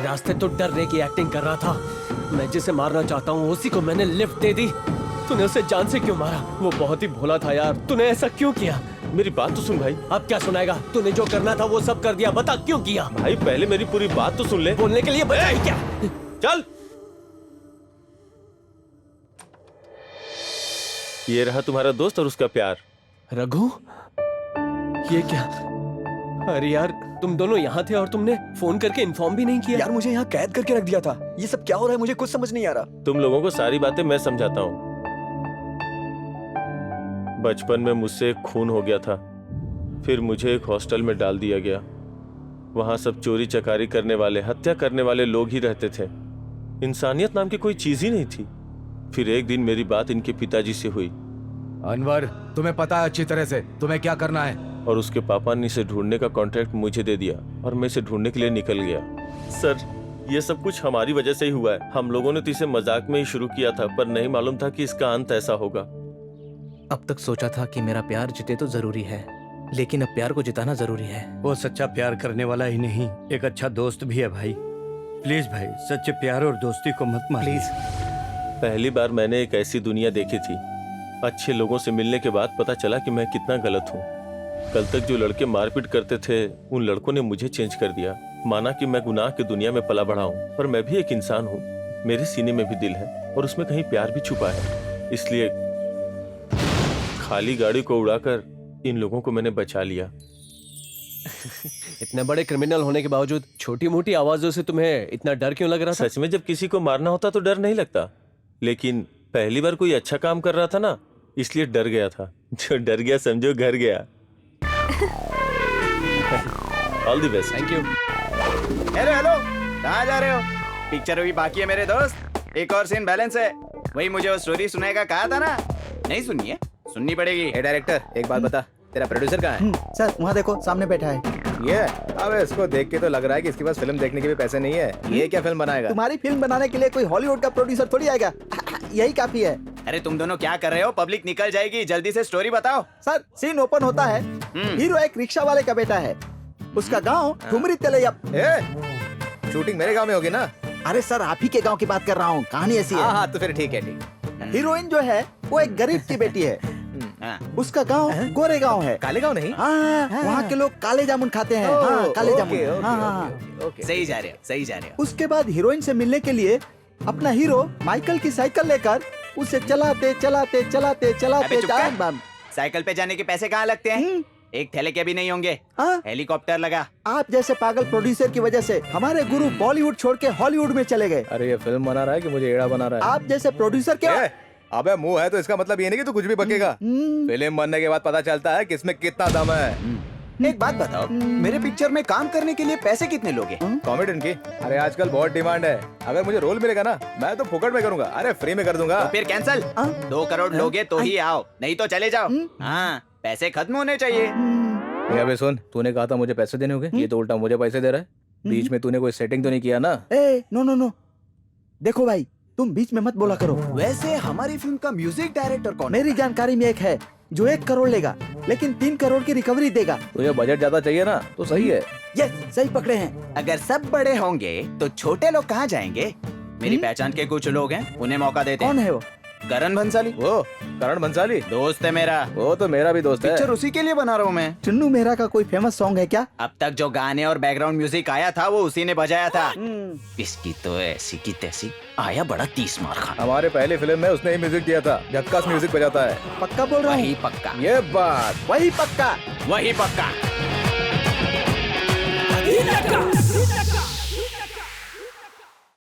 रास्ते तो डरने की एक्टिंग कर रहा था। मैं जिसे मारना चाहता हूँ उसी को मैंने लिफ्ट दे दी। तूने उसे जान से क्यों मारा? वो बहुत ही भोला था यार, तूने ऐसा क्यों किया? मेरी बात तो सुन भाई। अब क्या सुनाएगा? तूने जो करना था वो सब कर दिया, बता क्यों किया? भाई पहले मेरी पूरी बात तो सुन ले। बोलने के लिए बचा ही क्या? चल, ये रहा तुम्हारा दोस्त और उसका प्यार। रघु, ये क्या? अरे यार, तुम दोनों यहाँ थे और तुमने फोन करके इन्फॉर्म भी नहीं किया। यार मुझे यहाँ कैद करके रख दिया था। ये सब क्या हो रहा है मुझे कुछ समझ नहीं आ रहा। तुम लोगों को सारी बातें मैं समझाता हूँ। बचपन में मुझसे एक खून हो गया था, फिर मुझे एक हॉस्टल में डाल दिया गया। वहां सब चोरी चकारी करने वाले, हत्या करने वाले लोग ही रहते थे। इंसानियत नाम की कोई चीज ही नहीं थी। फिर एक दिन मेरी बात इनके पिताजी से हुई। अनवर, तुम्हें पता है अच्छी तरह से तुम्हें क्या करना है। और उसके पापा ने इसे ढूंढने का कॉन्ट्रैक्ट मुझे दे दिया और मैं इसे ढूंढने के लिए निकल गया। सर, ये सब कुछ हमारी वजह से ही हुआ है। हम लोगों ने तो इसे मजाक में ही शुरू किया था, पर नहीं मालूम था कि इसका अंत ऐसा होगा। अब तक सोचा था कि मेरा प्यार जीते तो जरूरी है, लेकिन अब प्यार को जिताना जरूरी है। वो सच्चा प्यार करने वाला ही नहीं, एक अच्छा दोस्त भी है भाई। प्लीज भाई, सच्चे प्यार और दोस्ती को मत मार प्लीज। पहली बार मैंने एक ऐसी दुनिया देखी थी। अच्छे लोगों से मिलने के बाद पता चला कि मैं कितना गलत हूँ। कल तक जो लड़के मारपीट करते थे, उन लड़कों ने मुझे चेंज कर दिया। माना कि मैं गुनाह की दुनिया में पला बढ़ा हूँ, पर मैं भी एक इंसान हूँ। मेरे सीने में भी दिल है और उसमें कहीं प्यार भी छुपा है। इसलिए खाली गाड़ी को उड़ाकर इन लोगों को मैंने बचा लिया। इतने बड़े क्रिमिनल होने के बावजूद छोटी मोटी आवाजों से तुम्हें इतना डर क्यों लग रहा था? सच में जब किसी को मारना होता तो डर नहीं लगता, लेकिन पहली बार कोई अच्छा काम कर रहा था ना, इसलिए डर गया था। जो डर गया समझो घर गया। All the best. Thank you. Hello hello, कहाँ जा रहे हो? पिक्चर अभी बाकी है मेरे दोस्त, एक और सीन बैलेंस है। वही मुझे वो स्टोरी सुनाएगा कहा था ना, नहीं सुनी है? सुननी पड़ेगी। ए डायरेक्टर, एक बात बता, तेरा प्रोड्यूसर कहाँ है? सर वहाँ देखो, सामने बैठा है। ये? अबे इसको देख के तो लग रहा है कि इसके पास फिल्म देखने के भी पैसे नहीं है। ये क्या फिल्म बनाएगा? तुम्हारी फिल्म बनाने के लिए कोई हॉलीवुड का प्रोड्यूसर थोड़ी आएगा। यही काफी है। अरे तुम दोनों क्या कर रहे हो? पब्लिक निकल जाएगी, जल्दी से स्टोरी बताओ। सर सीन ओपन होता है, हीरो एक रिक्शा वाले का बेटा है, उसका गांव ठुमरी तेलैया। शूटिंग मेरे गांव में होगी ना? अरे सर आप ही के गांव की बात कर रहा हूँ, कहानी ऐसी है। हाँ तो फिर ठीक है, ठीक। हीरोइन जो है वो एक गरीब की बेटी है। उसका गांव गोरे गांव है। काले गांव नहीं? हाँ, वहाँ के लोग काले जामुन खाते हैं। हाँ, काले जामुन। हाँ, सही जा रहे हो, सही जा रहे हो। उसके बाद हीरोइन से मिलने के लिए अपना हीरो माइकल की साइकिल लेकर उसे चलाते चलाते चलाते चलाते साइकिल पे जाने के पैसे कहाँ लगते हैं? एक थैले के भी नहीं होंगे। हेलीकॉप्टर लगा। आप जैसे पागल प्रोड्यूसर की वजह से हमारे गुरु बॉलीवुड छोड़ के हॉलीवुड में चले गए। अरे ये फिल्म बना रहा है कि मुझे एड़ा बना रहा है? आप जैसे प्रोड्यूसर क्या? अबे मुंह है तो इसका मतलब ये नहीं कि तू कुछ भी बकेगा। फिल्म बनने के बाद पता चलता है कि इसमें कितना दम है। एक बात बताओ, मेरे पिक्चर में काम करने के लिए पैसे कितने लोगे? कॉमेडियन की? अरे आजकल बहुत डिमांड है। अगर मुझे रोल मिलेगा ना, मैं तो फुकट में करूंगा। अरे फ्री में कर दूंगा। तो फिर कैंसल। 2 करोड़ लोगे तो ही आओ, नहीं तो चले जाओ। हाँ, पैसे खत्म होने चाहिए। अबे सुन, तूने कहा था मुझे पैसे देने होंगे, ये तो उल्टा मुझे पैसे दे रहा है। बीच में तूने कोई सेटिंग तो नहीं किया ना? नो, देखो भाई, तुम बीच में मत बोला करो। वैसे हमारी फिल्म का म्यूजिक डायरेक्टर कौन है? मेरी जानकारी में एक है, जो 1 करोड़ लेगा लेकिन 3 करोड़ की रिकवरी देगा। तुझे बजट ज्यादा चाहिए ना तो सही है। यस, सही पकड़े हैं। अगर सब बड़े होंगे तो छोटे लोग कहाँ जाएंगे? मेरी पहचान के कुछ लोग हैं, उन्हें मौका देते हैं। कौन है वो? करण भंसाली। वो करण भंसाली दोस्त है मेरा। वो तो मेरा भी दोस्त है। पिक्चर उसी के लिए बना रहा हूँ मैं। चुन्नू मेहरा का कोई फेमस सॉन्ग है क्या? अब तक जो गाने और बैकग्राउंड म्यूजिक आया था वो उसी ने बजाया था। इसकी तो ऐसी की तैसी, आया बड़ा 30 मार खाना। हमारे पहले फिल्म में उसने ही म्यूजिक दिया था। झक्कास म्यूजिक बजाता है। पक्का बोल रहा हूँ? वही पक्का। ये बात वही पक्का। वही पक्का।